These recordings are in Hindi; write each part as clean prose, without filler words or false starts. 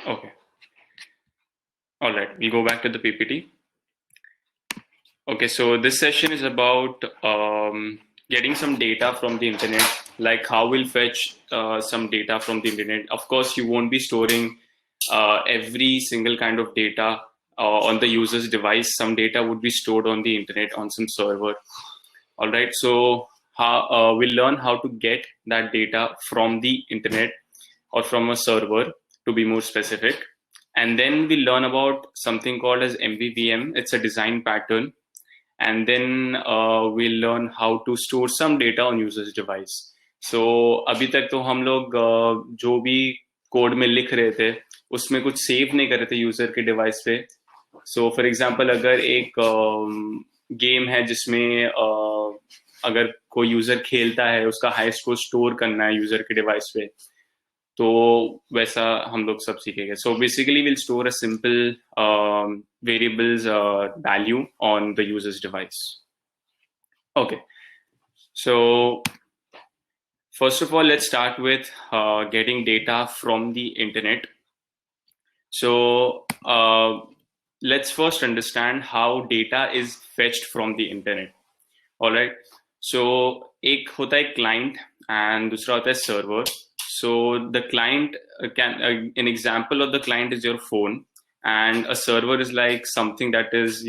Okay. All right. We'll go back to the PPT. Okay. So this session is about getting some data from the internet, like how we'll fetch some data from the internet. Of course, you won't be storing every single kind of data on the user's device. Some data would be stored on the internet on some server. All right. So how we'll learn how to get that data from the internet or from a server, to be more specific. And then we learn about something called as MVVM. It's a design pattern. And then we'll learn how to store some data on user's device. So अभी तक तो हम लोग जो भी कोड में लिख रहे थे उसमें कुछ सेव नहीं कर रहे थे यूजर के डिवाइस पे. सो फॉर एग्जांपल अगर एक गेम है जिसमें अगर कोई यूजर खेलता है उसका हाई स्कोर स्टोर करना है यूजर के डिवाइस पे, तो वैसा हम लोग सब सीखेंगे. So basically will store a simple variables value on the users device. Okay, so first of all, let's start with getting data from the internet. So let's first understand how data is fetched from the internet. All right. So एक होता है client and दूसरा होता है server. So the client an example of the client is your phone, and a server is like something that is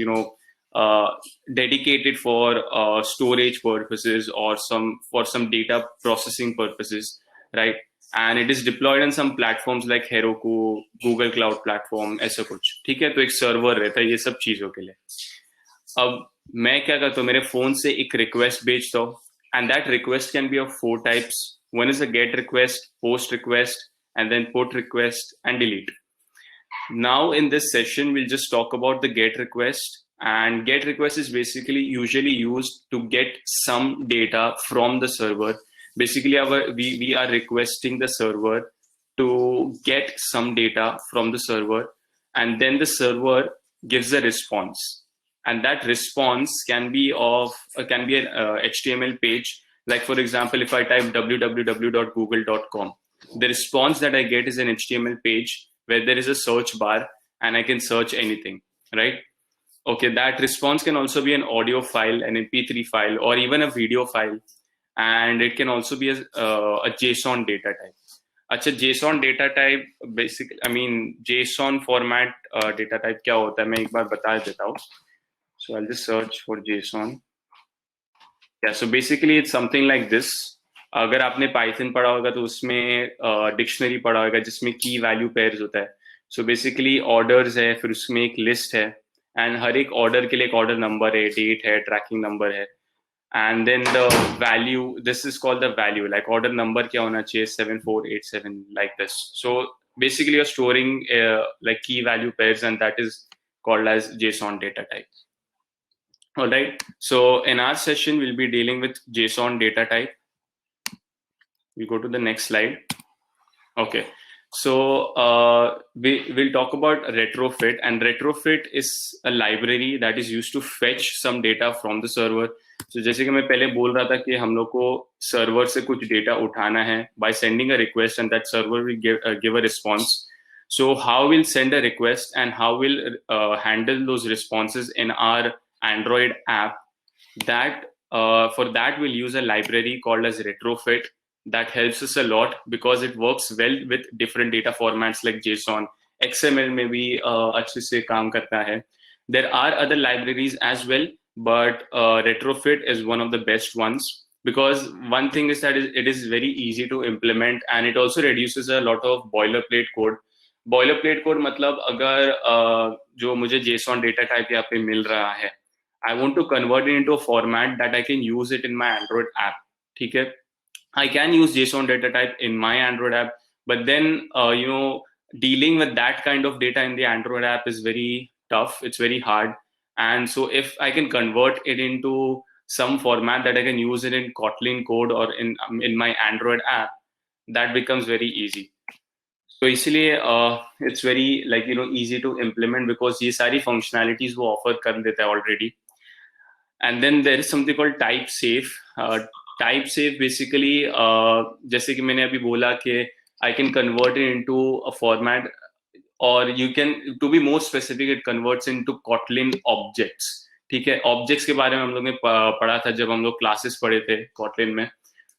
dedicated for storage purposes or for some data processing purposes, right? And it is deployed on some platforms like Heroku, Google Cloud Platform, ऐसा कुछ. ठीक है, तो एक सर्वर रहता है ये सब चीजों के लिए. अब मैं क्या करता हूँ, मेरे फोन से एक रिक्वेस्ट भेजता हूँ, and that request can be of 4 types. One is a get request, post request, and then put request and delete. Now in this session, we'll just talk about the get request. And get request is basically usually used to get some data from the server. Basically, we are requesting the server to get some data from the server, and then the server gives a response. And that response can be an HTML page. Like for example, if I type www.google.com, the response that I get is an HTML page where there is a search bar and I can search anything, right? Okay, that response can also be an audio file, an MP3 file, or even a video file. And it can also be a JSON data type. अच्छा, JSON data type basically, I mean JSON format data type क्या होता है मैं एक बार बता देता हूँ. So I'll just search for JSON. Yeah, so basically it's something like this. अगर आपने Python पढ़ा होगा तो उसमें डिक्शनरी पढ़ा होगा जिसमें की वैल्यू पेयर्स होता है. सो बेसिकली ऑर्डर्स है, फिर उसमें एक लिस्ट है, एंड हर एक ऑर्डर के लिए एक ऑर्डर नंबर है, डेट है, ट्रैकिंग नंबर है, and then the value, this is called the value, like order number क्या होना चाहिए 7487, like this. So basically you're storing like key value pairs, and that is called as JSON data type. All right, so in our session we'll be dealing with JSON data type. We go to the next slide. Okay, so we'll talk about retrofit, and retrofit is a library that is used to fetch some data from the server. So जैसे कि मैं पहले बोल रहा था कि हम लोग को सर्वर से कुछ डेटा उठाना है by sending a request, and that server will give a response. So how we'll send a request and how we'll handle those responses in our Android app, that for that we'll use a library called as retrofit. That helps us a lot because it works well with different data formats like JSON. XML में भी अच्छे से काम करता है. There are other libraries as well, but retrofit is one of the best ones, because one thing is that it is very easy to implement, and it also reduces a lot of boilerplate code. Boilerplate code मतलब अगर जो मुझे JSON data type यहाँ पे मिल रहा है, I want to convert it into a format that I can use it in my Android app. ठीक है, I can use JSON data type in my Android app, but then dealing with that kind of data in the Android app is very tough. It's very hard. And so if I can convert it into some format that I can use it in Kotlin code or in my Android app, that becomes very easy. So इसलिए it's very easy to implement, because ये सारी functionalities वो offer कर देता है already. And then there is something called type safe. Type safe basically जैसे कि मैंने अभी बोला कि I can convert it into a format. और you can to be more specific it converts into Kotlin objects. ठीक है, ऑब्जेक्ट्स के बारे में हम लोग ने पढ़ा था जब हम लोग क्लासेस पढ़े थे कॉटलिन में।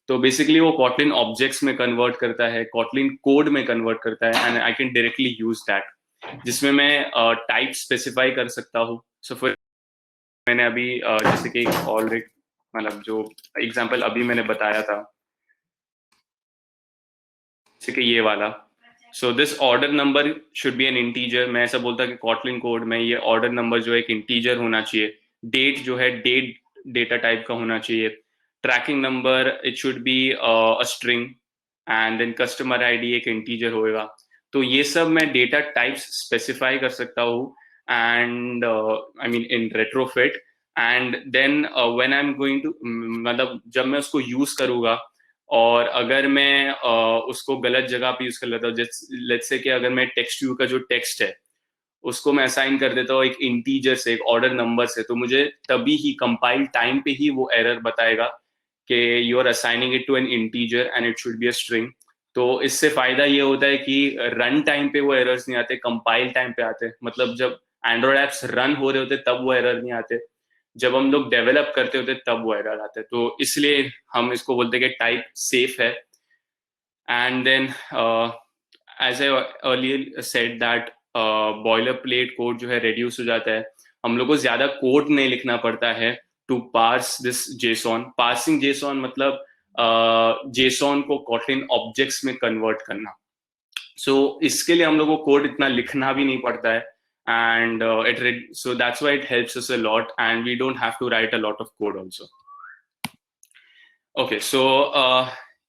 तो बेसिकली वो कॉटलिन ऑब्जेक्ट्स में कन्वर्ट करता है, कॉटलिन कोड में कन्वर्ट करता है, and I can directly use that, जिसमें मैं टाइप स्पेसिफाई कर सकता हूँ। सो फिर मैंने अभी जैसे कि ऑलरेडी मतलब जो एग्जांपल अभी मैंने बताया था, जैसे कि ये वाला, so this order number should be N integer. मैं ऐसा बोलता कि कॉटलिन कोड में ये ऑर्डर नंबर जो है एक इंटीजर होना चाहिए, डेट जो है डेट डेटा टाइप का होना चाहिए, tracking number it should be a string, and then customer ID एक इंटीजर होएगा। तो ये सब मैं डेटा टाइप्स स्पेसिफाई कर सकता हूँ, and I mean in Retrofit, and then when I am going to, मतलब जब मैं उसको यूज करूंगा, और अगर मैं उसको गलत जगह पे यूज कर लेता हूँ, लेट्स से कि अगर मैं टेक्स्ट व्यू का जो टेक्स्ट है उसको मैं असाइन कर देता हूँ एक इंटीजर से, एक ऑर्डर नंबर से, तो मुझे तभी ही कंपाइल टाइम पे ही वो एरर बताएगा कि you are assigning it to an integer and it should be a string. तो इससे फायदा ये होता है कि रन टाइम पे वो एरर्स नहीं आते, कंपाइल टाइम पे आते, मतलब जब एंड्रॉइड एप्स रन हो रहे होते तब वो एरर नहीं आते, जब हम लोग डेवलप करते होते तब वो एरर आते। तो इसलिए हम इसको बोलते हैं कि टाइप सेफ है। And then as I earlier said that boiler plate code जो है रिड्यूस हो जाता है, हम लोग को ज्यादा कोड नहीं लिखना पड़ता है to parse this JSON. Parsing JSON मतलब जेसॉन को कॉटलिन ऑब्जेक्ट्स में कन्वर्ट करना। सो इसके लिए हम लोग को कोड इतना लिखना भी नहीं पड़ता है, and so that's why it helps us a lot, and we don't have to write a lot of code also. Okay, so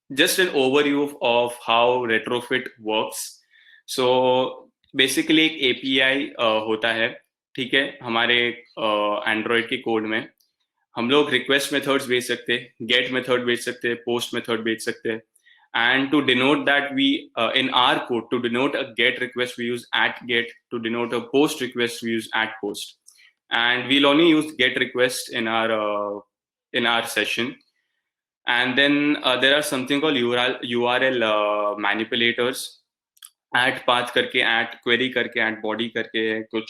just an overview of how retrofit works. So basically एक API होता है, ठीक है, हमारे एंड्रॉयड के कोड में हम लोग रिक्वेस्ट मेथड्स भेज सकते हैं, गेट मेथड भेज सकते हैं, पोस्ट मेथड भेज सकते हैं, and to denote that we in our code, to denote a get request we use @get, to denote a post request we use @post, and we'll only use get request in our session. And then there are something called URL manipulators, @path करके, @query करके, @body करके कुछ।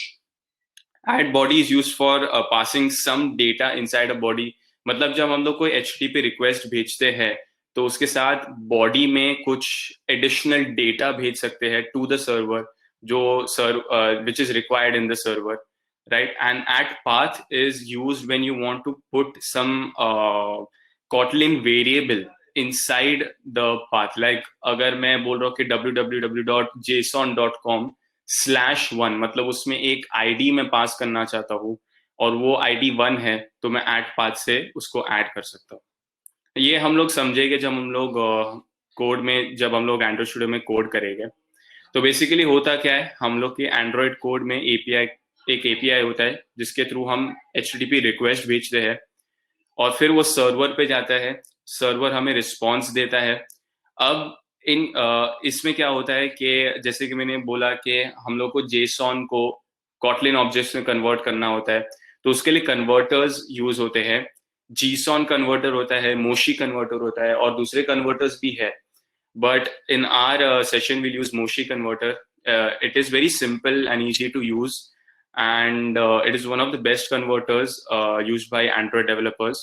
@body is used for passing some data inside a body। मतलब जब हम लोग कोई HTTP रिक्वेस्ट भेजते हैं तो उसके साथ बॉडी में कुछ एडिशनल डेटा भेज सकते हैं टू द सर्वर, जो which is required in the server, right? And @path is used when you want to put some Kotlin variable inside the path। like अगर मैं बोल रहा हूँ कि www.json.com/1, मतलब उसमें एक आईडी मैं पास करना चाहता हूँ और वो आईडी 1 है, तो मैं @path से उसको ऐड कर सकता हूँ। ये हम लोग समझेंगे जब हम लोग कोड में, जब हम लोग एंड्रॉइड स्टूडियो में कोड करेंगे। तो बेसिकली होता क्या है, हम लोग के एंड्रॉइड कोड में एपीआई, एक एपीआई होता है जिसके थ्रू हम HTTP रिक्वेस्ट भेजते हैं, और फिर वो सर्वर पे जाता है, सर्वर हमें रिस्पॉन्स देता है। अब इसमें क्या होता है कि जैसे कि मैंने बोला कि हम लोग को जेसॉन को कॉटलिन ऑब्जेक्ट्स में कन्वर्ट करना होता है, तो उसके लिए कन्वर्टर्स यूज होते हैं। जीसॉन कन्वर्टर होता है, मोशी कन्वर्टर होता है, और दूसरे कन्वर्टर्स भी है, but in our session we'll use Moshi converter. It is very simple and easy to use, and it is one of the best converters used by Android developers.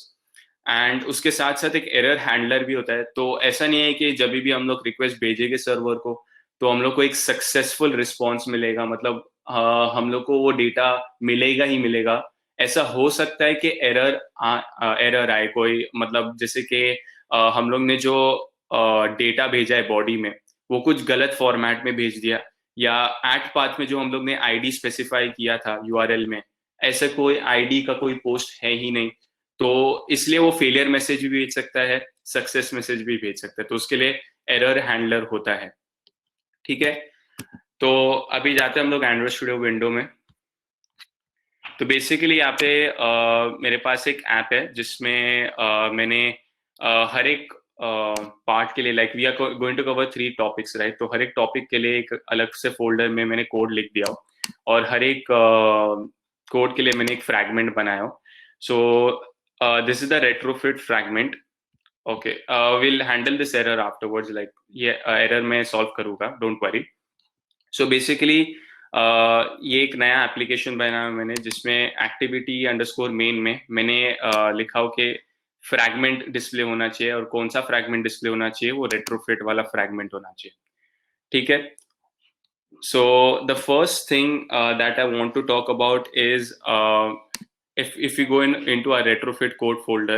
And उसके साथ साथ एक एरर हैंडलर भी होता है। तो ऐसा नहीं है कि जब भी हम लोग रिक्वेस्ट भेजेंगे सर्वर को तो हम लोग को एक सक्सेसफुल रिस्पॉन्स मिलेगा, मतलब हम लोग को वो डेटा मिलेगा ही मिलेगा। ऐसा हो सकता है कि एरर आए कोई, मतलब जैसे कि हम लोग ने जो डेटा भेजा है बॉडी में वो कुछ गलत फॉर्मेट में भेज दिया, या @path में जो हम लोग ने आईडी स्पेसिफाई किया था यूआरएल में, ऐसा कोई आईडी का कोई पोस्ट है ही नहीं, तो इसलिए वो फेलियर मैसेज भी भेज सकता है, सक्सेस मैसेज भी भेज सकता है। तो उसके लिए एरर हैंडलर होता है, ठीक है। तो अभी जाते हैं हम लोग एंड्रॉइड स्टूडियो विंडो में। तो बेसिकली यहाँ पे मेरे पास एक ऐप है जिसमें मैंने हर एक पार्ट के लिए, like we are going to cover 3 topics, right, तो हर एक टॉपिक के लिए एक अलग से फोल्डर में मैंने कोड लिख दिया और हर एक कोड के लिए मैंने एक फ्रैगमेंट बनाया। सो this is the retrofit fragment. Okay, will handle this error afterwards, like ये एरर मैं सॉल्व करूंगा, डोंट वरी। सो बेसिकली ये एक नया एप्लीकेशन बनाया मैंने जिसमें एक्टिविटी अंडरस्कोर मेन में मैंने लिखा हो कि फ्रैगमेंट डिस्प्ले होना चाहिए, और कौन सा फ्रैगमेंट डिस्प्ले होना चाहिए, वो रेट्रोफिट वाला फ्रैगमेंट होना चाहिए। ठीक है। So the first thing that I want to talk about is if we go into our retrofit code folder,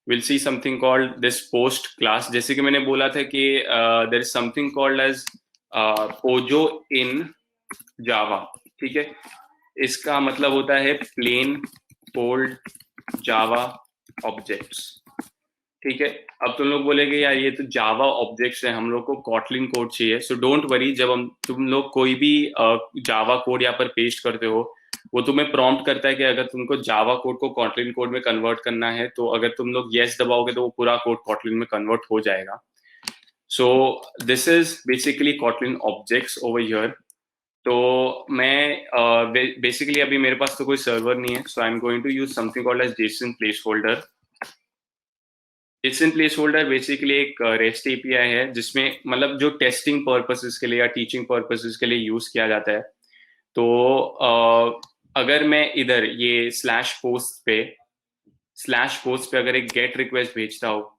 we'll see something called this post class. जैसे कि मैंने बोला था कि there is something called as Pojo in Java. ठीक है, इसका मतलब होता है plain old Java objects. ठीक है। अब तुम लोग बोलेगे यार ये तो जावा ऑब्जेक्ट्स है, हम लोग को कॉटलिन कोड चाहिए। सो डोंट वरी, जब हम तुम लोग कोई भी जावा कोड यहाँ पर पेस्ट करते हो, वो तुम्हें प्रॉम्प्ट करता है कि अगर तुमको जावा कोड को कॉटलिन कोड में कन्वर्ट करना है, तो अगर तुम लोग यस दबाओगे तो वो पूरा कोड कॉटलिन में कन्वर्ट हो जाएगा। सो this is basically Kotlin objects over here. तो मैं बेसिकली अभी मेरे पास तो कोई सर्वर नहीं है, so I am going to use something called as JSON placeholder. JSON placeholder basically एक रेस्ट एपीआई है, जिसमें मतलब जो टेस्टिंग पर्पसेस के लिए या टीचिंग पर्पसेस के लिए यूज किया जाता है। तो अगर मैं इधर ये स्लैश पोस्ट पे अगर एक गेट रिक्वेस्ट भेजता हूँ,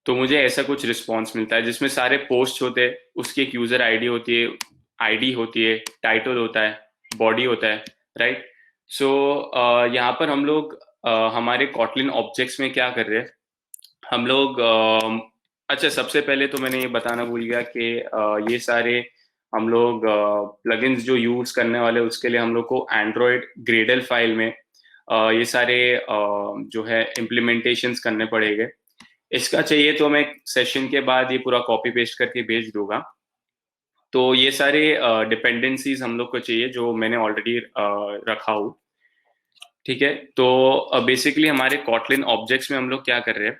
तो मुझे ऐसा कुछ रिस्पॉन्स मिलता है जिसमें सारे पोस्ट होते हैं, उसकी एक यूजर आईडी होती है, टाइटल होता है, बॉडी होता है, राइट। सो यहाँ पर हम लोग हमारे कॉटलिन ऑब्जेक्ट्स में क्या कर रहे हैं, हम लोग अच्छा सबसे पहले तो मैंने ये बताना भूल गया कि ये सारे हम लोग प्लगइन्स जो यूज करने वाले उसके लिए हम लोग को एंड्रॉयड ग्रेडल फाइल में ये सारे जो है इम्प्लीमेंटेशंस करने पड़ेंगे। इसका चाहिए तो मैं सेशन के बाद ये पूरा कॉपी पेस्ट करके भेज दूंगा। तो ये सारे डिपेंडेंसीज हम लोग को चाहिए जो मैंने ऑलरेडी रखा हूँ। ठीक है। तो बेसिकली हमारे कॉटलिन ऑब्जेक्ट्स में हम लोग क्या कर रहे हैं,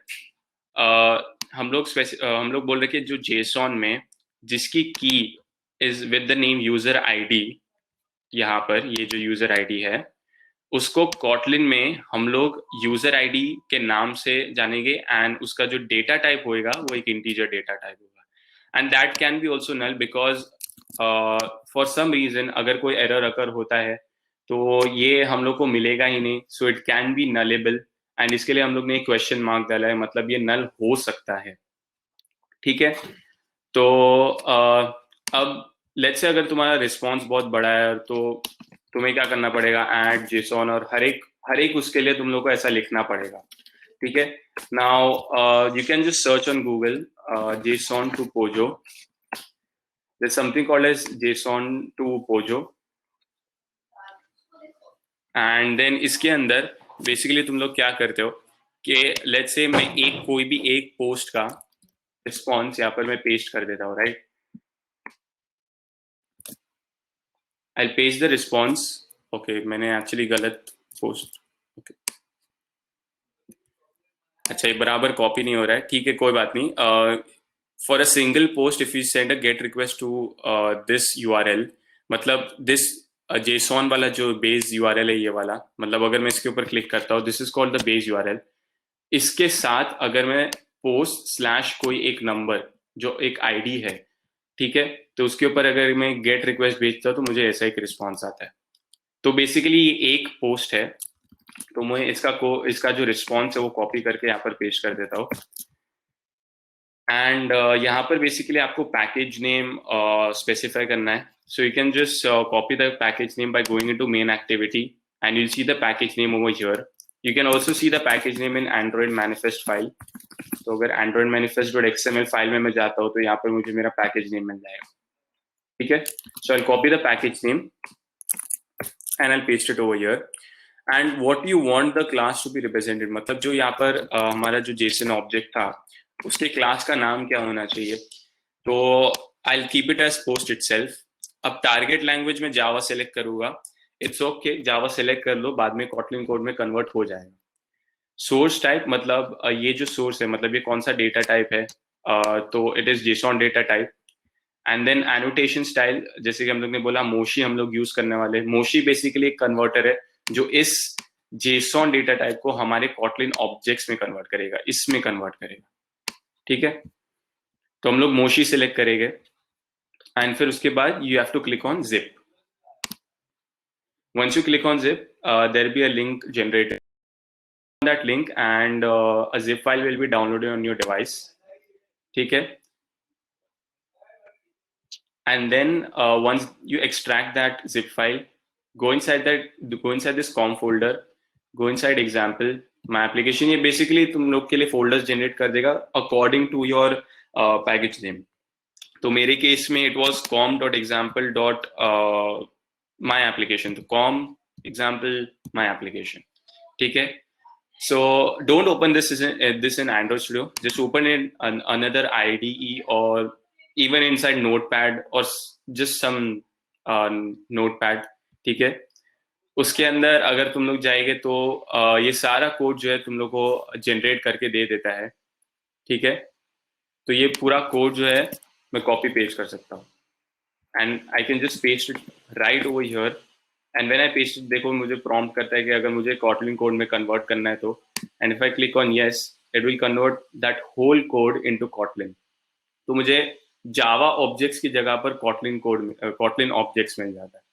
हम लोग बोल रहे कि जो जेसॉन में जिसकी की is with the name user ID, यहाँ पर ये जो यूजर आईडी है उसको कॉटलिन में हम लोग यूजर आईडी के नाम से जानेंगे, एंड उसका जो डेटा टाइप होएगा वो एक इंटीजर डेटा टाइप होगा, and that can be also null because for some reason अगर कोई एरर अकर होता है तो ये हम लोग को मिलेगा ही नहीं, so it can be nullable, and इसके लिए हम लोग ने एक क्वेश्चन मार्क डाला है, मतलब ये नल हो सकता है। ठीक है। तो अब लेट्स से अगर तुम्हारा रिस्पॉन्स बहुत बड़ा है तो तुम्हें क्या करना पड़ेगा, ऐड जेसॉन, और हर एक उसके लिए तुम लोग को ऐसा लिखना पड़ेगा। ठीक है। Now you can just search on Google JSON to POJO, there is something called as JSON to POJO, and then इसके अंदर बेसिकली तुम लोग क्या करते हो कि लेट्स से मैं कोई भी एक पोस्ट का रिस्पॉन्स यहाँ पर मैं पेस्ट कर देता हूँ, right. I paste the response. Okay, मैंने एक्चुअली गलत पोस्ट, ओके अच्छा ये बराबर कॉपी नहीं हो रहा है, ठीक है कोई बात नहीं। For a single post if you send a get request to this URL, मतलब दिस जेसॉन वाला जो बेस यूआरएल है ये वाला, मतलब अगर मैं इसके ऊपर क्लिक करता हूँ, this is called the base URL. इसके साथ अगर मैं पोस्ट स्लैश कोई एक नंबर जो एक आईडी है, ठीक है, तो उसके ऊपर अगर मैं गेट रिक्वेस्ट भेजता हूँ तो मुझे ऐसा एक रिस्पॉन्स आता है। तो बेसिकली ये एक पोस्ट है, तो मैं इसका जो रिस्पॉन्स है वो कॉपी करके यहाँ पर पेस्ट कर देता हूँ, एंड यहाँ पर बेसिकली आपको पैकेज नेम स्पेसिफाई करना है। So you can just copy the package name by going into main activity and you see the package name over here. You can also see the package name in Android manifest file. तो अगर Android manifest dot XML file में मैं जाता हूँ तो यहाँ पर मुझे मेरा पैकेज नेम मिल जाएगा। ठीक है। So I copy the package name and I paste it over here, and what you want the class to be represented, मतलब जो यहाँ पर हमारा जो जेसन ऑब्जेक्ट था उसके क्लास का नाम क्या होना चाहिए। तो I will keep it as post itself. अब टारगेट लैंग्वेज में जावा सेलेक्ट करूंगा, इट्स ओके, जावा सेलेक्ट कर लो, बाद में कॉटलिन कोड में कन्वर्ट हो जाएगा। सोर्स टाइप, मतलब ये जो सोर्स है मतलब ये कौन सा डेटा टाइप है, तो it is JSON data type. And then annotation style, जैसे कि हम लोग ने बोला मोशी हम लोग यूज करने वाले, मोशी बेसिकली एक कन्वर्टर है जो इस जेसॉन डेटा टाइप को हमारे कॉटलिन ऑब्जेक्ट्स में कन्वर्ट करेगा, इसमें कन्वर्ट करेगा। ठीक है। तो हम लोग मोशी सिलेक्ट करेंगे, एंड फिर उसके बाद you have to click on zip. Once you click on zip, there'll be a link generated on that link, and a zip file will be downloaded on your device. ठीक है? And then once you extract that zip file, go inside this com folder, go inside example my application. ये basically तुम लोग के लिए folders generate कर देगा according to your package name. तो मेरे केस में it was com.example. My application, तो com example my application. ठीक है? So don't open this in Android Studio. Just open in another IDE or even inside Notepad or just some Notepad. ठीक है? उसके अंदर अगर तुम लोग जाएंगे तो ये सारा कोड जो है तुम लोग को जनरेट करके दे देता है. ठीक है? तो ये पूरा कोड जो है मैं कॉपी पेस्ट कर सकता हूँ. And I can just paste it right over here. And when I paste it, देखो मुझे प्रॉम्प्ट करता है कि अगर मुझे कॉटलिन कोड में कन्वर्ट करना है तो. And if I click on yes, it will convert that whole code into Kotlin. तो मुझे जावा ऑब्जेक्ट्स की जगह पर कॉटलिन कोड में कॉटलिन ऑब्जेक्ट्स मिल जाता है.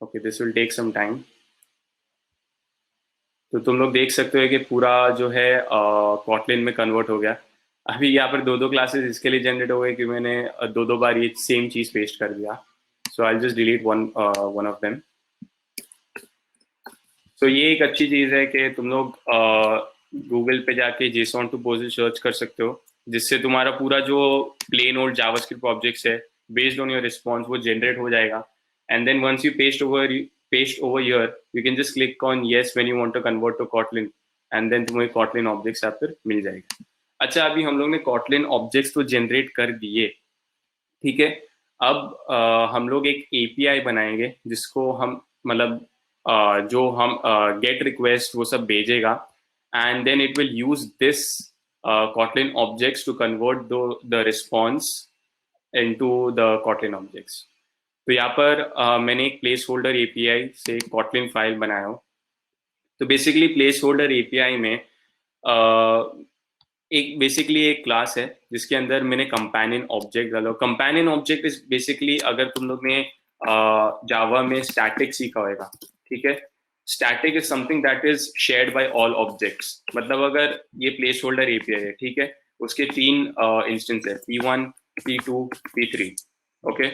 Okay, this will take some time. तो तुम लोग देख सकते हो कि पूरा जो है कॉटलिन में कन्वर्ट हो गया. अभी यहाँ पर दो क्लासेस इसके लिए जनरेट हो गए कि मैंने दो बार ये सेम चीज पेस्ट कर दिया. So I just delete one of them. तो ये एक अच्छी चीज है कि तुम लोग गूगल पे जाके JSON to POSIX सर्च कर सकते हो, जिससे तुम्हारा पूरा जो प्लेन ओल्ड जावास्क्रिप्ट ऑब्जेक्ट्स है बेस्ड ऑन योर रिस्पॉन्स वो जनरेट हो जाएगा. And then once you paste over here, you can just click on yes when you want to convert to Kotlin, and then तुम्हें कॉटलिन ऑब्जेक्ट्स यहाँ पर मिल जाएगा. अच्छा, अभी हम लोग ने कॉटलिन ऑब्जेक्ट्स तो जनरेट कर दिए. ठीक है? अब हम लोग एक API बनाएंगे जिसको हम मतलब जो हम गेट रिक्वेस्ट वो सब भेजेगा, and then it will use this Kotlin objects to convert the response into the Kotlin objects. तो यहाँ पर मैंने एक प्लेस होल्डर API से Kotlin फाइल बनाया हो. तो बेसिकली प्लेस होल्डर API में एक बेसिकली एक क्लास है जिसके अंदर मैंने कंपेनियन ऑब्जेक्ट डाला. कंपेनियन ऑब्जेक्ट इज बेसिकली, अगर तुम लोग ने जावा में स्टैटिक सीखा होगा, ठीक है, static is something that is shared by all objects. मतलब अगर ये प्लेस होल्डर API है, ठीक है, उसके 3 इंस्टेंस है, P1, P2, P3. ओके,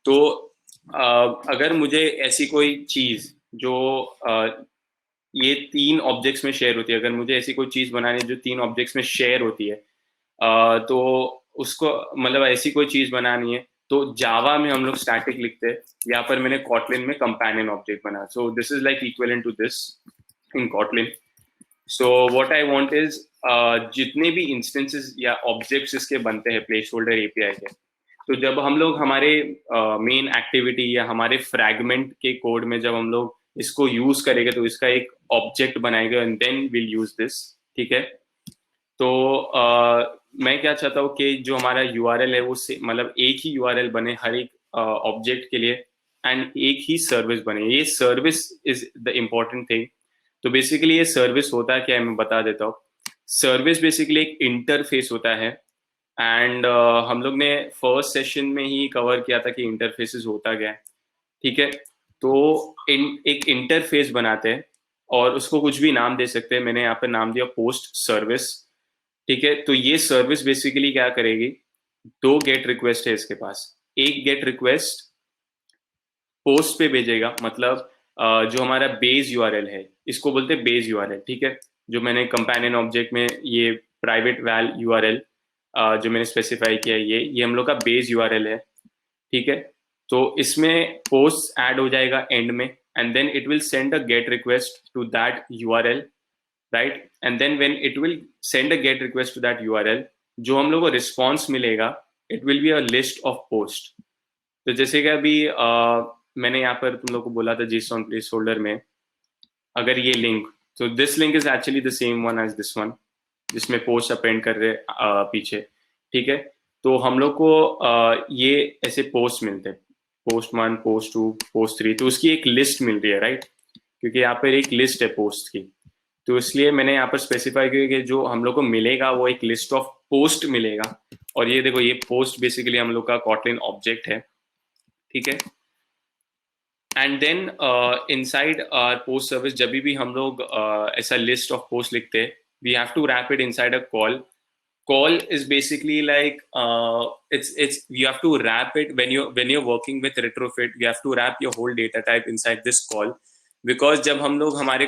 तो अगर मुझे ऐसी कोई चीज जो ये 3 ऑब्जेक्ट्स में शेयर होती है, अगर मुझे ऐसी कोई चीज बनानी है जो 3 ऑब्जेक्ट्स में शेयर होती है, तो उसको मतलब ऐसी कोई चीज बनानी है तो जावा में हम लोग स्टैटिक लिखते हैं. यहाँ पर मैंने कॉटलिन में कंपेनियन ऑब्जेक्ट बना. So this is like equivalent to this in Kotlin. So what I want is जितने भी इंस्टेंसेस या ऑब्जेक्ट्स इसके बनते हैं प्लेस होल्डर API के, तो जब हम लोग हमारे मेन एक्टिविटी या हमारे फ्रैगमेंट के कोड में जब हम लोग इसको यूज करेंगे तो इसका एक ऑब्जेक्ट बनाएगा and then will use this. ठीक है? तो मैं क्या चाहता हूँ कि जो हमारा URL है वो मतलब एक ही URL बने हर एक ऑब्जेक्ट के लिए, एंड एक ही सर्विस बने. ये service is the important thing. तो बेसिकली ये सर्विस होता क्या है मैं बता देता हूँ. सर्विस बेसिकली एक इंटरफेस होता है, एंड हम लोग ने फर्स्ट सेशन में ही कवर किया था कि इंटरफेसेस होता क्या है. ठीक है? तो एक इंटरफेस बनाते हैं और उसको कुछ भी नाम दे सकते हैं. मैंने यहाँ पे नाम दिया पोस्ट सर्विस. ठीक है? तो ये सर्विस बेसिकली क्या करेगी, 2 गेट रिक्वेस्ट है इसके पास. एक गेट रिक्वेस्ट पोस्ट पे भेजेगा, मतलब जो हमारा बेस URL है इसको बोलते हैं बेस URL. ठीक है? जो मैंने कंपेनियन ऑब्जेक्ट में ये प्राइवेट वैल URL जो मैंने स्पेसिफाई किया है, ये हम लोग का बेस URL है. ठीक है? तो इसमें पोस्ट ऐड हो जाएगा एंड में, and then it will send a get request to that URL, right? And then when it will send a get request to that URL, जो हम लोग को रिस्पॉन्स मिलेगा it will be a list of post. तो जैसे कि अभी मैंने यहाँ पर तुम लोग को बोला था JSON प्लेस होल्डर में, अगर ये लिंक, तो this link is actually the same one as this one जिसमें पोस्ट अपेंड कर रहे पीछे. ठीक है? तो हम लोग को ये ऐसे पोस्ट मिलते हैं, पोस्ट 1, पोस्ट 2, पोस्ट 3. तो उसकी एक लिस्ट मिल रही है, राइट? क्योंकि यहाँ पर एक लिस्ट है पोस्ट की. तो इसलिए मैंने यहाँ पर स्पेसिफाई किया कि जो हम लोग को मिलेगा वो एक लिस्ट ऑफ पोस्ट मिलेगा, और ये देखो ये पोस्ट बेसिकली हम लोग का कॉटलिन ऑब्जेक्ट है, ठीक है। And then inside post service जब भी हम लोग ऐसा लिस्ट ऑफ पोस्ट लिखते हैं, we have to wrap it inside a call. Call is basically like it's you have to wrap it when you're working with retrofit. You have to wrap your whole data type inside this call, because जब हम लोग हमारे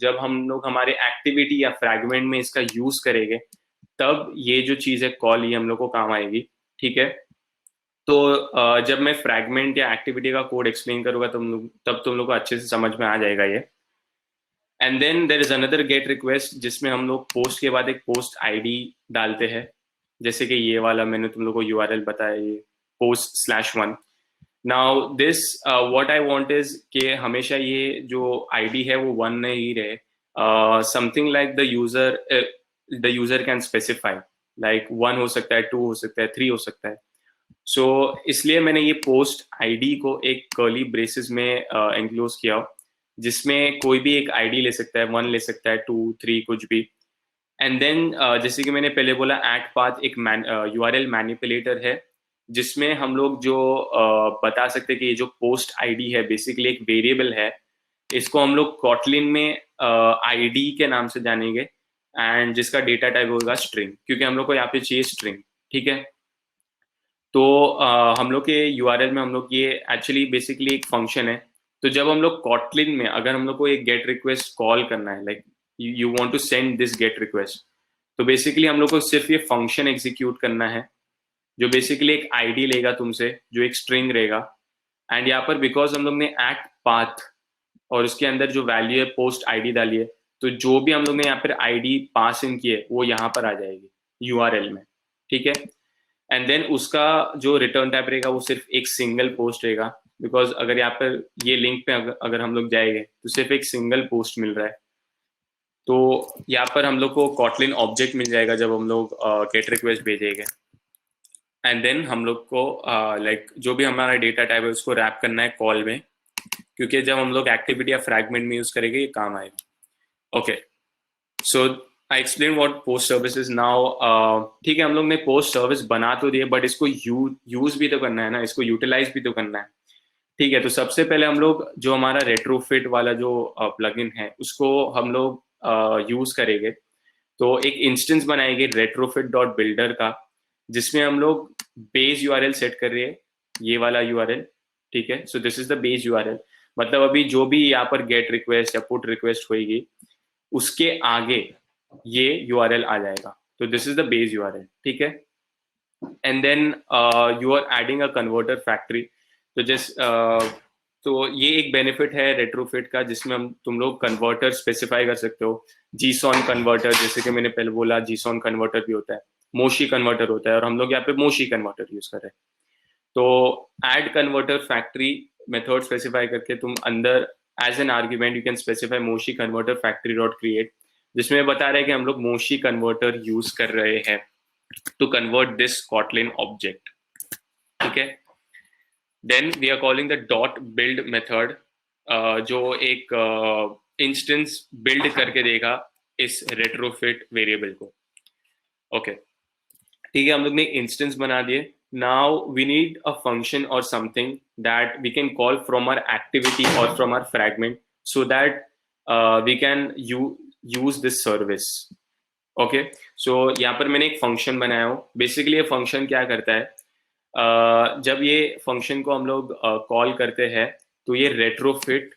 जब हम लोग हमारे एक्टिविटी या फ्रैगमेंट में इसका यूज करेंगे, तब ये जो चीज है कॉल, ये हम लोग को काम आएगी, ठीक है। तो जब मैं फ्रैगमेंट या एक्टिविटी का कोड एक्सप्लेन करूंगा तब तुम लोग को अच्छे से समझ में आ जाएगा ये. And then there is another get request, जिसमें हम लोग पोस्ट के बाद एक पोस्ट आईडी डालते हैं, जैसे कि ये वाला मैंने तुम लोग को यूआरएल बताया, ये post/1. Now this what I want is कि हमेशा ये जो आईडी है वो 1 नहीं रहे. Something like the user can specify, like 1 हो सकता है, 2 हो सकता है, 3 हो सकता है. सो इसलिए मैंने ये पोस्ट आईडी को एक कर्ली ब्रेसेस में एनक्लोज किया, जिसमें कोई भी एक आईडी ले सकता है, 1 ले सकता है, 2, 3, कुछ भी. एंड देन जैसे कि मैंने पहले बोला, एट पाथ एक यूआरएल मैनिपुलेटर है, जिसमें हम लोग जो बता सकते हैं कि ये जो पोस्ट आईडी है बेसिकली एक वेरिएबल है. इसको हम लोग कॉटलिन में आईडी के नाम से जानेंगे, एंड जिसका डेटा टाइप होगा स्ट्रिंग, क्योंकि हम लोग को यहाँ पे चाहिए स्ट्रिंग, ठीक है. तो हम लोग के यूआरएल में हम लोग ये एक्चुअली बेसिकली एक फंक्शन है. तो जब हम लोग कॉटलिन में अगर हम लोग को एक गेट रिक्वेस्ट कॉल करना है, like you want to send this get request, तो बेसिकली हम लोग को सिर्फ ये फंक्शन एग्जीक्यूट करना है, जो बेसिकली एक आईडी लेगा तुमसे, जो एक स्ट्रिंग रहेगा. एंड यहाँ पर बिकॉज हम लोग ने एट पाथ और उसके अंदर जो वैल्यू है पोस्ट आईडी डाली है, तो जो भी हम लोग ने यहाँ पर आईडी पास इन की है वो यहाँ पर आ जाएगी यूआरएल में, ठीक है. एंड देन उसका जो रिटर्न टाइप रहेगा वो सिर्फ एक सिंगल पोस्ट रहेगा, बिकॉज अगर यहाँ पर ये लिंक पे अगर हम लोग जाएंगे तो सिर्फ एक सिंगल पोस्ट मिल रहा है. तो यहाँ पर हम लोग को कॉटलिन ऑब्जेक्ट मिल जाएगा जब हम लोग गेट रिक्वेस्ट भेजेंगे. एंड देन हम लोग को लाइक जो भी हमारा डेटा टाइप है उसको रैप करना है कॉल में, क्योंकि जब हम लोग एक्टिविटी या फ्रैगमेंट में यूज करेंगे ये काम आएगा. Okay, so I explain what post service is now. ठीक है, हम लोग ने पोस्ट सर्विस बना तो दिए, बट इसको यूज भी तो करना है ना, इसको यूटिलाइज भी तो करना है, ठीक है. तो सबसे पहले हम लोग जो हमारा रेट्रोफिट वाला जो प्लगइन है उसको हम लोग यूज करेंगे. तो एक इंस्टेंस बनाएंगे रेट्रोफिट डॉट बिल्डर का, जिसमें हम लोग बेस यूआरएल सेट कर रहे हैं, ये वाला यूआरएल, ठीक है. So this is the base URL, मतलब अभी जो भी यहाँ पर गेट रिक्वेस्ट या पुट रिक्वेस्ट होगी उसके आगे ये यूआरएल आ जाएगा. तो this is the base URL, ठीक है. And then you are adding a converter factory. तो ये एक बेनिफिट है रेट्रोफिट का, जिसमें तुम लोग कन्वर्टर स्पेसिफाई कर सकते हो. जीसॉन कन्वर्टर, जैसे कि मैंने पहले बोला, जीसॉन कन्वर्टर भी होता है, मोशी कन्वर्टर होता है, और हम लोग यहाँ पे मोशी कन्वर्टर यूज कर रहे हैं. तो add converter factory method specify करके तुम अंदर as an argument you can specify Moshi converter factory dot create, जिसमें बता रहे हैं कि हम लोग मोशी कन्वर्टर यूज कर रहे हैं to convert this Kotlin object, ठीक है. Then we are calling the dot build method, जो एक इंस्टेंस बिल्ड करके देगा इस रेट्रोफिट वेरिएबल को. ओके, ठीक है, हम लोग ने इंस्टेंस बना दिए. Now we need a function और something that we can call from our activity और from our fragment, so that we can use this service. Okay, सो यहाँ पर मैंने एक फंक्शन बनाया हूँ. बेसिकली ये फंक्शन क्या करता है, जब ये फंक्शन को हम लोग कॉल करते हैं तो ये रेट्रोफिट,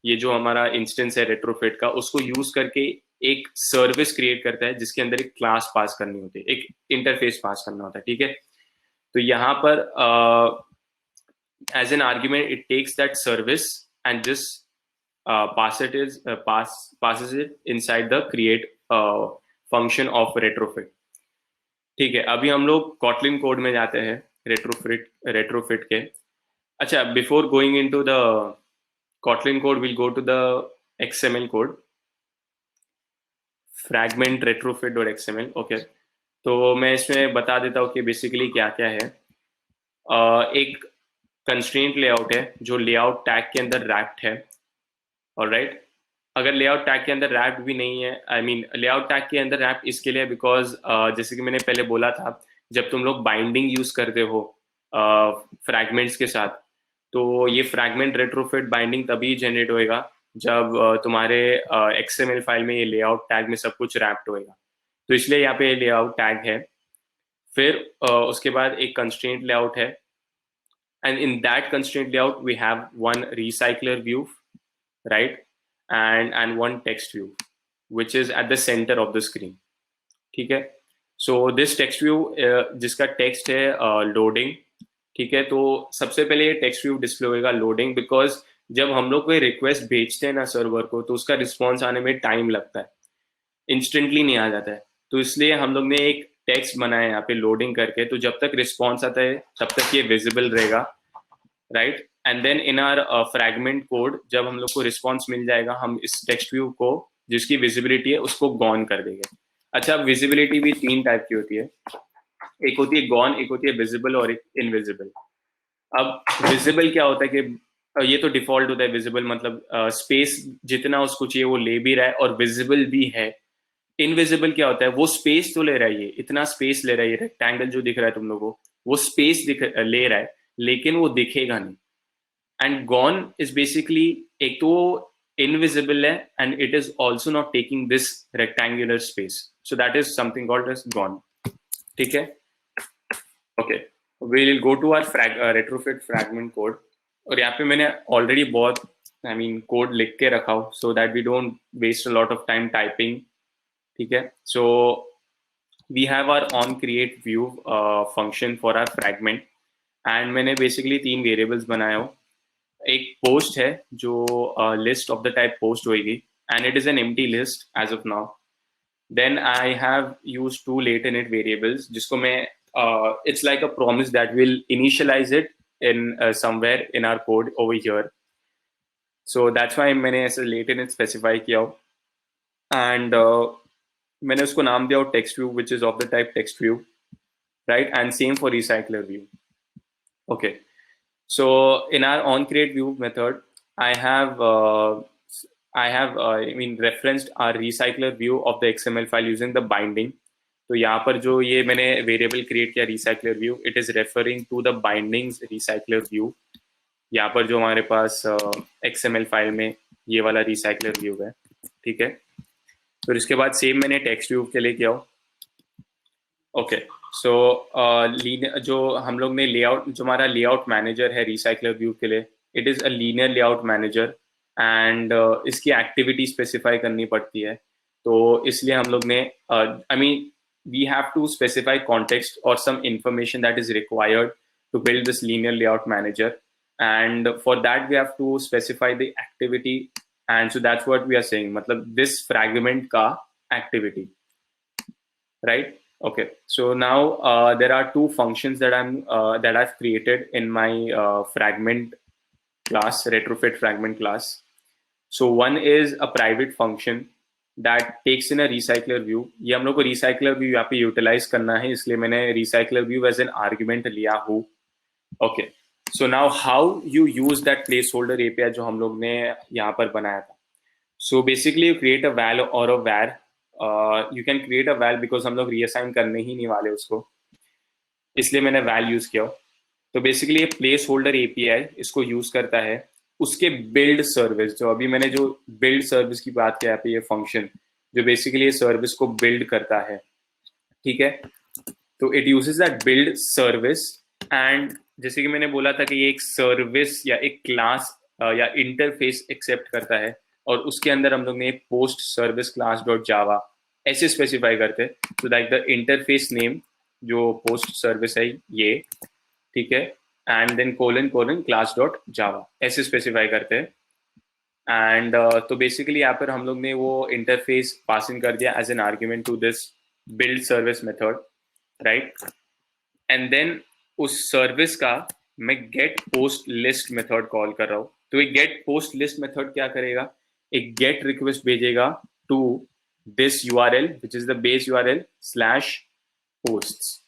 ये जो हमारा इंस्टेंस है रेट्रोफिट का, उसको यूज करके एक सर्विस क्रिएट करता है, जिसके अंदर एक क्लास पास करनी होती है, एक इंटरफेस पास करना होता है, ठीक है. तो यहाँ पर as an argument it takes that service and just passes it inside the create function of retrofit. ठीक है, अभी हम लोग कॉटलिन कोड में जाते हैं रेट्रोफिट के. अच्छा, before going into the Kotlin code will go to the XML code, fragment Retrofit dot XML. Okay, तो मैं इसमें बता देता हूँ कि बेसिकली क्या क्या है. एक कंस्ट्रेंट लेआउट है जो लेआउट टैग के अंदर रैप्ड है, ऑलराइट. अगर लेआउट टैग के अंदर रैप भी नहीं है, आई मीन लेआउट टैग के अंदर रैप इसके लिए बिकॉज जैसे कि मैंने पहले बोला था, जब तुम लोग बाइंडिंग यूज करते हो फ्रैगमेंट्स के साथ, तो ये फ्रैगमेंट रेट्रोफिट बाइंडिंग तभी जनरेट होएगा जब तुम्हारे XML फाइल में ये लेआउट टैग में सब कुछ रैप्ड होएगा। तो इसलिए यहाँ पे लेआउट टैग है। फिर उसके बाद एक कंस्ट्रेंट लेआउट है, and in that constraint layout we have one recycler view, right, and one text view which is at the center of the screen. ठीक है, so this text view जिसका text है loading, ठीक है, तो सबसे पहले ये text view डिस्प्ले होगा loading, बिकॉज जब हम लोग कोई रिक्वेस्ट भेजते हैं ना सर्वर को, तो उसका रिस्पॉन्स आने में टाइम लगता है, इंस्टेंटली नहीं आ जाता है। तो इसलिए हम लोग ने एक टेक्स्ट बनाया है यहाँ पे लोडिंग करके, तो जब तक रिस्पॉन्स आता है तब तक ये विजिबल रहेगा, right. And then in our fragment code, जब हम लोग को रिस्पॉन्स मिल जाएगा, हम इस टेक्स्ट व्यू को जिसकी विजिबिलिटी है उसको गॉन कर देंगे। अच्छा, विजिबिलिटी भी 3 टाइप की होती है, एक होती है गॉन, एक होती है विजिबल और एक इनविजिबल। अब विजिबल क्या होता है कि ये तो डिफॉल्ट होता है, विजिबल मतलब स्पेस जितना उसको चाहिए वो ले भी रहा है और विजिबल भी है। इनविजिबल क्या होता है, वो स्पेस तो ले रहा है, ये इतना स्पेस ले रहा है, ये रेक्टेंगल जो दिख रहा है तुम लोगों को, वो स्पेस ले रहा है लेकिन वो दिखेगा नहीं। एंड गॉन इज बेसिकली, एक तो इनविजिबल है and it is also not taking this rectangular space, so that is something called as gone. ठीक है, okay, we'll go to our retrofit fragment code। और यहाँ पे मैंने ऑलरेडी बहुत कोड लिख के रखा हो, so that we don't waste a lot of time typing. ठीक है, so we have our on create view function for our fragment, and मैंने बेसिकली 3 वेरिएबल्स बनाए हो। एक पोस्ट है जो list of the type post होएगी, and it is an empty list as of now. Then I have use 2 latenit variables, जिसको मैं it's like a promise that will initialize it in somewhere in our code over here, so that's why मैंने ऐसे latenit specify किया हो, and मैंने उसको नाम दिया हो text view which is of the type text view, right, and same for recycler view। okay, so in our on create view method I have referenced our recycler view of the XML file using the binding। तो यहाँ पर जो ये मैंने वेरिएबल क्रिएट किया recycler view, it is referring to the bindings recycler view. यहाँ पर जो हमारे पास XML फाइल में ये वाला रिसाइक्लर व्यू है। ठीक है, फिर इसके बाद सेम मैंने टेक्स्ट व्यू के लिए किया हो। ओके, सो जो हम लोग ने लेआउट, जो हमारा लेआउट मैनेजर है रिसाइक्लर व्यू के लिए, it is a linear layout manager, and इसकी एक्टिविटी स्पेसिफाई करनी पड़ती है। तो इसलिए हम लोग ने we have to specify context or some information that is required to build this linear layout manager, and for that we have to specify the activity, and so that's what we are saying, matlab this fragment ka activity, right? Okay, so now there are 2 functions that I've created in my fragment class, retrofit fragment class। so one is a private function that takes in a recycler view। ये हम लोग को recycler view यहाँ पे utilize करना है, इसलिए मैंने recycler view as an argument लिया हूँ। okay, so now how you use that placeholder API जो हम लोग ने यहाँ पर बनाया था। so basically you create a val or a var, you can create a val because हम लोग reassign करने ही नहीं वाले उसको, इसलिए मैंने val यूज किया। तो बेसिकली ये प्लेस होल्डर API इसको यूज करता है उसके बिल्ड सर्विस, जो अभी मैंने जो बिल्ड सर्विस की बात किया पे, ये फंक्शन जो बेसिकली ये सर्विस को बिल्ड करता है। ठीक है, तो it uses that build service, and जैसे कि मैंने बोला था कि ये एक सर्विस या एक क्लास या इंटरफेस एक्सेप्ट करता है, और उसके अंदर हम लोग ने post service class dot Java ऐसे स्पेसिफाई करते, तो लाइक द इंटरफेस नेम जो पोस्ट सर्विस है ये, ठीक है, and then colon colon class dot Java ऐसे स्पेसिफाई करते हैं। एंड तो बेसिकली यहाँ पर हम लोग ने वो इंटरफेस पासिंग कर दिया as an argument to this build service method, right. And then उस सर्विस का मैं get post list method call कर रहा हूँ। तो एक गेट पोस्ट लिस्ट मेथड क्या करेगा, एक गेट रिक्वेस्ट भेजेगा to this URL which is the base URL slash posts,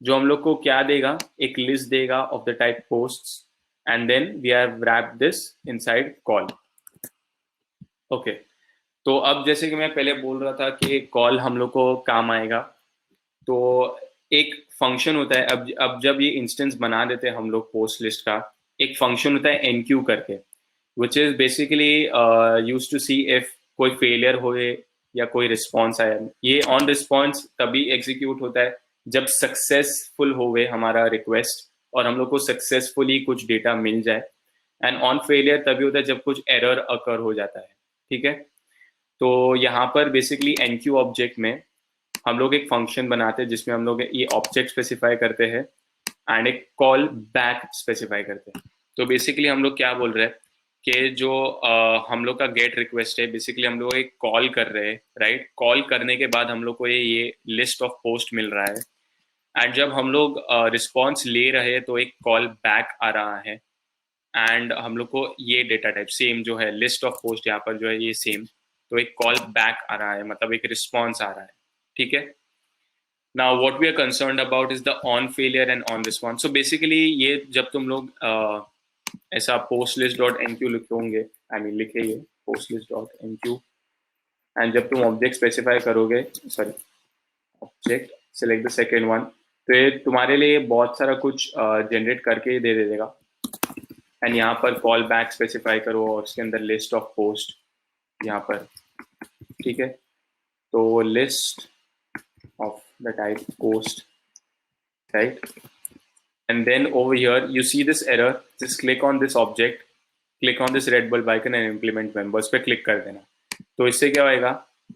जो हम लोग को क्या देगा, एक लिस्ट देगा of the type posts, and then we have wrapped this inside call. Okay, तो अब जैसे कि मैं पहले बोल रहा था कि कॉल हम लोग को काम आएगा, तो एक फंक्शन होता है। अब जब ये इंस्टेंस बना देते हैं हम लोग पोस्ट लिस्ट का, एक फंक्शन होता है एनक्यू करके, which is basically use to see if कोई फेलियर होए या कोई रिस्पॉन्स आया। ये ऑन रिस्पॉन्स तभी एग्जीक्यूट होता है जब सक्सेसफुल होवे हमारा रिक्वेस्ट और हम लोग को सक्सेसफुली कुछ डेटा मिल जाए। एंड ऑन फेलियर तभी होता है जब कुछ एरर अकर हो जाता है। ठीक है, तो यहाँ पर बेसिकली एनक्यू ऑब्जेक्ट में हम लोग एक फंक्शन बनाते हैं जिसमें हम लोग ये ऑब्जेक्ट स्पेसिफाई करते हैं एंड एक कॉल बैक स्पेसिफाई करते हैं। तो बेसिकली हम लोग क्या बोल रहे हैं कि जो हम लोग का गेट रिक्वेस्ट है, बेसिकली हम लोग एक कॉल कर रहे हैं, राइट। कॉल करने के बाद हम लोग को ये लिस्ट ऑफ पोस्ट मिल रहा है, एंड जब हम लोग रिस्पॉन्स ले रहे हैं तो एक कॉल बैक आ रहा है, एंड हम लोग को ये डेटा टाइप सेम जो है लिस्ट ऑफ पोस्ट यहाँ पर जो है ये सेम, तो एक कॉल बैक आ रहा है, मतलब एक रिस्पॉन्स आ रहा है। ठीक है, now what we are concerned about is the on failure and on response. So basically ये जब तुम लोग ऐसा post list dot enqueue लिखोगे, I mean लिखेंगे post list dot enqueue, and जब तुम object specify करोगे, sorry object select the second one, तो ये तुम्हारे लिए बहुत सारा कुछ जनरेट करके दे देगा। एंड यहाँ पर कॉल बैक स्पेसिफाई करो और उसके अंदर लिस्ट ऑफ पोस्ट यहाँ पर। ठीक है, तो list of the type post, right. And then over here you see this error, just click on this object, click on this red bulb icon and implement members पे क्लिक कर देना। तो इससे क्या होएगा,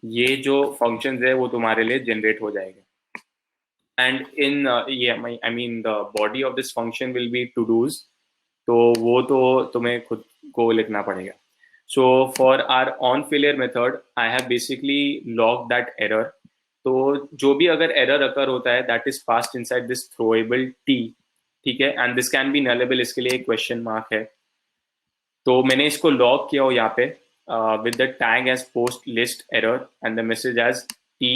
ये जो फंक्शंस है वो तुम्हारे लिए जनरेट हो जाएगा। एंड इन ये I mean the body of this function will be to dos, तो वो तो तुम्हें खुद को लिखना पड़ेगा। So for our on failure method I have basically log that error. तो जो भी अगर एरर अकर होता है that is passed inside this throwable T. ठीक है, and this can be nullable, इसके लिए एक क्वेश्चन मार्क है। तो मैंने इसको लॉग किया हो यहाँ पे with the tag as post list error and the message as T,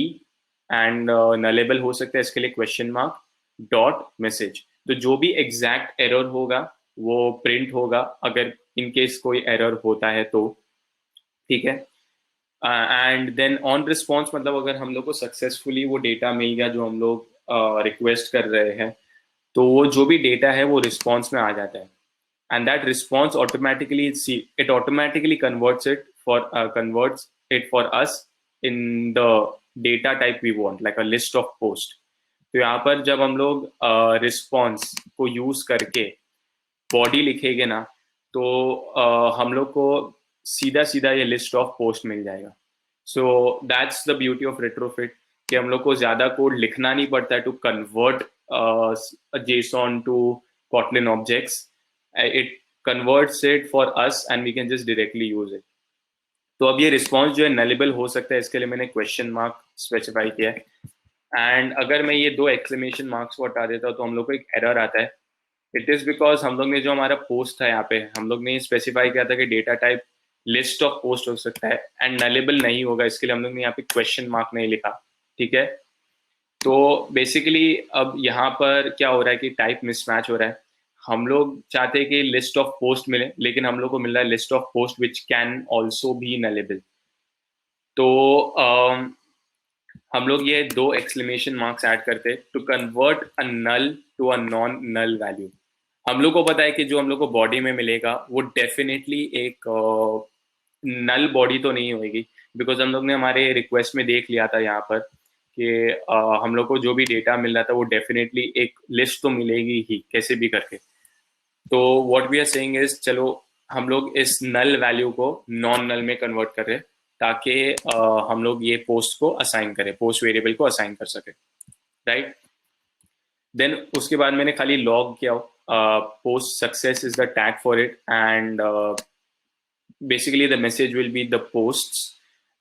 and nullable हो सकता है इसके लिए क्वेश्चन मार्क डॉट मैसेज। तो जो भी एग्जैक्ट एरर होगा वो प्रिंट होगा अगर इन केस कोई एरर होता है तो। ठीक है, एंड देन ऑन रिस्पॉन्स मतलब अगर हम लोग को सक्सेसफुली वो डेटा मिल गया जो हम लोग रिक्वेस्ट कर रहे हैं, तो वो जो भी डेटा है वो रिस्पॉन्स में आ जाता है। And that response automatically it automatically converts it for us in the data type we want, like a list of post. तो यहाँ पर जब हम लोग रिस्पॉन्स को यूज करके बॉडी लिखेंगे ना, तो हम लोग को सीधा सीधा ये लिस्ट ऑफ पोस्ट मिल जाएगा। सो that's the beauty of retrofit, कि हम लोग को ज्यादा कोड लिखना नहीं पड़ता है to convert JSON to Kotlin objects. It converts it for us and we can just directly use it. तो अब ये रिस्पॉन्स जो है नलेबल हो सकता है, इसके लिए मैंने क्वेश्चन मार्क स्पेसिफाई किया है। एंड अगर मैं ये दो एक्सक्लेमेशन मार्क्स को हटा देता हूँ तो हम लोग को एक एरर आता है। इट इज बिकॉज हम लोग ने जो हमारा पोस्ट था यहाँ पे हम लोग ने स्पेसिफाई किया था कि data type list of post हो सकता है एंड नलेबल नहीं होगा, इसके लिए हम लोग ने यहाँ पे क्वेश्चन मार्क नहीं लिखा। ठीक है, तो बेसिकली अब यहाँ पर क्या हो रहा है कि टाइप मिसमैच हो रहा है। हम लोग चाहते हैं कि लिस्ट ऑफ पोस्ट मिले, लेकिन हम लोग को मिल रहा है list of post which can also be nullable. तो हम लोग ये दो एक्सक्लेमेशन मार्क्स ऐड करते हैं to convert a null to a non null value. हम लोग को पता है कि जो हम लोग को बॉडी में मिलेगा वो डेफिनेटली एक नल बॉडी तो नहीं होगी, बिकॉज हम लोग ने हमारे रिक्वेस्ट में देख लिया था यहाँ पर कि हम लोग को जो भी डेटा मिल रहा था वो डेफिनेटली एक लिस्ट तो मिलेगी ही कैसे भी करके। तो what we are saying is चलो हम लोग इस नल वैल्यू को नॉन नल में कन्वर्ट कर रहे हैं ताकि हम लोग ये पोस्ट को असाइन करें, पोस्ट वेरिएबल को असाइन कर सके, राइट। देन उसके बाद मैंने खाली लॉग किया post success is the tag for it, and basically the message will be the posts,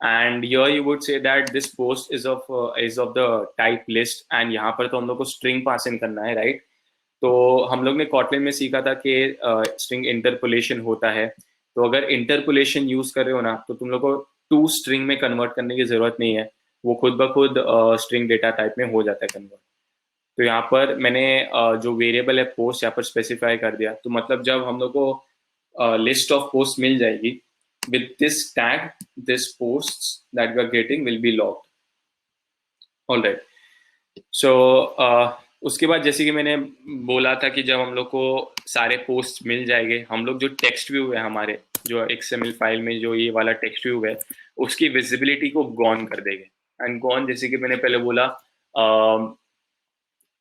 and here you would say that this post is of the type list, and यहाँ पर तो हम लोग को string pass in करना है, right। तो हम लोग ने Kotlin में सीखा था कि string interpolation होता है। तो अगर interpolation यूज कर रहे हो ना तो तुम लोग को टू string में कन्वर्ट करने की जरूरत नहीं है, वो खुद ब खुद string data type में हो जाता है कन्वर्ट। तो यहाँ पर मैंने जो वेरिएबल है पोस्ट यहाँ पर स्पेसिफाई कर दिया। तो मतलब जब हम लोग को लिस्ट ऑफ पोस्ट मिल जाएगी with this tag, this posts that we are getting will be logged. All right. So उसके बाद जैसे कि मैंने बोला था कि जब हम लोग को सारे पोस्ट मिल जाएंगे, हम लोग जो टेक्स्ट व्यू है हमारे जो XML फाइल में जो ये वाला टेक्स्ट व्यू है उसकी विजिबिलिटी को गॉन कर देंगे. एंड गॉन जैसे कि मैंने पहले बोला,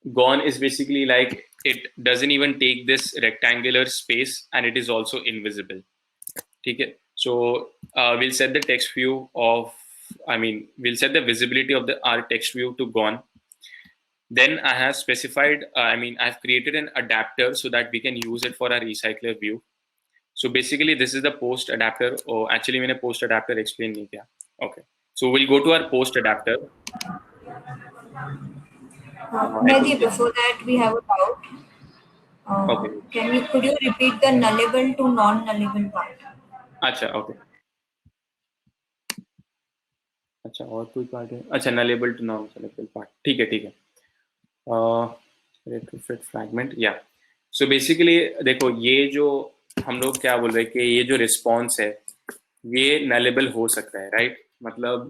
gone is basically like it doesn't even take this rectangular space and it is also invisible. Okay, so we'll set the text view of, we'll set the visibility of the our text view to gone. Then I have specified, I've created an adapter so that we can use it for our recycler view. So basically this is the post adapter. Oh, actually मैंने post adapter explain नहीं किया. Okay, so we'll go to our post adapter. Maybe before that we have a doubt. Okay. Could you repeat the nullable to non-nullable part? अच्छा, okay. अच्छा, और कोई पार्ट है? अच्छा, nullable to non-nullable part. ठीक है. Retrofit fragment, या. So basically देखो ये जो हम लोग क्या बोल रहे हैं कि ये जो रिस्पॉन्स है ये nullable हो सकता है, राइट? मतलब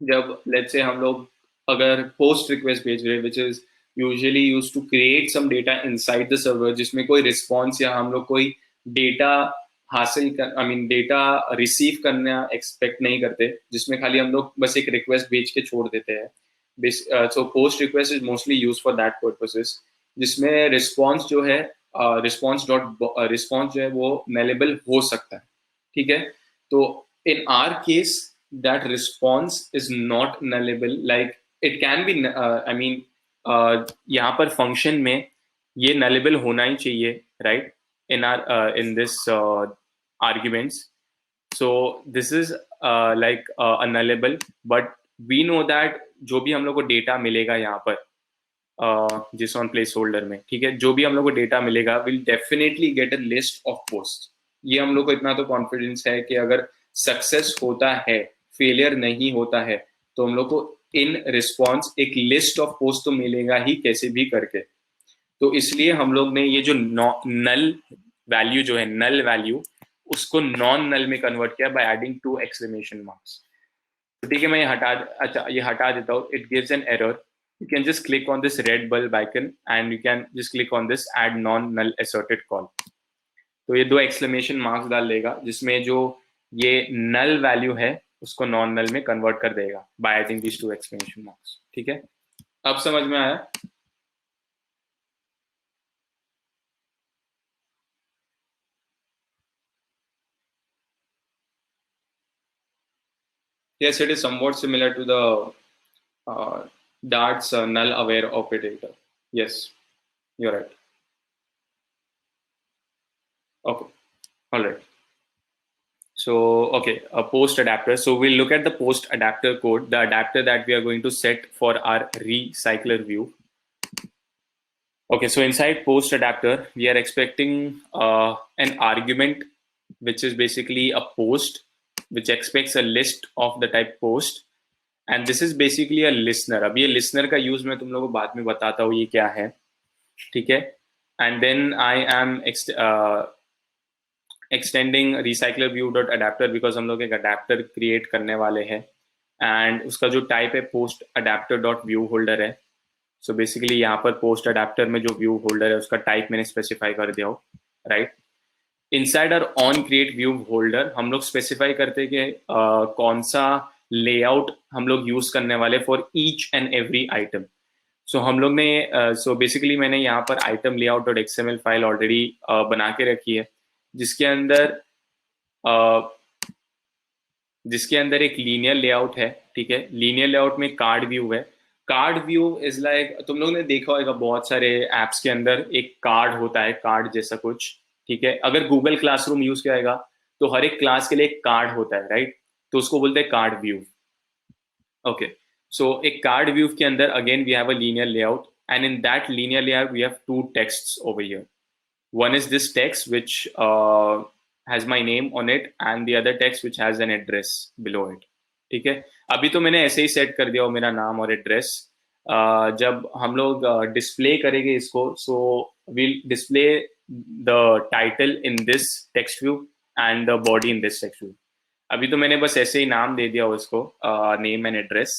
जब लेट्स से हम लोग अगर पोस्ट रिक्वेस्ट भेज रहे हैं which is usually used to create some data inside the server, जिसमें कोई रिस्पॉन्स या हम लोग कोई डेटा हासिल कर डेटा रिसीव करना एक्सपेक्ट नहीं करते, जिसमें खाली हम लोग बस एक रिक्वेस्ट भेज के छोड़ देते हैं. So post request is mostly use for that purposes, जिसमें रिस्पॉन्स जो है रिस्पॉन्स जो है वो nullable हो सकता है. ठीक है, तो in our case that response is not nullable. Like it can be यहाँ पर function में ये nullable होना ही चाहिए, right? In this arguments. So this is like a nullable, but we know that जो भी हम लोग को data मिलेगा यहाँ पर जिस ऑन प्लेस होल्डर में, ठीक है, जो भी हम लोग को डेटा मिलेगा will definitely get a list of post. ये हम लोग को इतना तो कॉन्फिडेंस है कि अगर सक्सेस होता है, फेलियर नहीं होता है, तो हम लोग को इन रिस्पॉन्स एक लिस्ट ऑफ पोस्ट तो मिलेगा ही कैसे भी करके. तो इसलिए हम लोग ने ये जो नल वैल्यू जो है नल वैल्यू उसको नॉन नल में कन्वर्ट किया बाय एडिंग 2 एक्सक्लेमेशन मार्क्स. तो ठीक है, मैं ये हटा देता हूँ. It gives an error. You can just click on this red bulb icon and you can just click on this add non-null asserted call. तो ये 2 exclamation marks डाल देगा जिसमें जो ये null value है उसको non null में convert कर देगा by adding these 2 exclamation marks. ठीक है, अब समझ में आया? Yes, it is somewhat similar to the Dart's null aware operator. Yes, you're right. Okay, all right. So, okay, a post adapter. So we'll look at the post adapter code, the adapter that we are going to set for our recycler view. Okay, so inside post adapter, we are expecting an argument, which is basically a post, which expects a list of the type post. And this is basically a listener. अब ये listener का use मैं तुम लोगों को बाद में बताता हूँ ये क्या है, ठीक है? And then I am extending recycler view dot adapter because हम लोग एक adapter create करने वाले हैं and उसका जो type है post adapter dot view holder है. So basically यहाँ पर post adapter में जो view holder है उसका type मैंने specify कर दिया हो, right? Inside our on create view holder हम लोग specify करते हैं कि कौन सा layout हम लोग use करने वाले for each and every item. So हम लोग ने so basically मैंने यहाँ पर item layout dot xml file already बना के रखी है जिसके अंदर एक लीनियर लेआउट है, ठीक है? लीनियर लेआउट में कार्ड व्यू है. कार्ड व्यू इज लाइक तुम लोगों ने देखा होगा बहुत सारे एप्स के अंदर एक कार्ड होता है, कार्ड जैसा कुछ, ठीक है? अगर गूगल क्लासरूम यूज किया जाएगा तो हर एक क्लास के लिए एक कार्ड होता है, राइट? तो उसको बोलते हैं कार्ड व्यू. ओके, सो एक कार्ड व्यू के अंदर again we have a linear layout and in that linear layout we have 2 texts over here. One is this text which has my name on it and the other text which has an address below it. ठीक है, अभी तो मैंने ऐसे ही सेट कर दिया हो मेरा नाम और एड्रेस. जब हम लोग डिस्प्ले करेंगे इसको, so we'll display the title in this text view and the body in this text view. अभी तो मैंने बस ऐसे ही नाम दे दिया उसको, name and address,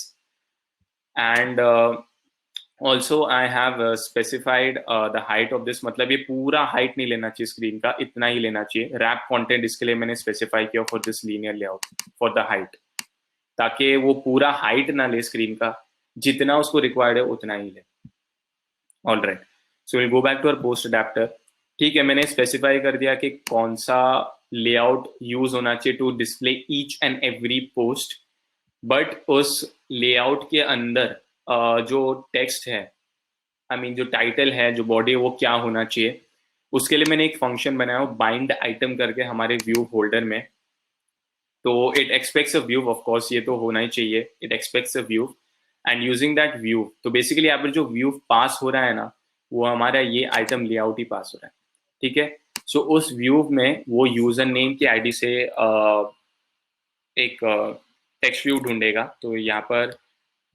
and also I have specified the height of this, मतलब ये पूरा हाइट नहीं लेना चाहिए स्क्रीन का, इतना ही लेना चाहिए रैप कंटेंट, इसके लिए मैंने स्पेसिफाई किया for this linear layout for the height, ताकि वो पूरा हाइट ना ले स्क्रीन का, जितना उसको रिक्वायर्ड है उतना ही ले. All right, so will go back to our post adapter. ठीक है, मैंने स्पेसिफाई कर दिया कि कौन सा लेआउट यूज होना चाहिए to display each and every post, but उस लेआउट के अंदर जो टेक्स्ट है, आई मीन जो टाइटल है, जो बॉडी है, वो क्या होना चाहिए, उसके लिए मैंने एक फंक्शन बनाया बाइंड आइटम करके हमारे व्यू होल्डर में. तो it aspects a view, of course ये तो होना ही चाहिए, it aspects a view, and using that view, तो बेसिकली यहाँ पर जो व्यू पास हो रहा है ना, वो हमारा ये आइटम लेआउट ही पास हो रहा है. ठीक है, सो उस व्यू में वो यूजर नेम की आईडी से एक टेक्स्ट व्यू ढूंढेगा. तो यहाँ पर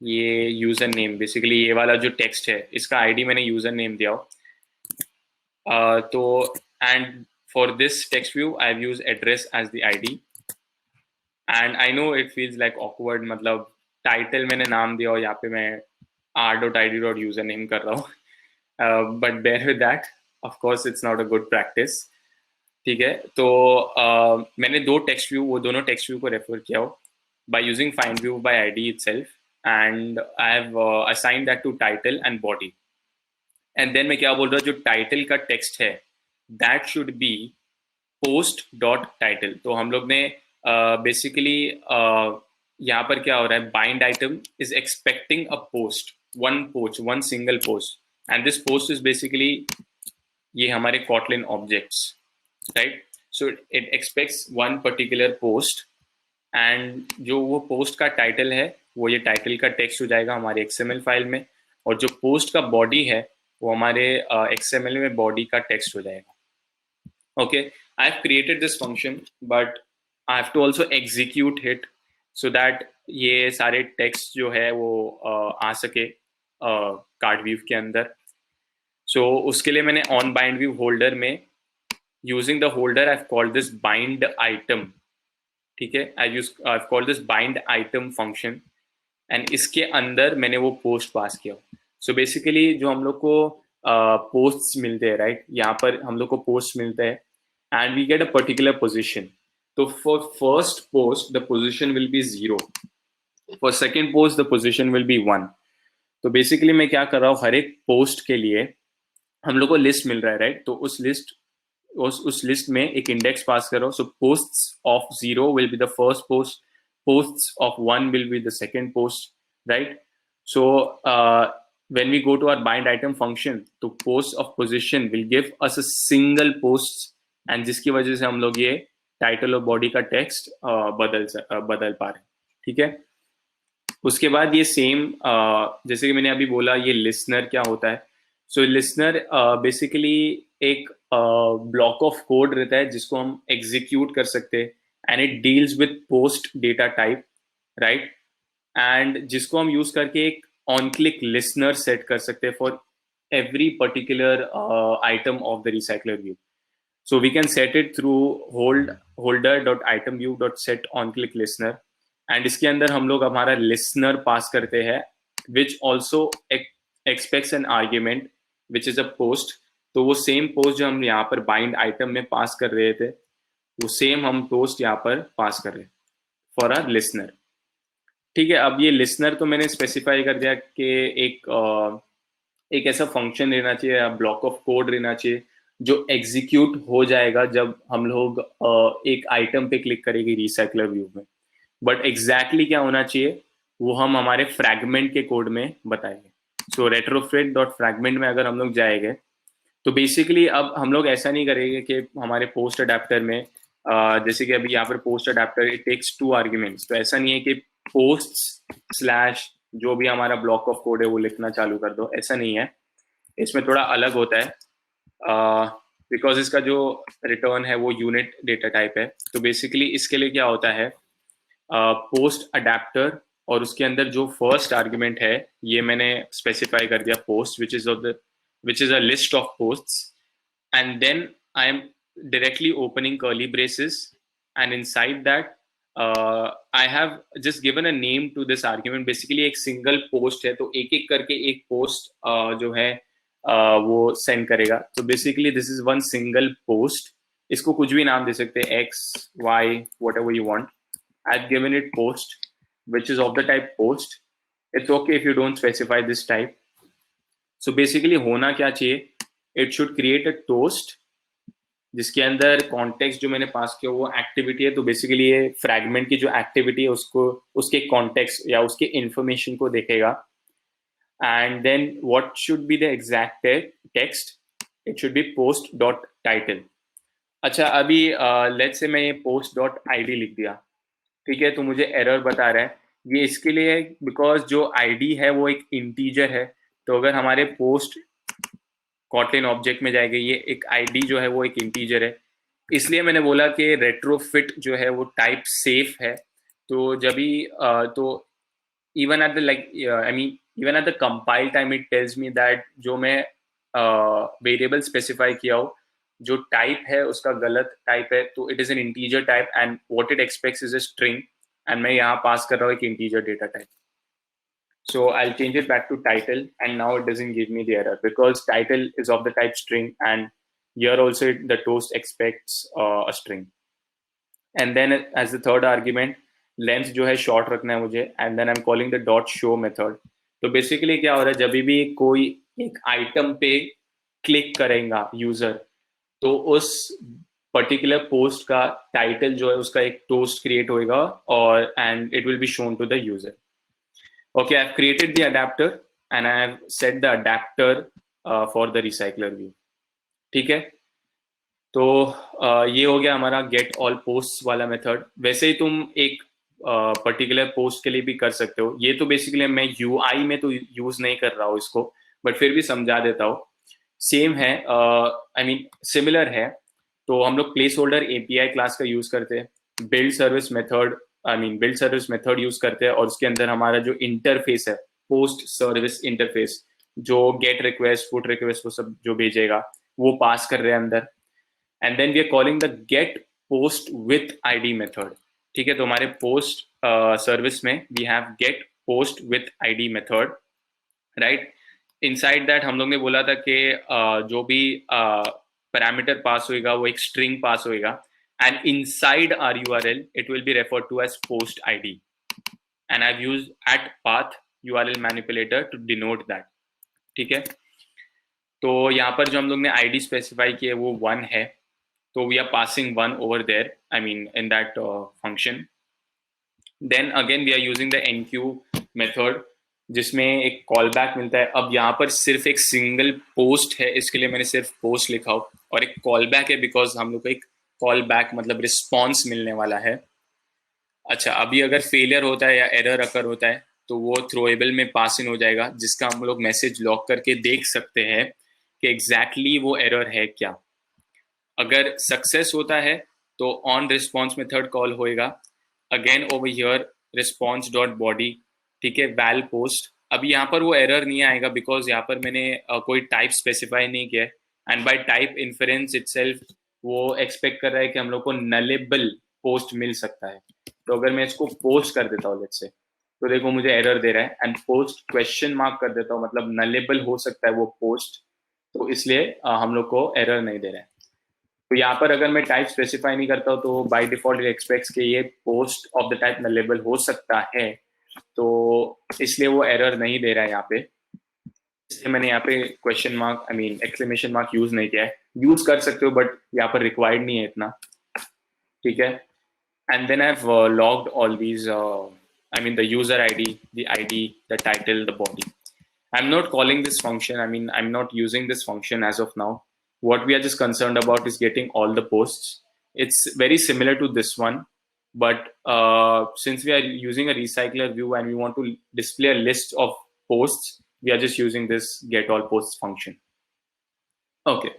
ये यूजर नेम, बेसिकली ये वाला जो टेक्स्ट है, इसका आईडी मैंने यूजर नेम दिया हो. तो and for this text view I have use address as the ID, and I know it feels like awkward, मतलब टाइटल मैंने नाम दिया और यहाँ पे मैं r.id.user नेम कर रहा हूँ, but bear with that, of course it's not a good practice. ठीक है, तो मैंने दो टेक्स्ट व्यू, वो दोनों टेक्स्ट व्यू को रेफर किया हो by using find view by id itself, and I have assigned that to title and body. And then मैं क्या बोल रहा हूँ, जो टाइटल का टेक्स्ट है that should be post dot title. तो हम लोग ने बेसिकली यहाँ पर क्या हो रहा है, bind item is expecting a post, one single post, and this post is basically ये हमारे Kotlin objects, right? So it expects one particular post, and जो वो पोस्ट का टाइटल है, वो ये टाइटल का टेक्स्ट हो जाएगा हमारे XML फाइल में, और जो पोस्ट का बॉडी है वो हमारे XML में बॉडी का टेक्स्ट हो जाएगा. Okay, I have created this function, but I have to also execute it so that ये सारे टेक्स्ट जो है वो आ सके कार्ड व्यू के अंदर. सो उसके लिए मैंने ऑन बाइंड व्यू होल्डर में, using the holder, I have called this bind item. ठीक है, I called this bind item function, and इसके अंदर मैंने वो पोस्ट पास किया. सो बेसिकली जो हम लोग को पोस्ट्स मिलते हैं, राइट, यहाँ पर हम लोग को पोस्ट मिलते हैं and we get a particular position. तो for first post the position will be 0, for second post the position will be 1. तो बेसिकली मैं क्या कर रहा हूँ, हर एक पोस्ट के लिए हम लोग को लिस्ट मिल रहा है, राइट. तो उस लिस्ट में एक इंडेक्स पास करो. So posts of 0 will be the first post, posts of 1 will be the second post, right. So when we go to our bind item function, तो post of position will give us a single post, and जिसकी वजह से हम लोग ये टाइटल और बॉडी का टेक्स्ट बदल पा रहे हैं. ठीक है, उसके बाद ये सेम जैसे कि मैंने अभी बोला, ये लिसनर क्या होता है. सो लिसनर बेसिकली एक ब्लॉक ऑफ कोड रहता है जिसको हम एग्जीक्यूट कर सकते हैं, and it deals with post data type, right, and जिसको हम यूज करके एक ऑन क्लिक लिसनर सेट कर सकते हैं for every particular item of the recycler view. So we can set it through holder.itemView.set onClick listener, and इसके अंदर हम लोग हमारा लिसनर पास करते हैं which also expects an argument which is a post. तो वो सेम पोस्ट जो हम यहाँ पर बाइंड आइटम में पास कर रहे थे, वो सेम हम पोस्ट यहाँ पर पास कर रहे हैं फॉर आर लिसनर. ठीक है, अब ये लिसनर तो मैंने स्पेसिफाई कर दिया कि एक ऐसा फंक्शन रहना चाहिए, ब्लॉक ऑफ कोड रहना चाहिए जो एग्जीक्यूट हो जाएगा जब हम लोग एक आइटम पे क्लिक करेंगे रिसाइकलर व्यू में. बट एग्जैक्टली क्या होना चाहिए वो हम हमारे फ्रैगमेंट के कोड में बताएंगे. सो retrofit.fragment में अगर हम लोग जाएंगे, तो बेसिकली अब हम लोग ऐसा नहीं करेंगे कि हमारे पोस्ट अडेप्टर में जैसे कि अभी यहाँ पर post adapter it takes 2 arguments, तो ऐसा नहीं है कि पोस्ट / जो भी हमारा ब्लॉक ऑफ कोड है वो लिखना चालू कर दो, ऐसा नहीं है. इसमें थोड़ा अलग होता है बिकॉज इसका जो रिटर्न है वो यूनिट डेटा टाइप है. तो बेसिकली इसके लिए क्या होता है, पोस्ट अडेप्टर और उसके अंदर जो फर्स्ट आर्ग्यूमेंट है ये मैंने स्पेसिफाई कर दिया post, which is a list of posts, and then I am directly opening curly braces, and inside that I have just given a name to this argument. Basically एक single post है, तो एक एक करके एक post जो है वो send करेगा. So basically this is one single post. इसको कुछ भी नाम दे सकते हैं, X, Y, whatever you want. I've given it post, which is of the type post. It's okay if you don't specify this type. So basically होना क्या चाहिए? It should create a toast जिसके अंदर कॉन्टेक्स्ट जो मैंने पास किया वो एक्टिविटी है. तो बेसिकली ये फ्रैगमेंट की जो एक्टिविटी है उसको, उसके कॉन्टेक्स्ट या उसके इंफॉर्मेशन को देखेगा. And then what should be the exact text? It should be post dot title. अच्छा, अभी लेट्स से मैं ये पोस्ट डॉट आईडी लिख दिया, ठीक है, तो मुझे एरर बता रहा है. ये इसके लिए है बिकॉज जो आईडी है वो एक इंटीजर है. तो अगर हमारे पोस्ट कॉटलिन ऑब्जेक्ट में जाएगा, ये एक आईडी जो है वो एक इंटीजर है, इसलिए मैंने बोला कि रेट्रोफिट जो है वो टाइप सेफ है. तो जब भी तो even at the like I mean even at the compile time it tells me that जो मैं वेरिएबल स्पेसिफाई किया हो, जो टाइप है उसका गलत टाइप है, तो it is an integer type and what it aspects is a string, and मैं यहाँ पास कर रहा हूँ एक integer data type. So I'll change it back to title, and now it doesn't give me the error because title is of the type string, and here also the toast expects a string. And then as the third argument, length जो है short रखना है मुझे, and then I'm calling the dot show method. तो basically क्या हो रहा है, जब भी कोई एक item पे click करेगा user, तो उस particular post का title जो है उसका एक toast create होएगा और and it will be shown to the user. Okay, I've created the adapter and I have set the adapter for the recycler view. ठीक है, तो ये हो गया हमारा get all posts वाला मेथड. वैसे ही तुम एक पर्टिकुलर पोस्ट के लिए भी कर सकते हो. ये तो बेसिकली मैं UI में तो यूज नहीं कर रहा हूँ इसको, बट फिर भी समझा देता हूँ. सेम है, आई मीन सिमिलर है. तो हम लोग प्लेस होल्डर API क्लास का यूज करते हैं, build service method build service method use करते हैं, और उसके अंदर हमारा जो इंटरफेस है पोस्ट सर्विस इंटरफेस, जो गेट रिक्वेस्ट पुट रिक्वेस्ट वो सब जो भेजेगा वो पास कर रहे हैं अंदर. And then we are calling the get post with ID method. ठीक है, तो हमारे पोस्ट सर्विस में we have get post with ID method, right. Inside that हम लोग ने बोला था कि जो भी पैरामीटर पास होएगा वो एक स्ट्रिंग पास होएगा, and inside our URL it will be referred to as post ID, and I've used at path URL manipulator to denote that. ठीक है, तो यहाँ पर जो हम लोग ने ID स्पेसिफाई किया वो 1 है, तो we are passing 1 over there, I mean in that function. Then again we are using the enqueue method जिसमें एक कॉल बैक मिलता है. अब यहाँ पर सिर्फ एक सिंगल पोस्ट है, इसके लिए मैंने सिर्फ पोस्ट लिखा हो, और एक कॉल बैक है बिकॉज हम लोग को एक कॉल बैक मतलब रिस्पॉन्स मिलने वाला है. अच्छा, अभी अगर फेलियर होता है या एरर अकर होता है तो वो थ्रोएबल में पास इन हो जाएगा, जिसका हम लोग मैसेज लॉक करके देख सकते हैं कि एग्जैक्टली वो एरर है क्या. अगर सक्सेस होता है तो ऑन रिस्पॉन्स मेथड कॉल होएगा, again over here response dot body, ठीक है, वैल पोस्ट. अभी यहाँ पर वो एरर नहीं आएगा बिकॉज यहाँ पर मैंने कोई टाइप स्पेसिफाई नहीं किया है, and bye type inference itself वो एक्सपेक्ट कर रहा है कि हम लोग को नलेबल पोस्ट मिल सकता है. तो अगर मैं इसको पोस्ट कर देता हूँ लेट्स से, तो देखो मुझे एरर दे रहा है, एंड पोस्ट क्वेश्चन मार्क कर देता हूँ, मतलब नलेबल हो सकता है वो पोस्ट, तो इसलिए हम लोग को एरर नहीं दे रहा है. तो यहाँ पर अगर मैं टाइप स्पेसिफाई नहीं करता हूँ तो बाय डिफॉल्ट एक्सपेक्ट्स कि ये post of the type nullable हो सकता है, तो इसलिए वो एरर नहीं दे रहा है यहाँ पे. इसलिए मैंने यहाँ पे question mark I mean exclamation mark use नहीं किया है. यूज कर सकते हो बट यहाँ पर रिक्वायर्ड नहीं है इतना, ठीक है. And then I have logged all these I mean the user ID, the title, the body. I'm not calling this function, I mean I'm not using this function as of now. What we are just concerned about is getting all the posts. It's very similar to this one, but since we are using a recycler view and we want to display a list of posts, we are just using this get all posts function. Okay.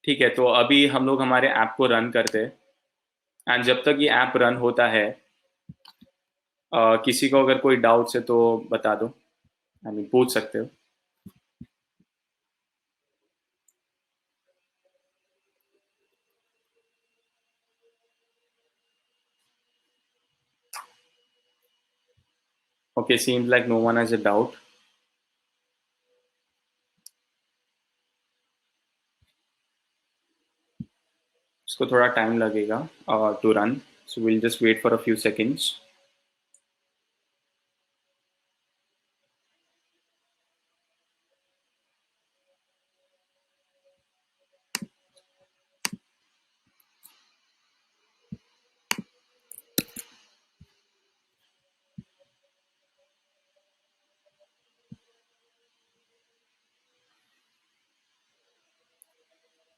ठीक है, तो अभी हम लोग हमारे ऐप को रन करते हैं, एंड जब तक ये ऐप रन होता है किसी को अगर कोई डाउट्स है तो बता दो, आई मीन पूछ सकते हो. Okay, seems like no one has a doubt. इसको थोड़ा टाइम लगेगा to run, so we'll just wait for a few seconds.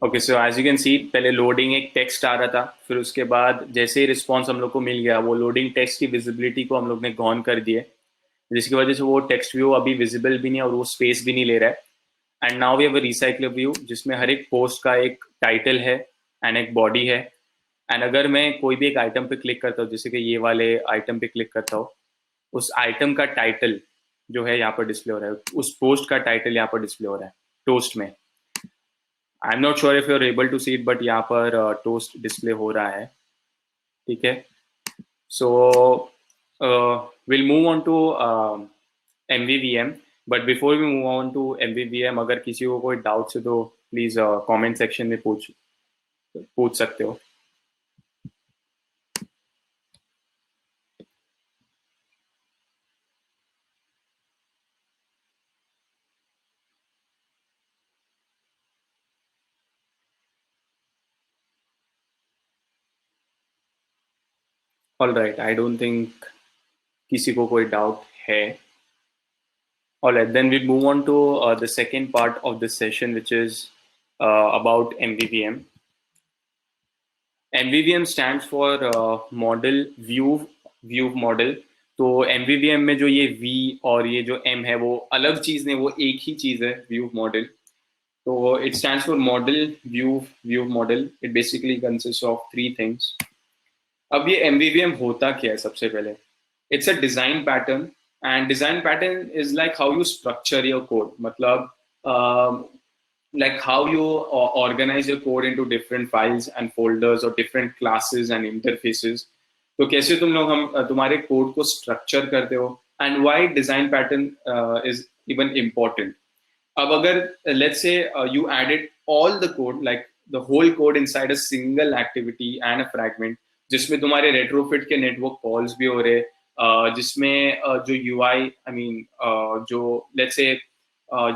Okay, so as you can see, पहले लोडिंग एक टेक्स्ट आ रहा था, फिर उसके बाद जैसे ही रिस्पॉन्स हम लोग को मिल गया, वो लोडिंग टेक्स्ट की विजिबिलिटी को हम लोग ने गॉन कर दिए, जिसकी वजह से वो टेक्स्ट व्यू अभी विजिबल भी नहीं है और वो स्पेस भी नहीं ले रहा है। And now we have a recycle view जिसमें हर एक पोस्ट का एक टाइटल है एंड एक बॉडी है। एंड अगर मैं कोई भी एक आइटम पे क्लिक करता हूँ, जैसे कि ये वाले आइटम पे क्लिक करता हूँ, उस आइटम का टाइटल जो है यहाँ पर डिस्प्ले हो रहा है, उस पोस्ट का टाइटल यहाँ पर डिस्प्ले हो रहा है टोस्ट में। I am not sure if you are able to see it, but यहाँ पर टोस्ट डिस्प्ले हो रहा है। ठीक है, so will move on to MVVM, but before we move on to MVVM, अगर किसी को कोई डाउट है तो प्लीज कमेंट सेक्शन में पूछ सकते हो। All right, I don't think किसी को कोई डाउट है। All right, then we move on to the second part of this session, which is about MVVM. MVVM stands for Model View Model. तो MVVM में जो ये V और ये जो M है वो अलग चीज़ नहीं, वो एक ही चीज़ है, व्यू मॉडल। तो it stands for Model View Model. It basically consists of three things. अब ये MVVM होता क्या है? सबसे पहले, it's a design pattern, and design pattern is like how you structure your code. मतलब like how you organize your code into different files and folders or different classes and interfaces. तो कैसे तुम लोग तुम्हारे कोड को स्ट्रक्चर करते हो, and why design pattern is even important. अब अगर let's say you added all the code, like the whole code inside a single activity and a fragment, जिसमें तुम्हारे retrofit के network calls भी हो रहे, जिसमें जो UI, I mean जो let's say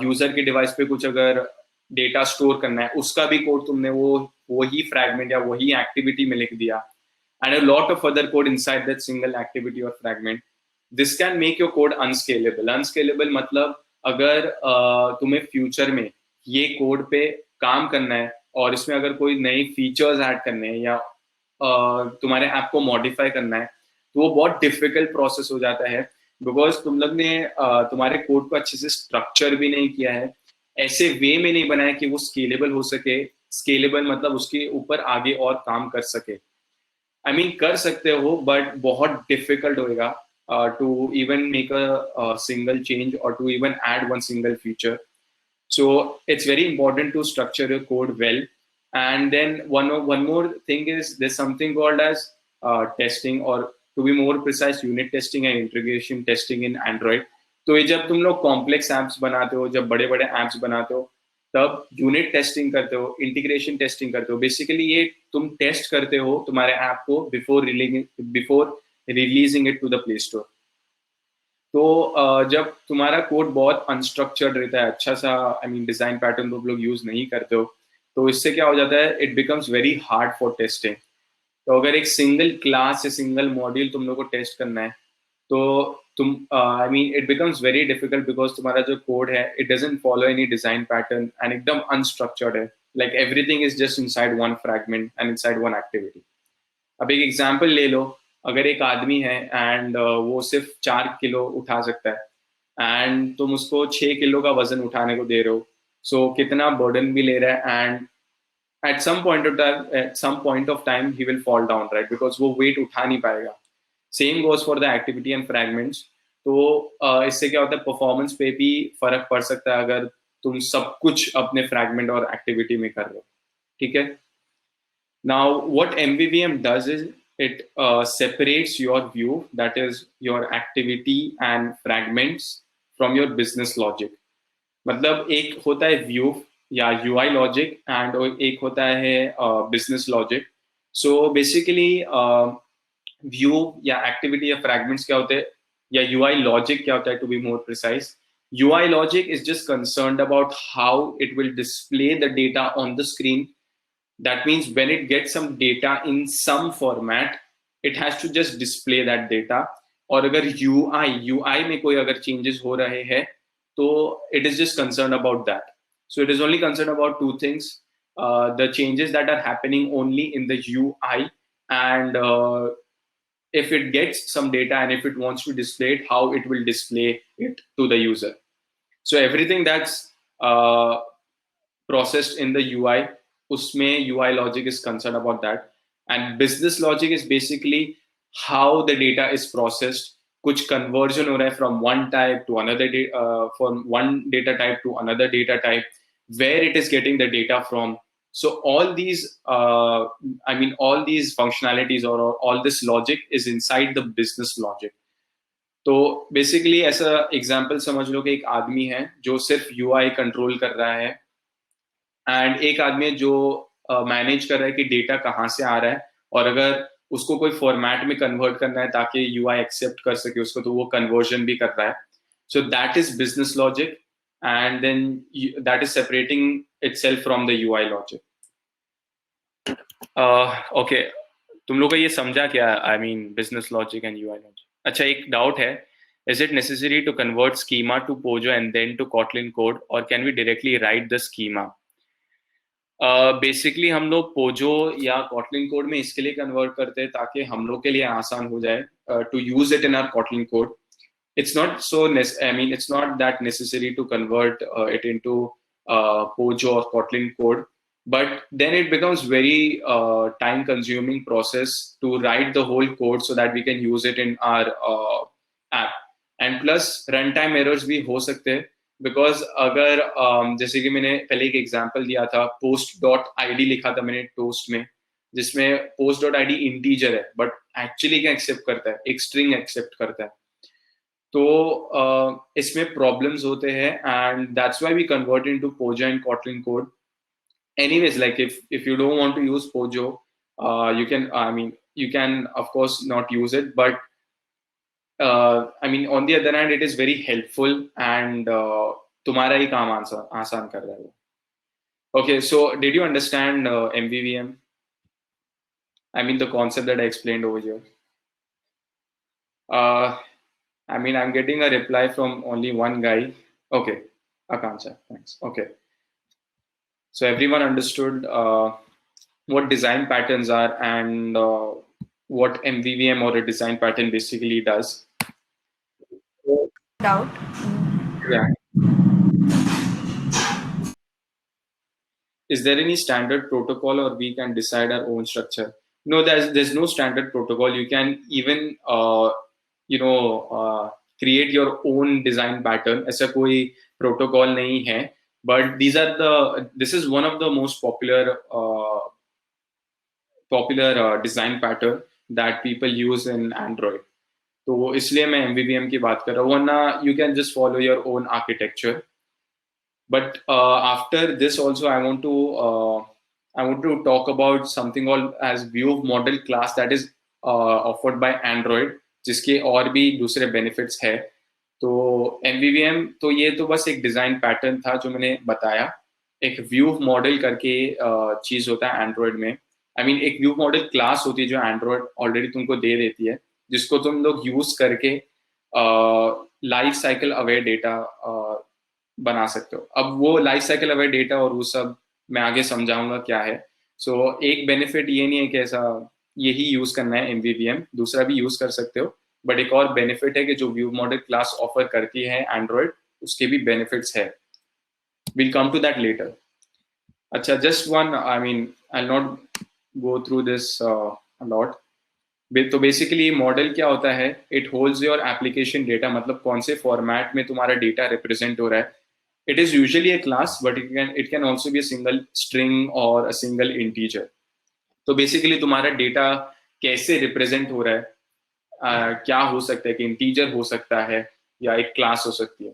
यूजर के डिवाइस पे कुछ अगर डेटा स्टोर करना है, उसका भी कोड तुमने वही फ्रैगमेंट या वही एक्टिविटी में लिख दिया, and a lot of other code inside that single activity और fragment. This can make your code unscalable. Unscalable मतलब अगर तुम्हें फ्यूचर में ये कोड पे काम करना है और इसमें अगर कोई नई फीचर्स ऐड करने हैं या तुम्हारे ऐप को मॉडिफाई करना है, तो वो बहुत डिफिकल्ट प्रोसेस हो जाता है, बिकॉज तुम लोग ने तुम्हारे कोड को अच्छे से स्ट्रक्चर भी नहीं किया है, ऐसे वे में नहीं बनाया कि वो स्केलेबल हो सके। स्केलेबल मतलब उसके ऊपर आगे और काम कर सके। आई मीन कर सकते हो, बट बहुत डिफिकल्ट होएगा to even make a single change और to even add one single feature. So it's very important to structure your code well. And then one more thing is there's something called as testing, or to be more precise, unit testing and integration testing in Android. तो ये जब तुम लोग कॉम्प्लेक्स एप्स बनाते हो, जब बड़े बड़े एप्स बनाते हो, तब यूनिट टेस्टिंग करते हो, इंटीग्रेशन टेस्टिंग करते हो। बेसिकली ये तुम टेस्ट करते हो तुम्हारे ऐप को before releasing it to the play store. तो जब तुम्हारा कोड बहुत अनस्ट्रक्चर्ड रहता है, अच्छा सा आई मीन डिजाइन पैटर्न तुम लोग यूज नहीं करते हो, तो इससे क्या हो जाता है, it becomes very hard for testing. तो अगर एक सिंगल क्लास या सिंगल मॉड्यूल तुम लोग को टेस्ट करना है, तो तुम I mean it becomes very difficult, because तुम्हारा जो कोड है it doesn't follow any design pattern and एकदम अनस्ट्रक्चर्ड है, like everything is just inside one fragment and inside one activity. अब एक एग्जाम्पल ले लो, अगर एक आदमी है एंड वो सिर्फ 4 किलो उठा सकता है एंड तुम उसको 6 किलो का वजन उठाने को दे रहे हो, सो कितना बर्डन भी ले रहा है, and at some point of time he will fall down, right, because वो weight उठा नहीं पाएगा। Same goes for the activity and fragments। तो इससे क्या होता है, परफॉर्मेंस पे भी फर्क पड़ सकता है अगर तुम सब कुछ अपने फ्रैगमेंट और एक्टिविटी में कर रहे हो। ठीक है, now what MVVM does is it separates your view, that is your activity and fragments, from your business logic. मतलब एक होता है व्यू या यूआई लॉजिक एंड एक होता है business logic. So basically view या एक्टिविटी या फ्रैगमेंट्स क्या होते हैं, या यूआई लॉजिक क्या होता है, to be more precise. UI logic is just concerned about how it will display the data on the screen. That means when it gets some data in some format, it has to just display that data. और अगर UI में कोई अगर changes हो रहे हैं, तो it is just concerned about that. So it is only concerned about two things: the changes that are happening only in the UI, and if it gets some data and if it wants to display it, how it will display it to the user. So everything that's processed in the UI, usme UI logic is concerned about that. And business logic is basically how the data is processed. Kuch conversion ho raha hai from one type to another, from one data type to another data type, where it is getting the data from. So all these all these functionalities, or all this logic is inside the business logic. तो बेसिकली ऐसा एग्जांपल समझ लो कि एक आदमी है जो सिर्फ यूआई कंट्रोल कर रहा है, एंड एक आदमी जो मैनेज कर रहा है कि डेटा कहाँ से आ रहा है, और अगर उसको कोई फॉर्मेट में कन्वर्ट करना है ताकि यूआई एक्सेप्ट कर सके उसको, तो वो कन्वर्जन भी कर रहा है. So that is business logic, and then that is separating itself from the UI logic. Okay, तुम लोग को ये समझा क्या, I mean business logic and UI logic? अच्छा, एक डाउट है, is it necessary to convert schema to Pojo and then to Kotlin code, or can we directly write the schema? Basically हम लोग पोजो या कॉटलिन कोड में इसके लिए कन्वर्ट करते हैं ताकि हम लोग के लिए आसान हो जाए to use it in our Kotlin code. It's not so it's not that necessary to convert it into Pojo or Kotlin code, but then it becomes very time consuming process to write the whole code so that we can use it in our app. And plus runtime errors भी हो सकते हैं, बिकॉज अगर जैसे कि मैंने पहले एक एग्जांपल दिया था, post.id लिखा था मैंने टोस्ट में, जिसमें post.id इंटीजर है बट एक्चुअली क्या एक्सेप्ट करता है, एक स्ट्रिंग एक्सेप्ट करता है. तो इसमें प्रॉब्लम्स होते हैं, and that's why we convert into POJO and Kotlin code. Anyways, like if you don't want to use Pojo, you can of course not use it, but on the other hand, it is very helpful, and तुम्हारा ही काम आसान कर रहा है वो. Okay, so did you understand MVVM? The concept that I explained over here. I'm getting a reply from only one guy. Okay, Akansha, thanks. Okay, so everyone understood what design patterns are, and what MVVM or a design pattern basically does. Doubt. Yeah. Is there any standard protocol, or we can decide our own structure? No, there's no standard protocol. You can even create your own design pattern. ऐसा कोई protocol नहीं है, but this is one of the most popular design pattern that people use in Android. तो इसलिए मैं MVVM की बात कर रहा हूँ, वरना you can just follow your own architecture. But after this also, I want to talk about something called as view model class that is offered by Android, जिसके और भी दूसरे benefits है. तो MVVM, तो ये तो बस एक डिजाइन पैटर्न था जो मैंने बताया. एक व्यू मॉडल करके चीज होता है एंड्रॉइड में. एक व्यू मॉडल क्लास होती है जो एंड्रॉइड ऑलरेडी तुमको दे देती है, जिसको तुम लोग यूज करके लाइफ साइकिल अवेयर डेटा बना सकते हो. अब वो लाइफ साइकिल अवेयर डेटा और वो सब मैं आगे समझाऊंगा क्या है. सो एक बेनिफिट ये नहीं है कि ऐसा यही यूज करना है MVVM, दूसरा भी यूज कर सकते हो. बट एक और बेनिफिट है कि जो व्यू मॉडल क्लास ऑफर करती है एंड्रॉइड, उसके भी बेनिफिट्स है. Will come to that later. अच्छा, just one, I will not go through this lot. तो बेसिकली मॉडल क्या होता है, it holds your application data, मतलब कौन से फॉर्मेट में तुम्हारा डेटा रिप्रेजेंट हो रहा है. It is usually a class, but it can also be a single string or a single integer. तो बेसिकली तुम्हारा डेटा कैसे रिप्रेजेंट हो रहा है, क्या हो सकता है कि इंटीजर हो सकता है या एक क्लास हो सकती है.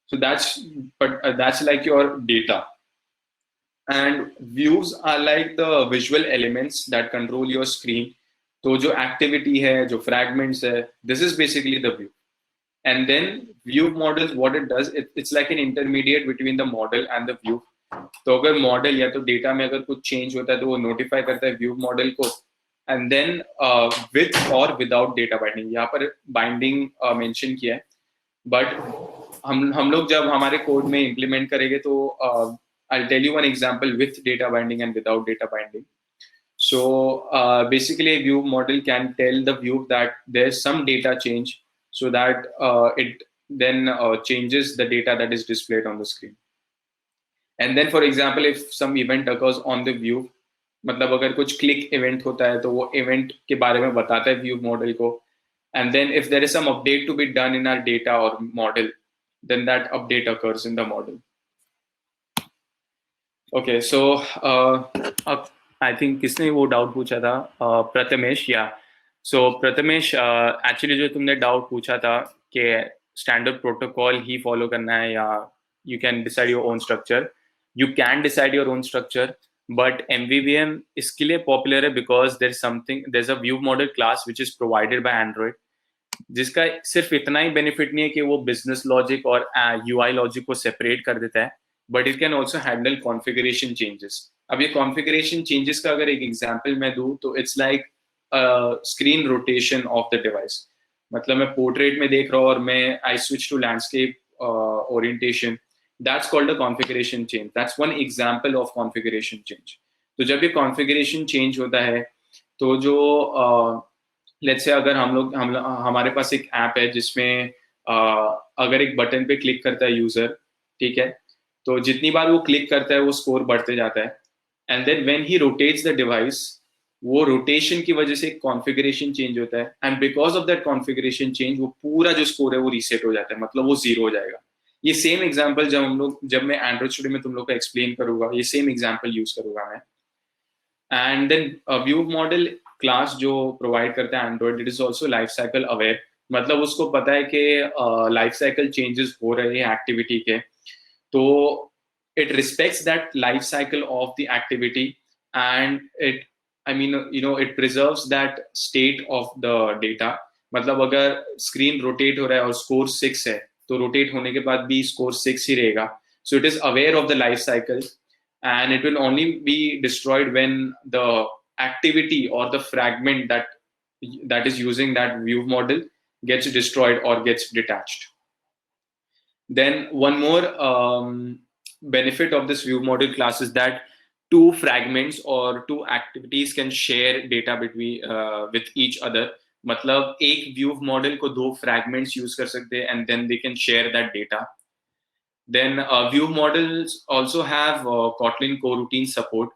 So that's like your data. And views are like the visual elements that control your screen. तो जो activity है, जो fragments है, this is basically the view. And then view model, what it does, it's like an intermediate between the model and the view. तो अगर मॉडल या तो डेटा में अगर कुछ चेंज होता है तो वो नोटिफाई करता है व्यू मॉडल को. एंड देन विथ और विदाउट डेटा बाइंडिंग, यहाँ पर बाइंडिंग मेंशन किया है, बट हम लोग जब हमारे कोड में इम्प्लीमेंट करेंगे तो I'll tell you one example with data binding and without data binding. So basically a view model can tell the view that there's some data change, so that it then changes the data that is displayed on the screen. And then for example if some event occurs on the view, मतलब अगर कुछ click event होता है तो वो event के बारे में बताता है view model को. And then if there is some update to be done in our data or model, then that update occurs in the model. Okay, so I think किसने वो डाउट पूछा था, प्रथमेश. या सो प्रथमेश, एक्चुअली जो तुमने डाउट पूछा था कि स्टैंडर्ड प्रोटोकॉल ही फॉलो करना है या you can decide your own structure. You can decide your own structure, but MVVM इसके लिए पॉपुलर है because there is a view model class which is provided by Android, जिसका सिर्फ इतना ही बेनिफिट नहीं है कि वो बिजनेस लॉजिक और UI लॉजिक को सेपरेट कर देता है, but it can also handle configuration changes. अब ये कॉन्फ़िगरेशन चेंजेस का अगर एक एग्जांपल मैं दूं तो it's like screen rotation of the device. मतलब मैं पोर्ट्रेट में देख रहा हूँ और मैं I switch to landscape orientation, that's called a configuration change. That's one example of configuration change. तो जब ये कॉन्फ़िगरेशन चेंज होता है तो जो लेट्स से अगर हमारे पास एक ऐप है जिसमें अगर एक बटन पे क्लिक करता है यूजर, ठीक है, तो जितनी बार वो क्लिक करता है वो स्कोर बढ़ते जाता है. And then when he rotates the device, वो रोटेशन की वजह से कॉन्फ़िगरेशन चेंज होता है, and because of that configuration change वो पूरा जो स्कोर है वो रीसेट हो जाता है, मतलब वो जीरो हो जाएगा. ये सेम एग्जांपल जब मैं एंड्रॉइड स्टूडियो में तुम लोग को एक्सप्लेन करूंगा, ये सेम एग्जांपल यूज करूंगा मैं. And then view model class जो प्रोवाइड करता है Android, it is also life cycle aware. मतलब उसको पता है कि लाइफ साइकिल चेंजेस हो रहे हैं एक्टिविटी के, तो it respects that life cycle of the activity, and it preserves that state of the data. मतलब अगर स्क्रीन रोटेट हो रहा है और स्कोर 6 है तो रोटेट होने के बाद भी स्कोर 6 ही रहेगा. So it is aware of the life cycle, and it will only be destroyed when the activity or the fragment that is using that view model gets destroyed or gets detached. Then one more benefit of this view model class is that two fragments or two activities can share data with each other. मतलब एक view model को दो fragments use कर सकते हैं and then they can share that data. Then view models also have Kotlin coroutine support.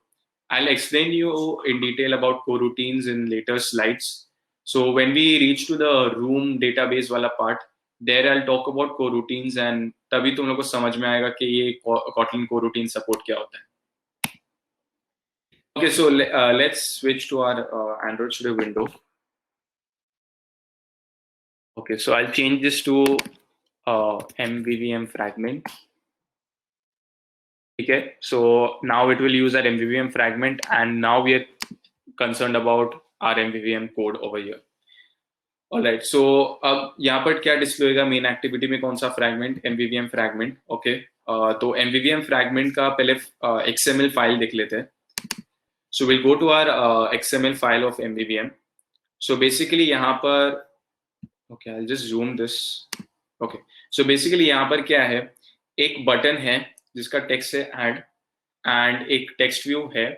I'll explain you in detail about coroutines in later slides. So when we reach to the room database वाला part, there I'll talk about coroutines, and तभी तुम लोग को समझ में आएगा कि ये Kotlin coroutine support क्या होता है. Okay, so let's switch to our Android Studio window. Okay, so I'll change this to MVVM fragment. Okay, so now it will use our MVVM fragment, and now we are concerned about our MVVM code over here. Alright, so अब यहाँ पर क्या डिस्प्ले होगा मेन एक्टिविटी में, कौन सा फ्रैगमेंट, MVVM फ्रैगमेंट. ओके, तो MVVM फ्रैगमेंट का पहले XML फाइल देख लेते हैं. So will go to our XML file of MVVM. So basically यहाँ पर, okay, I just zoom this. Okay, so basically यहाँ पर क्या है, एक बटन है जिसका टेक्स्ट है ऐड, एंड एक टेक्स्ट व्यू है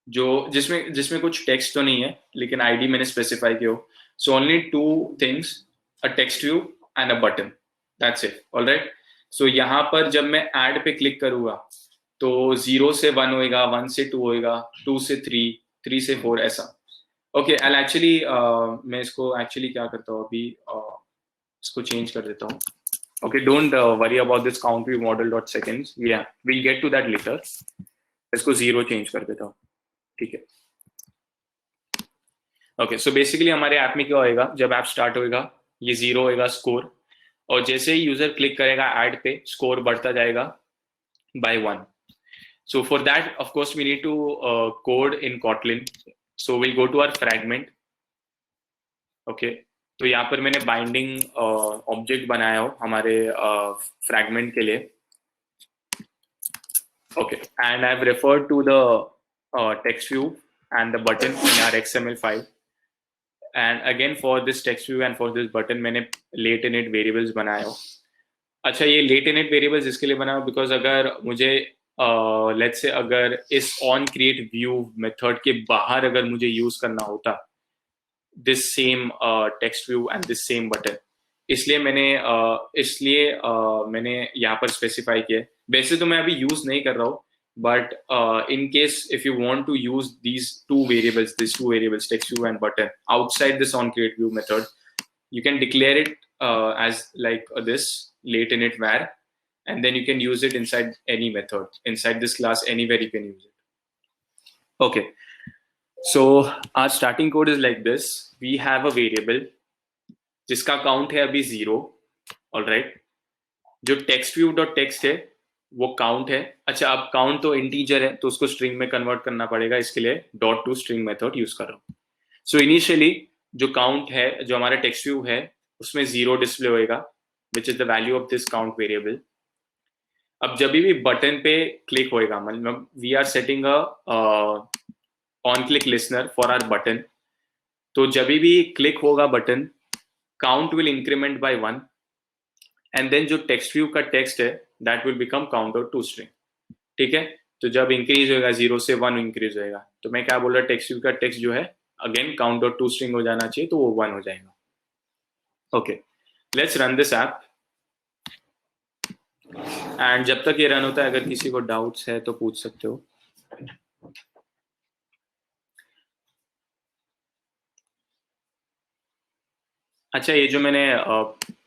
जो जिसमें कुछ टेक्स्ट तो नहीं है लेकिन आईडी मैंने स्पेसिफाई किया हो. So only two things, a text view and a button. That's it. All right. So यहाँ पर जब मैं add पे क्लिक करूँगा तो 0 से 1 होएगा, 1 से 2 होएगा, 2 से 3, 3 से 4 ऐसा. Okay, I'll actually मैं इसको actually क्या करता हूँ अभी, इसको change कर देता हूँ. Okay, don't worry about this count view model dot seconds. Yeah, we'll get to that later. इसको 0 change कर देता हूँ. ठीक है. ओके, सो बेसिकली हमारे ऐप में क्या होएगा, जब ऐप स्टार्ट होएगा ये 0 होएगा स्कोर, और जैसे ही यूजर क्लिक करेगा ऐड पे, स्कोर बढ़ता जाएगा bye 1. So for that, of course, we need to code in Kotlin. So we'll go to our fragment. Okay. तो यहाँ पर मैंने बाइंडिंग ऑब्जेक्ट बनाया हो हमारे फ्रैगमेंट के लिए. Okay. And I've referred to the text view and the button in our XML file. And again, for this text view and for this button, मैंने late init variables बनाया हो. अच्छा, ये late init variables इसके लिए बनाया बिकॉज अगर मुझे लेट्स से अगर इस ऑन क्रिएट व्यू मेथड के बाहर अगर मुझे यूज करना होता this same text view and this same button, इसलिए मैंने यहाँ पर स्पेसिफाई किया है. वैसे तो मैं अभी यूज नहीं कर रहा हूँ, but in case if you want to use these two variables text view and button outside this on create view method, you can declare it as like this late init var, and then you can use it inside any method inside this class. Anywhere you can use it. Okay, so our starting code is like this. We have a variable जिसका काउंट है अभी 0. ऑलराइट, जो text view dot text है वो काउंट है. अच्छा, अब काउंट तो इंटीजर है तो उसको स्ट्रिंग में कन्वर्ट करना पड़ेगा, इसके लिए dot to string method use कर रहा हूँ. सो इनिशियली जो काउंट है, जो हमारा टेक्स्ट व्यू है, उसमें 0 डिस्प्ले होएगा which is the value of this count variable. अब जब भी बटन पे क्लिक होएगा, मतलब we are setting a on click listener for our button, तो जब भी क्लिक होगा button, count will increment by 1, and then जो टेक्स्ट व्यू का टेक्स्ट है that will become counter to string. ठीक है, तो जब इंक्रीज होएगा 0 से 1 इंक्रीज होएगा, तो मैं क्या बोल रहा, टेक्स्ट व्यू का टेक्स्ट जो है अगेन काउंटर टू स्ट्रिंग हो जाना चाहिए, तो वो 1 हो जाएगा. Okay, let's run this app. And जब तक ये रन होता है, अगर किसी को डाउट्स है तो पूछ सकते हो. अच्छा, ये जो मैंने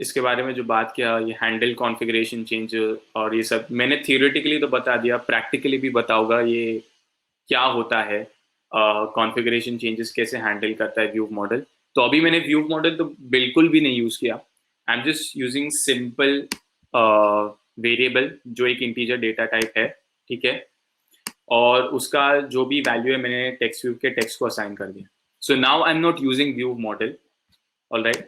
इसके बारे में जो बात किया, ये हैंडल कॉन्फ़िगरेशन चेंज और ये सब मैंने थियोरेटिकली तो बता दिया, प्रैक्टिकली भी बताऊंगा ये क्या होता है, कॉन्फ़िगरेशन चेंजेस कैसे हैंडल करता है व्यू मॉडल. तो अभी मैंने व्यू मॉडल तो बिल्कुल भी नहीं यूज़ किया. I am just using simple variable जो एक इंटीजर डेटा टाइप है. ठीक है, और उसका जो भी वैल्यू है मैंने टेक्स्ट व्यू के टेक्स्ट को असाइन कर दिया. So now I am not using view model. Alright,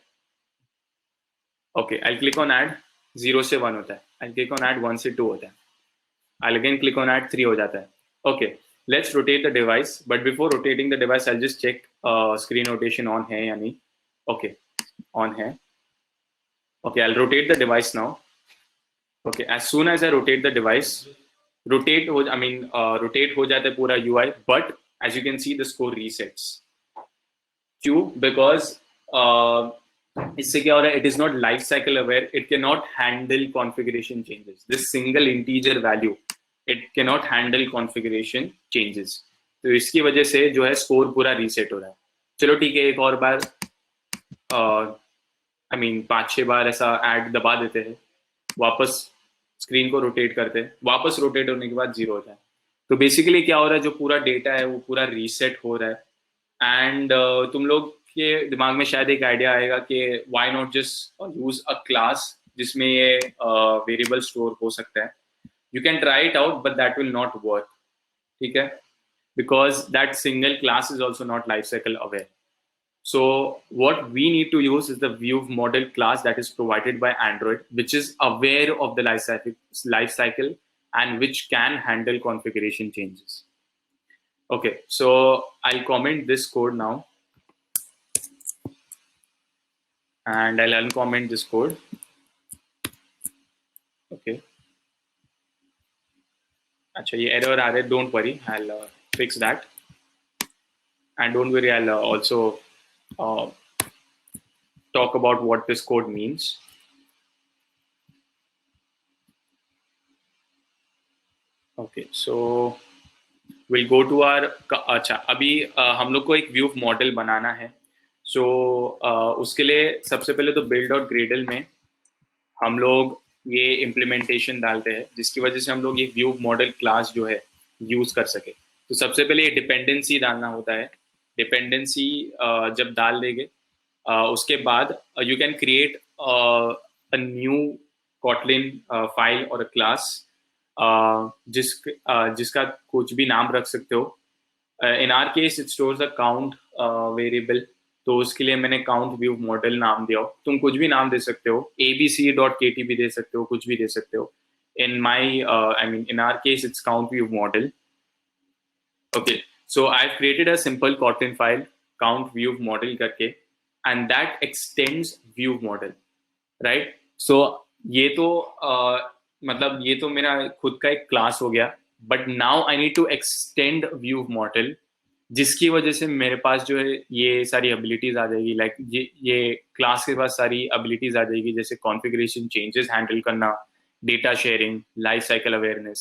okay, I click on add. 0 से 1 होता है. आई क्लिक ऑन ऐड 1 से 2 होता है. I again click on add 3 हो जाता है. Okay, let's rotate the device, but before rotating the device I just check screen rotation on है या नहीं. ओके, ऑन है. Okay, I rotate the device now. Okay, as soon as I rotate the device, rotate हो जाता है पूरा UI, but as you can see the score resets. क्यों? बिकॉज इससे क्या हो रहा है, it is not life cycle aware, it can not handle configuration changes. This single integer value it can not handle configuration changes, तो इसकी वजह से जो है स्कोर पूरा रीसेट हो रहा है. चलो ठीक है, एक और बार 5-6 बार ऐसा ऐड दबा देते हैं, वापस स्क्रीन को रोटेट करते हैं, वापस रोटेट होने के बाद 0 होता है. तो बेसिकली क्या हो रहा है, जो पूरा डेटा है वो पूरा रीसेट हो रहा है. एंड तुम लोग के दिमाग में शायद एक आइडिया आएगा कि why not just use a class जिसमें ये वेरिएबल स्टोर हो सकता है. You can try it out, but that will not work. ठीक है, because that single class is also not life cycle aware. So what we need to use is the view model class that is provided by Android, which is aware of the life cycle and which can handle configuration changes. Okay, so I'll comment this code now, and I'll uncomment this code. Okay. अच्छा, ये error आ रहा है. Don't worry, I'll fix that. And don't worry, I'll also talk about what this code means. Okay, so we'll go to our. अच्छा, अभी हम लोग को एक व्यू मॉडल बनाना है. So उसके लिए सबसे पहले तो build.gradle में हम लोग ये इम्प्लीमेंटेशन डालते हैं, जिसकी वजह से हम लोग ये व्यू मॉडल क्लास जो है यूज कर सके. तो सबसे पहले ये डिपेंडेंसी डालना होता है. डिपेंडेंसी जब डाल देंगे उसके बाद you can create a new Kotlin file और क्लास जिसका कुछ भी नाम रख सकते हो. इन our case it stores a count variable, तो उसके लिए मैंने काउंट व्यू मॉडल नाम दिया. तुम कुछ भी नाम दे सकते हो, abc.kt भी दे सकते हो, कुछ भी दे सकते हो. in my I mean in our case it's count view model. Okay, so I've created a simple Kotlin file count view model करके, and that extends view model, right? So ये तो मतलब ये तो मेरा खुद का एक क्लास हो गया, but now I need to extend view model, जिसकी वजह से मेरे पास जो है ये सारी एबिलिटीज आ जाएगी. लाइक ये क्लास के पास सारी एबिलिटीज आ जाएगी, जैसे कॉन्फ़िगरेशन चेंजेस हैंडल करना, data sharing, life cycle awareness,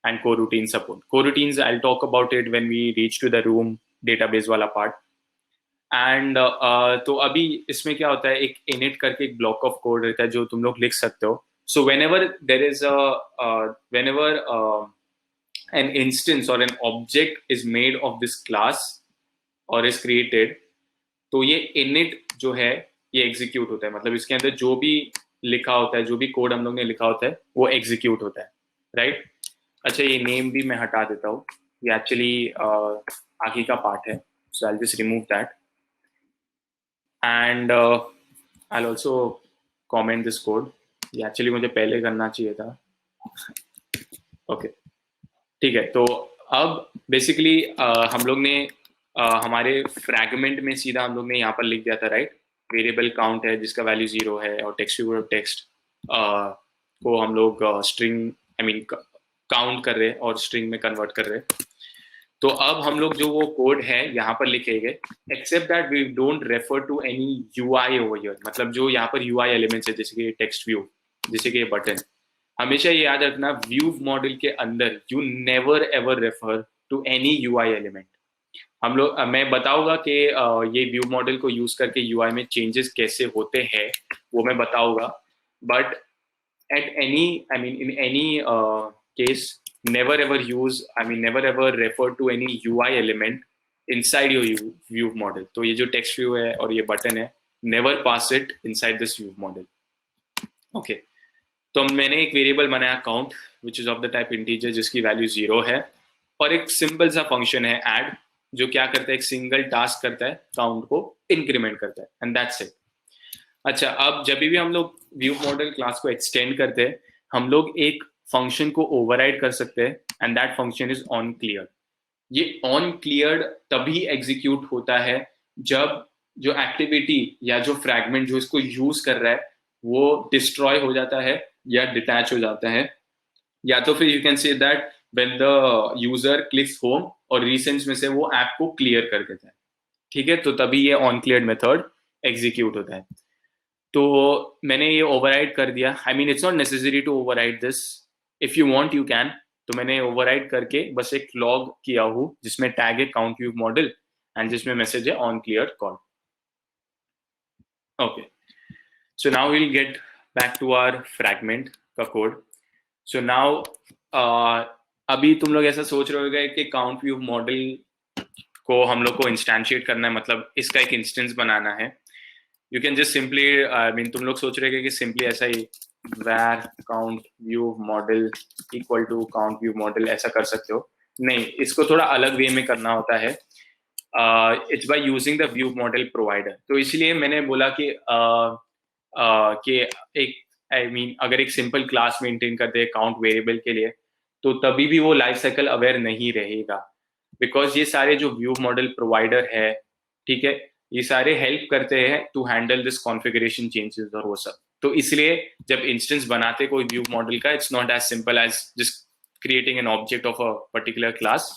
and coroutine support. Coroutines, I'll talk about it when we reach to the room database वाला part. And तो अभी इसमें क्या होता है, एक init करके एक block of code रहता है जो तुम लोग लिख सकते हो. So whenever there is whenever an instance or an object is made of this class or is created, तो ये init जो है ये एग्जीक्यूट होता है. मतलब इसके अंदर जो भी लिखा होता है, जो भी कोड हम लोग ने लिखा होता है, वो एग्जीक्यूट होता है, राइट? अच्छा, ये नेम भी मैं हटा देता हूँ, ये एक्चुअली आगे का पार्ट है, so I will just remove that and I will also comment this code. ये एक्चुअली मुझे पहले करना चाहिए था. ओके, ठीक है. तो अब बेसिकली हम लोग ने हमारे फ्रैगमेंट में सीधा हम लोग ने यहाँ पर लिख दिया था, राइट? वेरिएबल काउंट है जिसका वैल्यू 0 है, और टेक्स्ट टू टेक्स्ट को हम लोग स्ट्रिंग आई मीन काउंट कर रहे हैं और स्ट्रिंग में कन्वर्ट कर रहे हैं. तो अब हम लोग जो वो कोड है यहाँ पर लिखेंगे, except that we don't refer to any UI over here. मतलब जो यहाँ पर यूआई एलिमेंट्स है, जैसे कि टेक्स्ट व्यू, जैसे कि ये बटन, हमेशा ये याद रखना, व्यू मॉडल के अंदर you never ever refer to any UI element. हम लोग मैं बताऊंगा कि ये व्यू मॉडल को यूज करके यूआई में चेंजेस कैसे होते हैं, वो मैं बताऊंगा. But at any I mean in any case, never ever use, I mean never ever refer to any UI element inside your view model. तो ये जो text view है और ये button है, never pass it inside this view model. Okay, तो मैंने एक वेरिएबल बनाया count, which is of the type integer, जिसकी वैल्यू 0 है, और एक सिंपल सा फंक्शन है add, जो क्या करता है, एक सिंगल टास्क करता है, काउंट को इंक्रीमेंट करता है, एंड दैट्स इट. अच्छा, अब जब भी हम लोग व्यू मॉडल क्लास को एक्सटेंड करते हैं, हम लोग एक फंक्शन को ओवरराइड कर सकते हैं, and that function is on clear. ये ऑन क्लियर तभी एग्जीक्यूट होता है जब जो एक्टिविटी या जो फ्रैगमेंट जो इसको यूज कर रहा है वो डिस्ट्रॉय हो जाता है या डिटैच हो जाता है, या तो फिर you can say that when the user clicks home और रीसेंट्स में से वो ऐप को क्लियर कर देता है. ठीक है, तो तभी ये ऑन क्लियर मेथड एग्जीक्यूट होता है. तो मैंने ये ओवरराइड कर दिया. I mean it's not necessary to override this, if you want you can. तो मैंने ओवरराइड करके बस एक लॉग किया हूँ जिसमें टैग है काउंट व्यू मॉडल एंड जिसमें मैसेज है on clear call. Okay, so now will get back to our fragment का कोड. सो नाउ अभी तुम लोग ऐसा सोच रहे होगे कि काउंट व्यू मॉडल को हम लोग को इंस्टेंशिएट करना है, मतलब इसका एक इंस्टेंस बनाना है. You can just simply I mean तुम लोग सोच रहे हैं कि सिंपली ऐसा ही var count view model equal to count view model ऐसा कर सकते हो. नहीं, इसको थोड़ा अलग वे में करना होता है. It's by using the view model provider. तो इसलिए मैंने बोला कि एक आई मीन अगर एक सिंपल क्लास मेंटेन करते हैं काउंट वेरिएबल के लिए, तो तभी भी वो लाइफ साइकिल अवेयर नहीं रहेगा, बिकॉज ये सारे जो व्यू मॉडल प्रोवाइडर है, ठीक है, ये सारे हेल्प करते हैं to handle this configuration changes और वो सब. तो इसलिए जब इंस्टेंस बनाते कोई व्यू मॉडल का, it's not as simple as just creating an object of a particular class.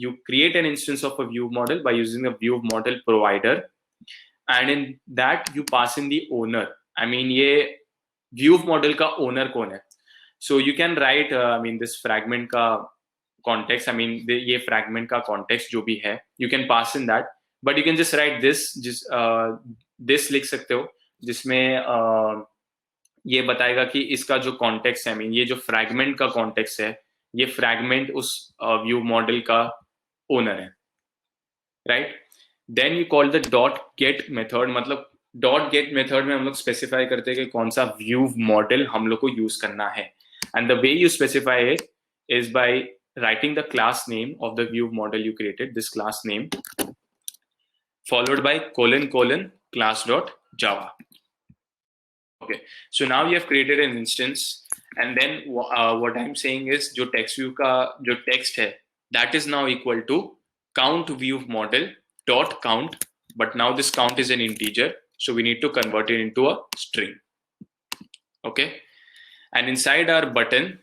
You create an instance of a view model by using a view model provider, and in that you pass in the owner. I mean ये view model का owner कौन है? So you can write I mean this fragment का context, I mean ये fragment का context जो भी है, you can pass in that, but you can just write this लिख सकते हो, जिसमें ये बताएगा कि इसका जो कॉन्टेक्स्ट है, I mean ये जो फ्रैगमेंट का कॉन्टेक्स्ट है, ये फ्रैगमेंट उस व्यू मॉडल का ओनर है. right? Then you call the dot get method, मतलब dot get method में हम लोग specify करते हैं कि कौन सा view model हम लोग को use करना है, and the way you specify it is by writing the class name of the view model you created, this class name, followed by colon colon class dot java. Okay, so now you have created an instance, and then what I'm saying is जो text view का जो text है, that is now equal to count view model dot count, but now this count is an integer, so we need to convert it into a string. Okay, and inside our button,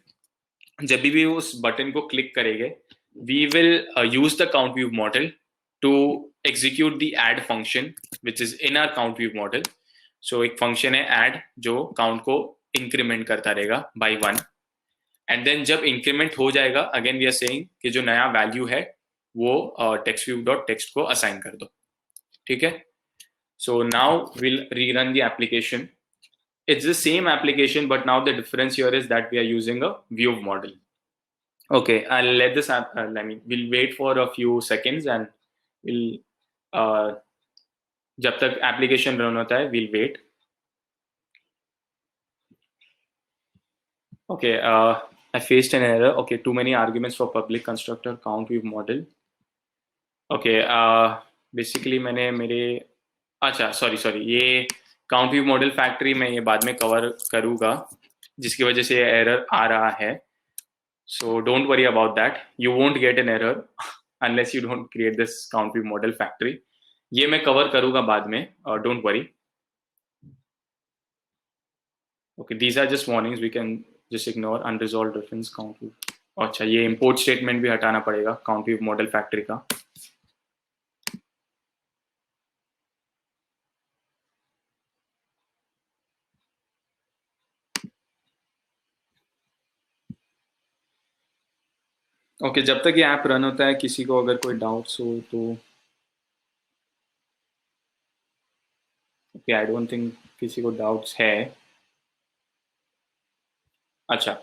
जब भी उस button को click करेंगे, we will use the count view model to execute the add function which is in our count view model. So एक function है add जो count को increment करता रहेगा by 1, and then जब increment हो जाएगा, again we are saying कि जो नया value है वो text view dot text को assign कर दो, ठीक है? So now we'll rerun the application. It's the same application, but now the difference here is that we are using a view model. Okay, I'll let this we'll wait for a few seconds and we'll जब तक application run होता है, we'll wait. Okay, I faced an error. Okay, too many arguments for public constructor count view model. Okay, basically मैंने मेरे अच्छा sorry ये count view model factory में ये बाद में cover करूँगा, जिसकी वजह से error आ रहा है. So don't worry about that. You won't get an error unless you don't create this count view model factory. ये मैं cover करूँगा बाद में. Don't worry. Okay, these are just warnings. We can just ignore unresolved reference count view. अच्छा, ये import statement भी हटाना पड़ेगा count view model factory का. Okay, जब तक ये ऐप रन होता है, किसी को अगर कोई डाउट्स हो तो okay, I don't think किसी को डाउट्स है. अच्छा,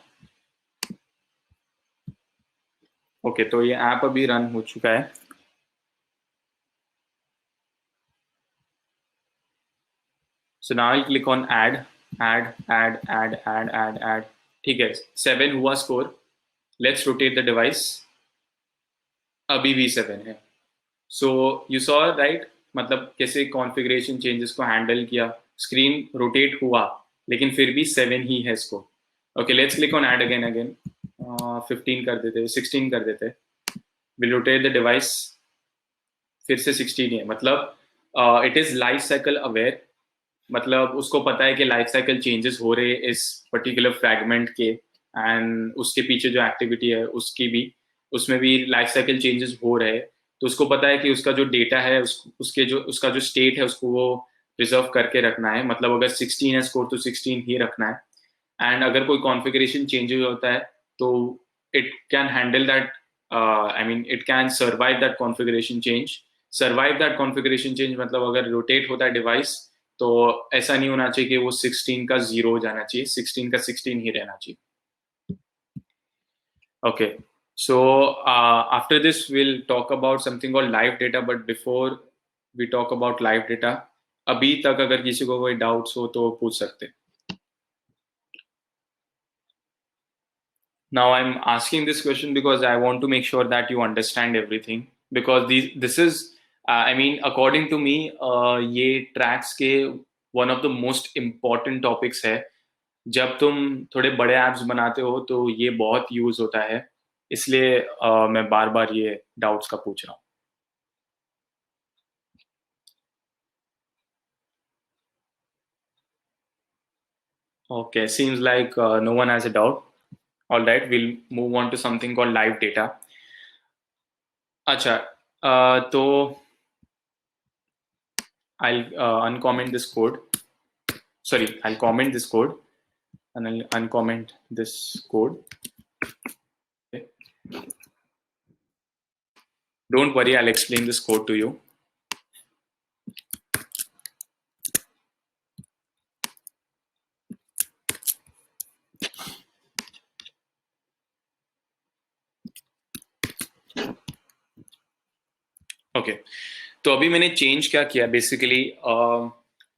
ओके, तो ये ऐप अभी रन हो चुका है. So now I'll click on add. ठीक है, 7 हुआ score. Let's rotate the device. अभी भी 7 है. So you saw right, मतलब कैसे कॉन्फ़िगरेशन चेंजेस को हैंडल किया. स्क्रीन रोटेट हुआ लेकिन फिर भी 7 ही है score. Okay, let's click on add again. 15 कर देते, 16 कर देते. विल रोटेट द डिवाइस, फिर से 16 ही है. मतलब it is life cycle aware, मतलब उसको पता है कि लाइफ साइकिल चेंजेस हो रहे इस पर्टिकुलर फ्रैगमेंट के, एंड उसके पीछे जो एक्टिविटी है उसकी भी, उसमें भी लाइफ साइकिल चेंजेस हो रहे हैं. तो उसको पता है कि उसका जो डेटा है उसका जो स्टेट है उसको वो प्रिजर्व करके रखना है. मतलब अगर 16 है स्कोर तो 16 ही रखना है. एंड अगर कोई कॉन्फ़िगरेशन चेंजेस होता है तो it can handle that, I mean it can survive that configuration change. मतलब अगर रोटेट होता है डिवाइस तो ऐसा नहीं होना चाहिए कि वो 16 का 0 हो जाना चाहिए, 16 का 16 ही रहना चाहिए. Okay, so after this we'll talk about something called live data, but before we talk about live data, अभी तक अगर किसी को कोई डाउट्स हो तो पूछ सकते. Now I'm asking this question because I want to make sure that you understand everything, because this is I mean according to me ये tracks के one of the most important topics है. जब तुम थोड़े बड़े ऐप्स बनाते हो तो ये बहुत यूज होता है, इसलिए मैं बार बार ये डाउट्स का पूछ रहा हूँ. Okay, seems like no one has a doubt. All right, we'll move on to something called live data. अच्छा, तो I'll uncomment this code. Sorry, I'll comment this code and I'll uncomment this code. Okay. Don't worry, I'll explain this code to you. Okay, okay, तो अभी मैंने चेंज क्या किया basically,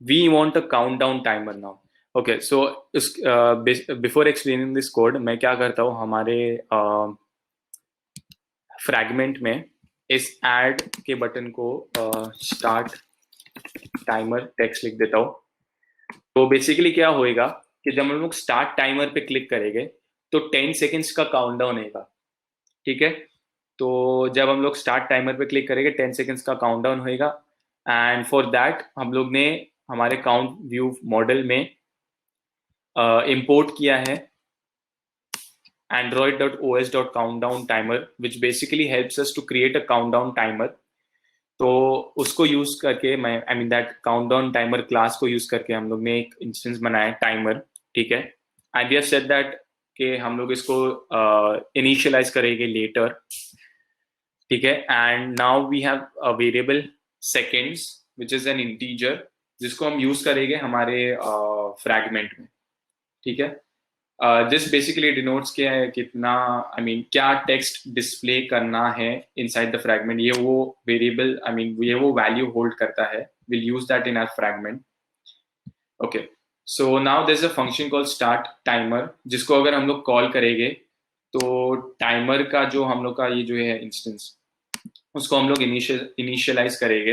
we want a countdown timer now. Okay, so before explaining this code मैं क्या करता हूँ, हमारे फ्रैगमेंट में इस ऐड के बटन को स्टार्ट टाइमर टेक्स्ट लिख देता हूँ. तो बेसिकली क्या होएगा कि जब हम लोग स्टार्ट टाइमर पे क्लिक करेंगे तो 10 सेकेंड्स का काउंटडाउन होएगा. ठीक है, तो जब हम लोग स्टार्ट टाइमर पे क्लिक करेंगे 10 सेकेंड्स का काउंटडाउन होएगा. एंड फॉर दैट हम लोग ने हमारे काउंट व्यू मॉडल में इंपोर्ट किया है android.os.countdown timer, which basically helps us to create a countdown timer. तो उसको यूज करके मैं I mean that countdown timer class को यूज करके हम लोग ने एक इंस्टेंस बनाया टाइमर. ठीक है, and we have said that कि हम लोग इसको इनिशियलाइज करेंगे लेटर. ठीक है, and now we have a variable seconds which is an integer जिसको हम यूज करेंगे हमारे फ्रैगमेंट में. ठीक है, दिस बेसिकली डिनोट्स क्या है, कितना आई मीन क्या टेक्स्ट डिस्प्ले करना है इनसाइड द फ्रैगमेंट. ये वो वेरिएबल आई मीन ये वो वैल्यू होल्ड करता है. Will use that in our fragment. Okay, so now there is a function called start timer जिसको अगर हम लोग कॉल करेंगे तो टाइमर का जो हम लोग का ये जो है इंस्टेंस उसको हम लोग इनिशियलाइज करेंगे.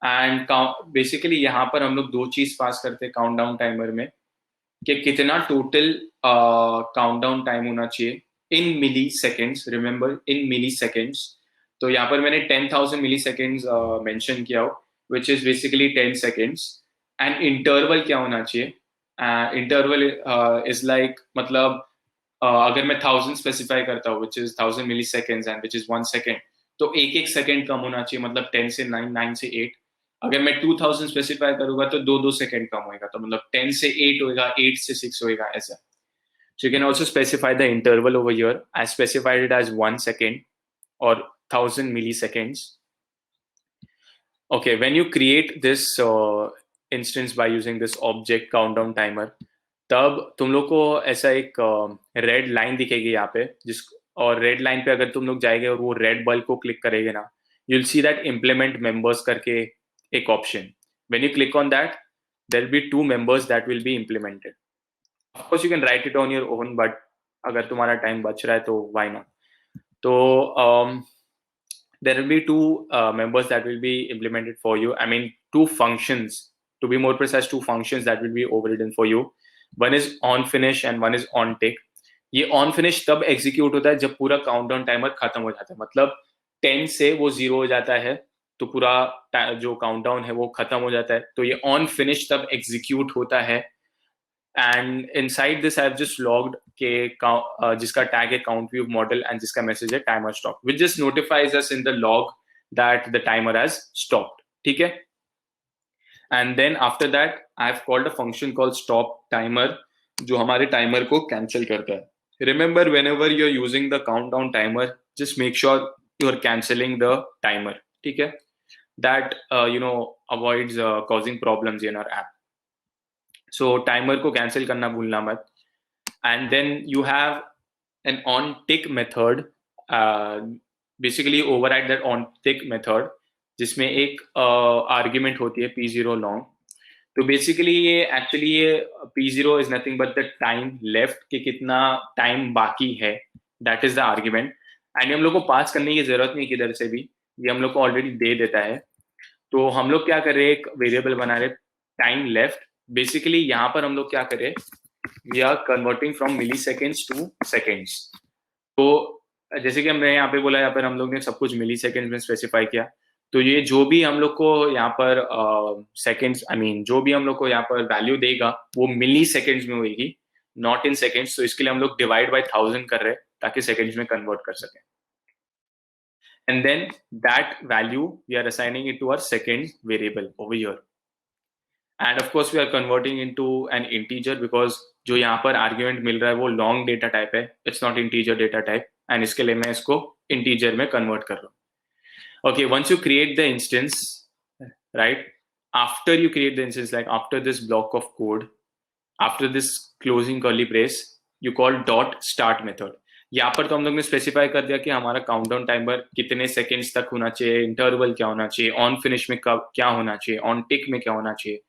एंड बेसिकली यहाँ पर हम लोग दो चीज पास करते हैं काउंटडाउन टाइमर में कि कितना टोटल काउंटडाउन टाइम होना चाहिए in milliseconds. Remember in milliseconds. तो यहाँ पर मैंने 10,000 मिली सेकेंड्स मैंशन किया हो विच is basically 10 seconds. And interval क्या होना चाहिए, इंटरवल इज लाइक मतलब अगर मैं 1000 स्पेसिफाई करता हूँ which is 1000 milliseconds and which is 1 second, तो एक एक सेकेंड कम होना चाहिए, मतलब 10 से 9, 9 से 8. अगर मैं 2000 स्पेसिफाई करूंगा तो 2 सेकंड कम होएगा, तो मतलब 10 से 8 होएगा, 8 से 6 होएगा, ऐसा. So you can also specify the interval over here. I specified it as 1 second or 1000 milliseconds. Okay, when you create this instance by using this object countdown timer, तब तुम लोग को ऐसा एक रेड लाइन दिखेगी यहाँ पे, जिस और रेड लाइन पे अगर तुम लोग जाएंगे और वो रेड बल्ब को क्लिक करेंगे ना, you'll see that implement members करके एक option. When you click on that, there'll be 2 members that will be implemented. Of course, you can write it on your own, but अगर तुम्हारा टाइम बच रहा है तो why not? तो there will be 2 members that will be implemented for you. I mean 2 functions, to be more precise, 2 functions that will be overridden for you. One is on finish and one is on tick. ये on finish तब execute होता है जब पूरा countdown timer खत्म हो जाता है, मतलब 10 से वो 0 हो जाता है तो पूरा जो countdown है वो खत्म हो जाता है. तो ये on finish तब execute होता है. And inside this I have just logged के जिसका टैग है काउंट व्यू मॉडल एंड जिसका मैसेज है timer stop, which just notifies us in the log that the timer has stopped. ठीक है, and then after that I have called a function called stop timer जो हमारे टाइमर को कैंसिल करता है. Remember whenever you are using the countdown timer just make sure you are cancelling the timer. ठीक है, that avoids causing problems in our app. So timer को कैंसिल करना भूलना मत. And then you have an on tick method, basically override that on tick method जिसमें एक आर्ग्यूमेंट होती है p0 लॉन्ग. तो बेसिकली ये एक्चुअली ये p0 is nothing but the time left कि कितना टाइम बाकी है, that is the argument. And हम लोग को पास करने की जरूरत नहीं किधर से भी, ये हम लोग को ऑलरेडी दे देता है. तो हम लोग क्या कर रहे हैं, एक वेरिएबल बना रहे टाइम लेफ्ट. बेसिकली यहाँ पर हम लोग क्या करें, we are converting from milliseconds to seconds. तो जैसे कि हमने यहाँ पे बोला, यहाँ पर हम लोग ने सब कुछ मिली सेकेंड्स में स्पेसिफाई किया. तो ये जो भी हम लोग को यहाँ पर सेकेंड्स आई मीन जो भी हम लोग को यहाँ पर वैल्यू देगा वो मिली सेकेंड्स में होगी, नॉट इन सेकेंड्स. तो इसके लिए हम लोग डिवाइड बाय 1000 कर रहे हैं ताकि सेकेंड्स में कन्वर्ट कर सकें. And then that value we are assigning it to our second variable over here. And of course we are converting into an integer because जो यहाँ पर argument मिल रहा है वो long data type है, it's not integer data type. And इसके लिए मैं इसको integer में convert कर रहा हूँ. Okay, once you create the instance, right? After you create the instance, like after this block of code, after this closing curly brace, you call dot start method. यहाँ पर तो हम लोग ने स्पेसिफाई कर दिया कि हमारा काउंटडाउन टाइमर कितने सेकेंड्स तक होना चाहिए, इंटरवल क्या होना चाहिए, ऑन फिनिश में कब क्या होना चाहिए, ऑन टिक में क्या होना चाहिए,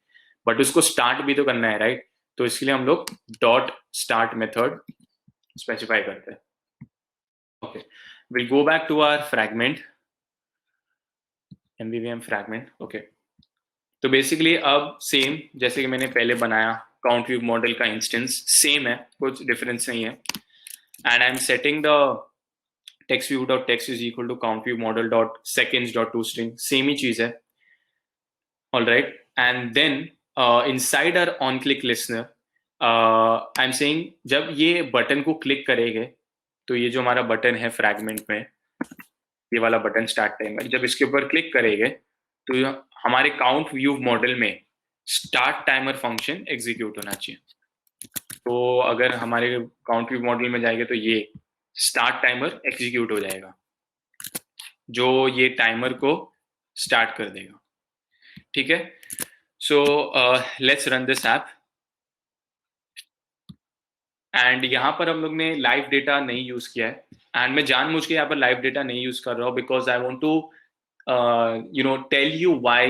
बट उसको स्टार्ट भी तो करना है, राइट? तो इसके लिए हम लोग डॉट स्टार्ट मेथड स्पेसिफाई करते हैं. Okay, will go back to our fragment, MVVM fragment. Okay, तो बेसिकली अब सेम जैसे कि मैंने पहले बनाया काउंट व्यू मॉडल का इंस्टेंस सेम है, कुछ डिफरेंस नहीं है. And I am setting the text view dot text is equal to count view model dot seconds dot toString, same ही चीज है. All right, and then inside our on click listener I'm saying जब ये बटन को क्लिक करेंगे तो ये जो हमारा बटन है फ्रैगमेंट में, ये वाला बटन स्टार्ट टाइमर, जब इसके ऊपर क्लिक करेंगे तो हमारे काउंट व्यू मॉडल में स्टार्ट टाइमर फंक्शन एग्जीक्यूट होना चाहिए. तो अगर हमारे काउंट व्यू मॉडल में जाएंगे तो ये स्टार्ट टाइमर एग्जीक्यूट हो जाएगा, जो ये टाइमर को स्टार्ट कर देगा. ठीक है, so let's run this app. And यहाँ पर हम लोग ने लाइव डेटा नहीं यूज किया है, एंड मैं जानबूझ के यहाँ पर लाइव डेटा नहीं यूज कर रहा हूँ because I want to tell you why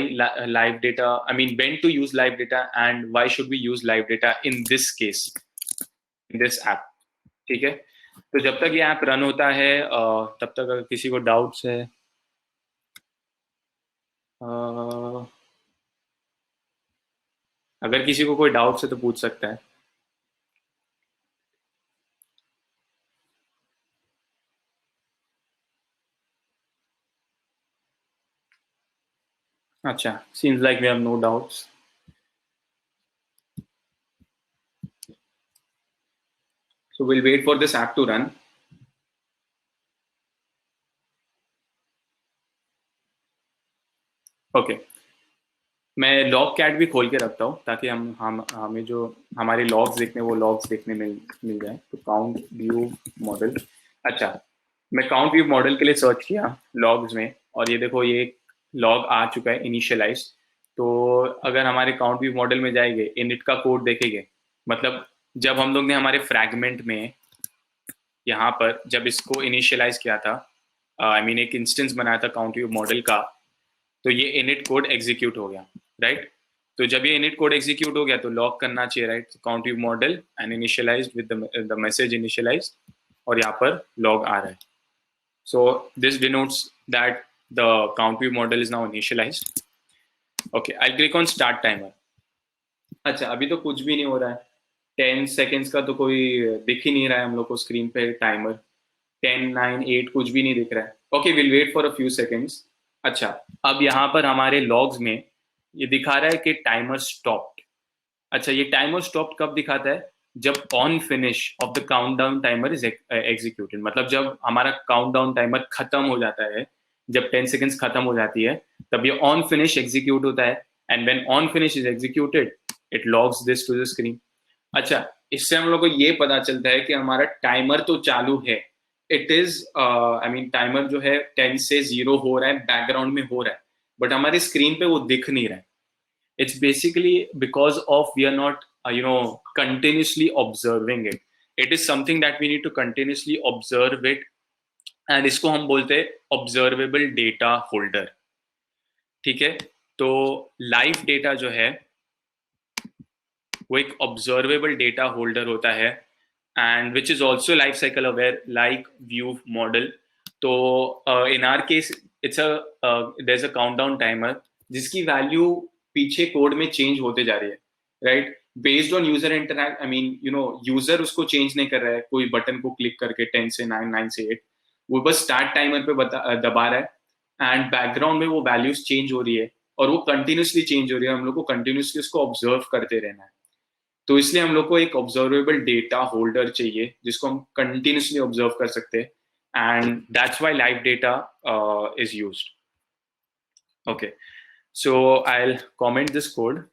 live data, I mean when to use live data and why should we use live data in this case, in this app. ठीक है, तो जब तक ये ऐप रन होता है तब तक अगर किसी को डाउट्स है अगर किसी को कोई डाउट्स है तो पूछ सकता है. अच्छा, seems like we have no doubts. So we'll wait for this app to run. Okay, मैं लॉग कैट भी खोल के रखता हूँ ताकि हम हमें जो हमारे लॉग्स देखने वो लॉग्स देखने मिल जाए. तो काउंट व्यू मॉडल, अच्छा मैं काउंट व्यू मॉडल के लिए सर्च किया लॉग्स में और ये देखो ये लॉग आ चुका है इनिशियलाइज. तो अगर हमारे काउंट व्यू मॉडल में जाएंगे, इनिट का कोड देखेंगे, मतलब जब हम लोग ने हमारे फ्रैगमेंट में यहाँ पर जब इसको इनिशियलाइज किया था, आई मीन एक इंस्टेंस बनाया था काउंट व्यू मॉडल का, तो ये इनिट कोड एग्जीक्यूट हो गया, राइट? तो जब ये इनिट कोड एग्जीक्यूट हो गया तो लॉग करना चाहिए, right? Count view model and initialised with the message initialised, और यहाँ पर लॉग आ रहा है. So this denotes that the count view model is now initialised. Okay, I click on start timer. अच्छा, अभी तो कुछ भी नहीं हो रहा है. 10 सेकेंड्स का तो कोई दिख ही नहीं रहा है हम लोग को स्क्रीन पे टाइमर. 10, 9, 8 कुछ भी नहीं दिख रहा है. Okay, will wait for a few seconds. अच्छा, अब यहाँ पर हमारे लॉग्स में ये दिखा रहा है कि टाइमर स्टॉप्ड. अच्छा, ये टाइमर स्टॉप्ड कब दिखाता है? जब on finish off the countdown timer is executed, मतलब जब हमारा काउंटडाउन टाइमर खत्म हो जाता है, जब 10 सेकेंड्स खत्म हो जाती है तब ये ऑन फिनिश एग्जीक्यूट होता है. And when on finish is executed it logs this to the screen. अच्छा, इससे हम लोग को ये पता चलता है कि हमारा टाइमर तो चालू है. It is I mean timer जो है 10 से 0 हो रहा है, बैकग्राउंड में हो रहा है, बट हमारी स्क्रीन पे वो दिख नहीं रहा है. It's basically because of we are not continuously observing it. It is something that we need to continuously observe it, and इसको हम बोलते हैं ऑब्जर्वेबल डेटा होल्डर. ठीक है, तो लाइव डेटा जो है वो एक ऑब्जर्वेबल डेटा होल्डर होता है, and which is also life cycle aware like view model. तो in our case it's there is a countdown timer जिसकी वैल्यू पीछे कोड में चेंज होते जा रही है, right? Based on user interact, I mean user उसको चेंज नहीं कर रहा है कोई बटन को क्लिक करके 10 से 9, 9 से 8, वो बस स्टार्ट टाइमर पे दबा रहा है एंड बैकग्राउंड में वो वैल्यूज चेंज हो रही है और वो कंटिन्यूसली चेंज हो रही है. हम लोग को कंटिन्यूसली उसको ऑब्जर्व करते रहना है. तो इसलिए हम लोग को एक ऑब्जर्वेबल डेटा होल्डर चाहिए जिसको हम कंटिन्यूसली ऑब्जर्व कर सकते हैं, and that's why live data is used. Okay, so I will comment this code.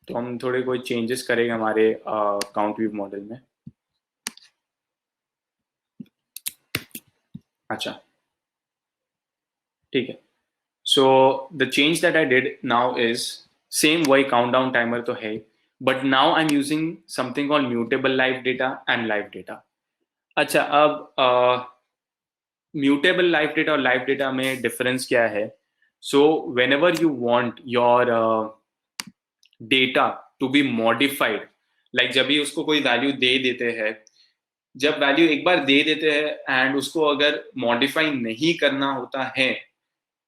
तो हम थोड़े कोई चेंजेस करेंगे हमारे काउंट व्यू मॉडल में. अच्छा, ठीक है. So the change that I did now is same, वही काउंटडाउन टाइमर तो है, but now I am using something called mutable live data and live data. अच्छा, अब म्यूटेबल लाइव डेटा और लाइव डेटा में डिफरेंस क्या है? So whenever you want your data to be modified, like जब भी उसको कोई वैल्यू दे देते हैं, जब वैल्यू एक बार दे देते हैं एंड उसको अगर मॉडिफाई नहीं करना होता है,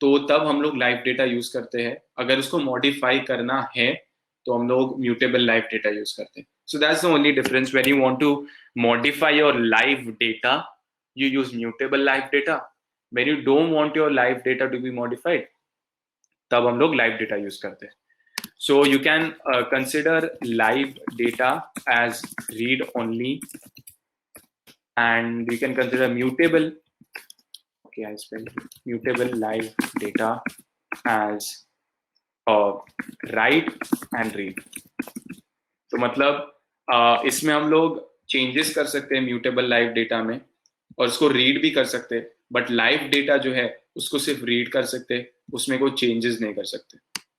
तो तब हम लोग लाइव डेटा यूज करते हैं. अगर उसको मॉडिफाई करना है तो हम लोग म्यूटेबल लाइव डेटा यूज करते हैं. So that's the only difference. When you want to modify your live data, you use mutable live data. When you don't want your live data to be modified, तब हम लोग live data use करते हैं. So you can consider live data as read only, and you can consider mutable. Okay, I spelled mutable live data as write and read. तो मतलब इसमें हम लोग चेंजेस कर सकते हैं म्यूटेबल लाइव डेटा में, और उसको रीड भी कर सकते हैं. बट लाइव डेटा जो है उसको सिर्फ रीड कर सकते हैं, उसमें कोई चेंजेस नहीं कर सकते.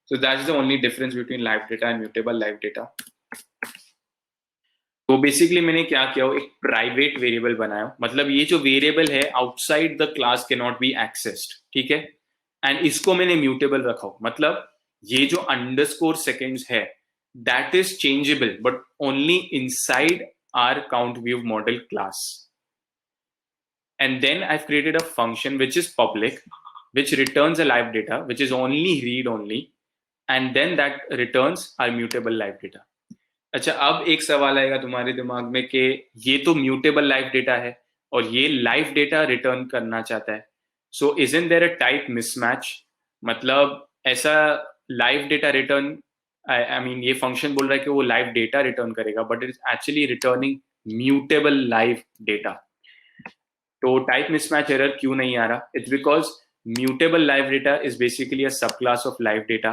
सो that's the only difference between live data and mutable live data. तो बेसिकली मैंने क्या किया, एक प्राइवेट वेरिएबल बनाया. मतलब ये जो वेरिएबल है outside the class can not be accessed, ठीक है. एंड इसको मैंने म्यूटेबल रखा. मतलब ये जो अंडरस्कोर सेकेंड्स है that is changeable but only inside our count view model class. And then I've created a function which is public, which returns a live data, which is only read only, and then that returns our mutable live data. अच्छा, अब एक सवाल आएगा तुम्हारे दिमाग में कि ये तो म्यूटेबल लाइव डेटा है और ये लाइव डेटा रिटर्न करना चाहता है. सो isn't there a type mismatch? मतलब ऐसा live data return, I mean ये फंक्शन बोल रहा है कि वो लाइव डेटा रिटर्न करेगा, but it is actually returning mutable live data. तो टाइप मिसमैच एरर क्यों नहीं आ रहा? It's because mutable live data is basically अ सब क्लास ऑफ लाइव डेटा.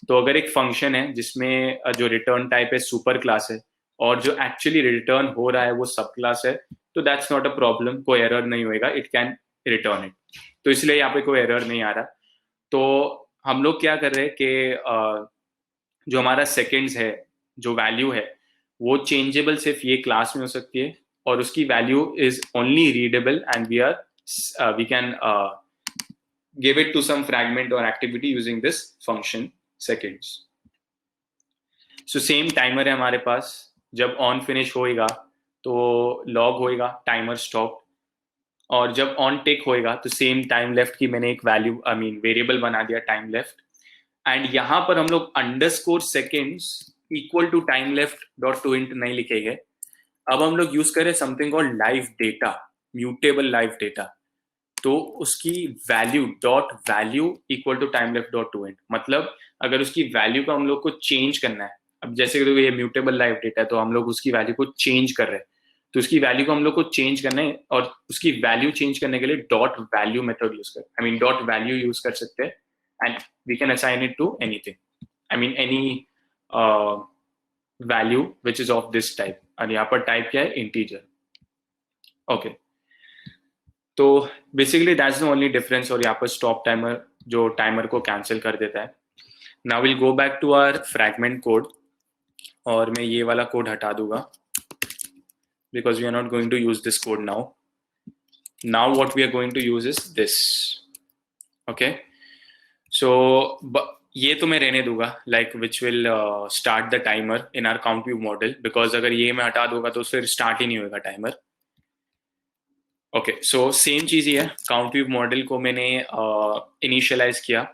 तो अगर एक फंक्शन है जिसमें जो रिटर्न टाइप है सुपर क्लास है और जो एक्चुअली रिटर्न हो रहा है वो सब क्लास है, तो दैट्स नॉट अ प्रॉब्लम, कोई एरर नहीं होएगा, इट कैन रिटर्न इट. तो इसलिए यहाँ पे कोई एरर नहीं आ रहा. तो हम लोग क्या कर रहे हैं कि जो हमारा सेकेंड्स है, जो वैल्यू है, वो चेंजेबल सिर्फ ये क्लास में हो सकती है, और उसकी value is only readable and we can give it to some fragment और activity using this function seconds. So same timer है हमारे पास. जब ऑन फिनिश होएगा तो लॉग होएगा टाइमर स्टॉप, और जब ऑन टेक होएगा तो सेम टाइम लेफ्ट की मैंने एक वैल्यू आई मीन वेरिएबल बना दिया टाइम लेफ्ट. एंड यहां पर हम लोग underscore seconds equal to time left dot to int नहीं लिखेंगे. अब हम लोग यूज करें something called live data, mutable live data. तो उसकी value dot value equal to time left dot to int. मतलब अगर उसकी वैल्यू को हम लोग को चेंज करना है, अब जैसे कि ये म्यूटेबल लाइव डेटा है तो हम लोग उसकी वैल्यू को चेंज कर रहे हैं, तो उसकी वैल्यू को हम लोग को चेंज करना है, और उसकी वैल्यू चेंज करने के लिए डॉट वैल्यू मेथड यूज कर, I mean dot value use कर सकते हैं, and we can assign it to anything, I mean any value which is of this type. और यहाँ पर टाइप क्या है? इंटीजर. ओके, तो basically that's the only difference. और यहाँ पर स्टॉप टाइमर जो टाइमर को कैंसिल कर देता है. Now will go back to our fragment code, और मैं ये वाला कोड हटा दूंगा because we are not going to use this code now. Now what we are going to use is this. Okay, so ये तो मैं रहने दूंगा, like which will start the timer in our count view model, because अगर ये मैं हटा दूंगा तो फिर स्टार्ट ही नहीं होगा टाइमर. ओके, सो सेम चीज ही है. काउंट व्यू मॉडल को मैंने इनिशियलाइज किया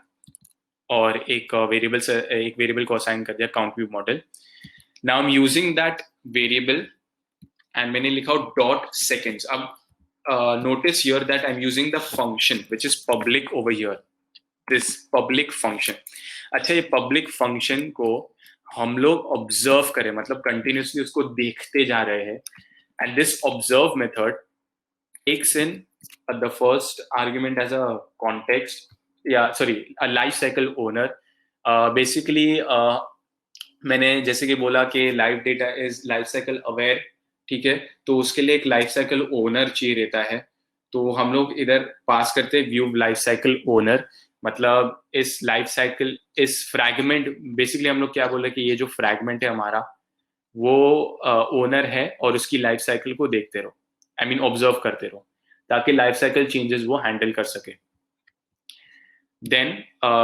और एक वेरिएबल को असाइन कर दिया count view model. Now I am using that variable and मैंने लिखा डॉट सेकेंड्स. अब notice here that I am using the function which is public over here, this public function. अच्छा, ये पब्लिक फंक्शन को हम लोग ऑब्जर्व करें, मतलब कंटिन्यूसली उसको देखते जा रहे हैं. And this observe method takes in the first argument as a context, a life cycle owner. Basically मैंने जैसे कि बोला कि live data is life cycle aware, ठीक है, तो उसके लिए एक लाइफ साइकिल ओनर चाहिए रहता है. तो हम लोग इधर पास करते हैं व्यू लाइफ साइकिल ओनर. मतलब इस लाइफ साइकिल, इस फ्रैगमेंट, बेसिकली हम लोग क्या बोल रहे हैं कि ये जो फ्रैगमेंट है हमारा, वो ओनर है और उसकी लाइफ साइकिल को देखते रहो, आई मीन ऑब्जर्व करते रहो, ताकि लाइफ साइकिल चेंजेस वो हैंडल कर सके. Then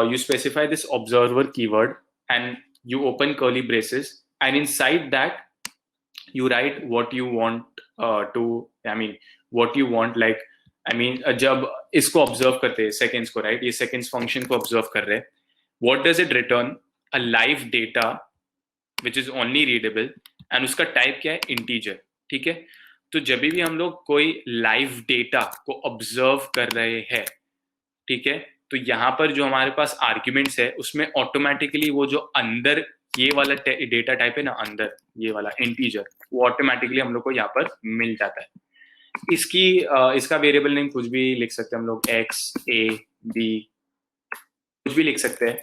you specify this observer keyword and you open curly braces, and inside that you write what you want I mean, what you want, like, I mean, जब इसको observe करते हैं seconds को, right, ये seconds function को observe कर रहे हैं, what does it return? A live data which is only readable, and उसका type क्या है? Integer. ठीक है. तो जब भी हम लोग कोई live data को observe कर रहे हैं, ठीक है, तो यहाँ पर जो हमारे पास आर्ग्यूमेंट्स है उसमें ऑटोमेटिकली वो जो अंदर ये वाला डेटा टाइप है ना, अंदर ये वाला इंटीजर, वो ऑटोमेटिकली हम लोग को यहाँ पर मिल जाता है. इसका वेरिएबल नेम कुछ भी लिख सकते हैं हम लोग, एक्स, ए, बी, कुछ भी लिख सकते हैं.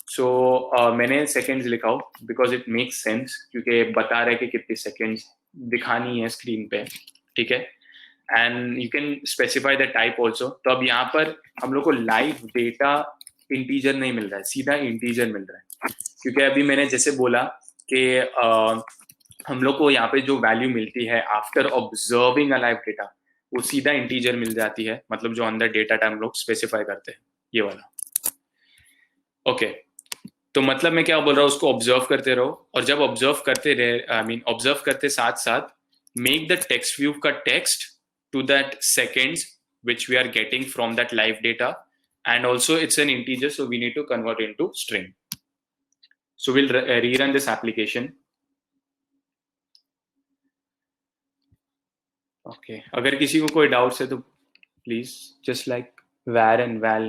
सो मैंने सेकेंड्स लिखा हो बिकॉज इट मेक्स सेंस, क्योंकि बता रहे कि कितनी सेकेंड्स दिखानी है स्क्रीन पे. ठीक है. And you can specify the type also. तो अब यहाँ पर हम लोग को लाइव डेटा इंटीजर नहीं मिल रहा है, सीधा इंटीजर मिल रहा है, क्योंकि अभी मैंने जैसे बोला कि हम लोग को यहाँ पे जो वैल्यू मिलती है after observing a live data, वो सीधा इंटीजर मिल जाती है, मतलब जो अंदर डेटा टाइप हम लोग स्पेसिफाई करते हैं, ये वाला. ओके. तो मतलब मैं क्या बोल रहा हूँ, उसको ऑब्जर्व करते रहो, और जब ऑब्जर्व करते रहे, आई मीन ऑब्जर्व करते साथ साथ मेक द टेक्स्ट व्यू का text to that seconds which we are getting from that live data, and also it's an integer, so we need to convert into string. So we'll rerun this application. Okay, अगर किसी को कोई डाउट्स है तो please just like var and val.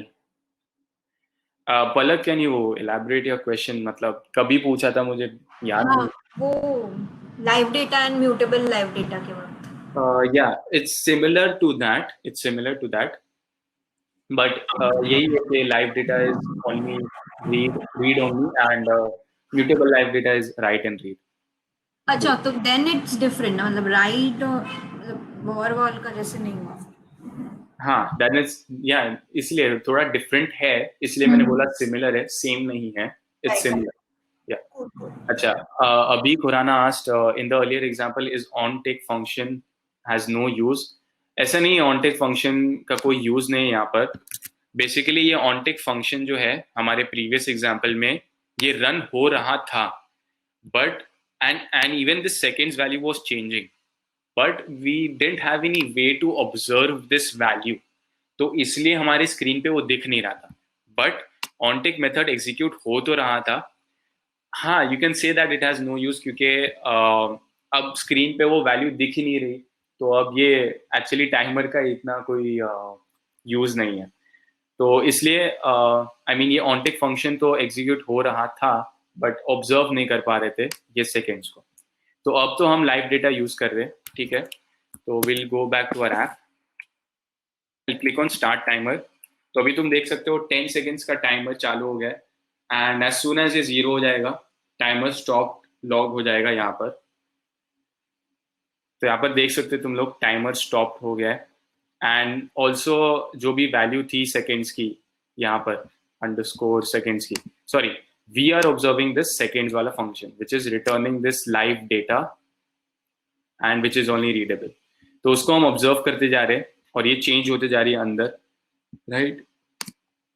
Palak, can you elaborate your question? मतलब कभी पूछा था मुझे याद नहीं. वो live data and mutable live data के वक्त. Yeah, it's similar to that. But यही है कि live data is only read only, and mutable live data is write and read. अच्छा, तो देन इट्स डिफरेंट ना, मतलब राइट मतलब वॉर वॉल का जैसे नहीं हुआ. हाँ, that is, yeah, इसलिए थोड़ा डिफरेंट है, इसलिए मैंने बोला सिमिलर है, सेम नहीं है, it's similar. Yeah. अच्छा, अभी Khurana asked in the earlier example is onTick function has no use. ऐसा नहीं है, onTick function का कोई यूज नहीं है यहाँ पर. बेसिकली ये onTick function जो है हमारे प्रीवियस एग्जाम्पल में ये रन हो रहा था, but and even the seconds value was changing, but we didn't have any way to observe this value, तो इसलिए हमारी स्क्रीन पे वो दिख नहीं रहा था. बट onTick मेथड एग्जीक्यूट हो तो रहा था. हाँ, you can say that it has no use, क्योंकि अब स्क्रीन पे वो वैल्यू दिख ही नहीं रही, तो अब ये एक्चुअली टाइमर का इतना कोई यूज नहीं है. तो इसलिए आई मीन ये onTick फंक्शन तो एग्जीक्यूट हो रहा था, बट ऑब्जर्व नहीं कर पा रहे थे ये सेकेंड्स को. तो अब तो हम लाइव डेटा यूज कर रहे हैं. ठीक है. तो will go back to our app, click on start timer. तो अभी तुम देख सकते हो 10 सेकेंड्स का टाइमर चालू हो गया है, एंड एज सून एज ये 0 हो जाएगा टाइमर स्टॉप लॉग हो जाएगा यहाँ पर. तो यहाँ पर देख सकते हो तुम लोग टाइमर स्टॉप हो गया है. एंड ऑल्सो जो भी वैल्यू थी सेकेंड्स की यहाँ पर अंडरस्कोर सेकेंड्स की, sorry, we are observing this seconds वाला function which is returning this live data and which is only readable. तो उसको हम ऑब्जर्व करते जा रहे हैं और ये चेंज होते जा रही है अंदर, राइट.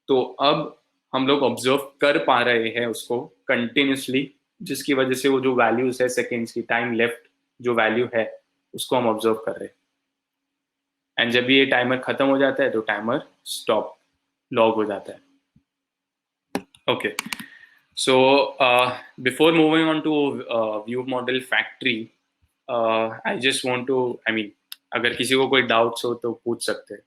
तो अब हम लोग ऑब्जर्व कर पा रहे हैं उसको कंटिन्यूसली, जिसकी वजह से वो जो वैल्यूज है सेकेंड्स की, टाइम लेफ्ट जो वैल्यू है उसको हम ऑब्जर्व कर रहे हैं. एंड जब ये टाइमर खत्म हो जाता है तो टाइमर स्टॉप लॉग हो जाता है. Okay. So before moving on to view model factory, I just want to, I mean, अगर किसी को कोई डाउट्स हो तो पूछ सकते हैं.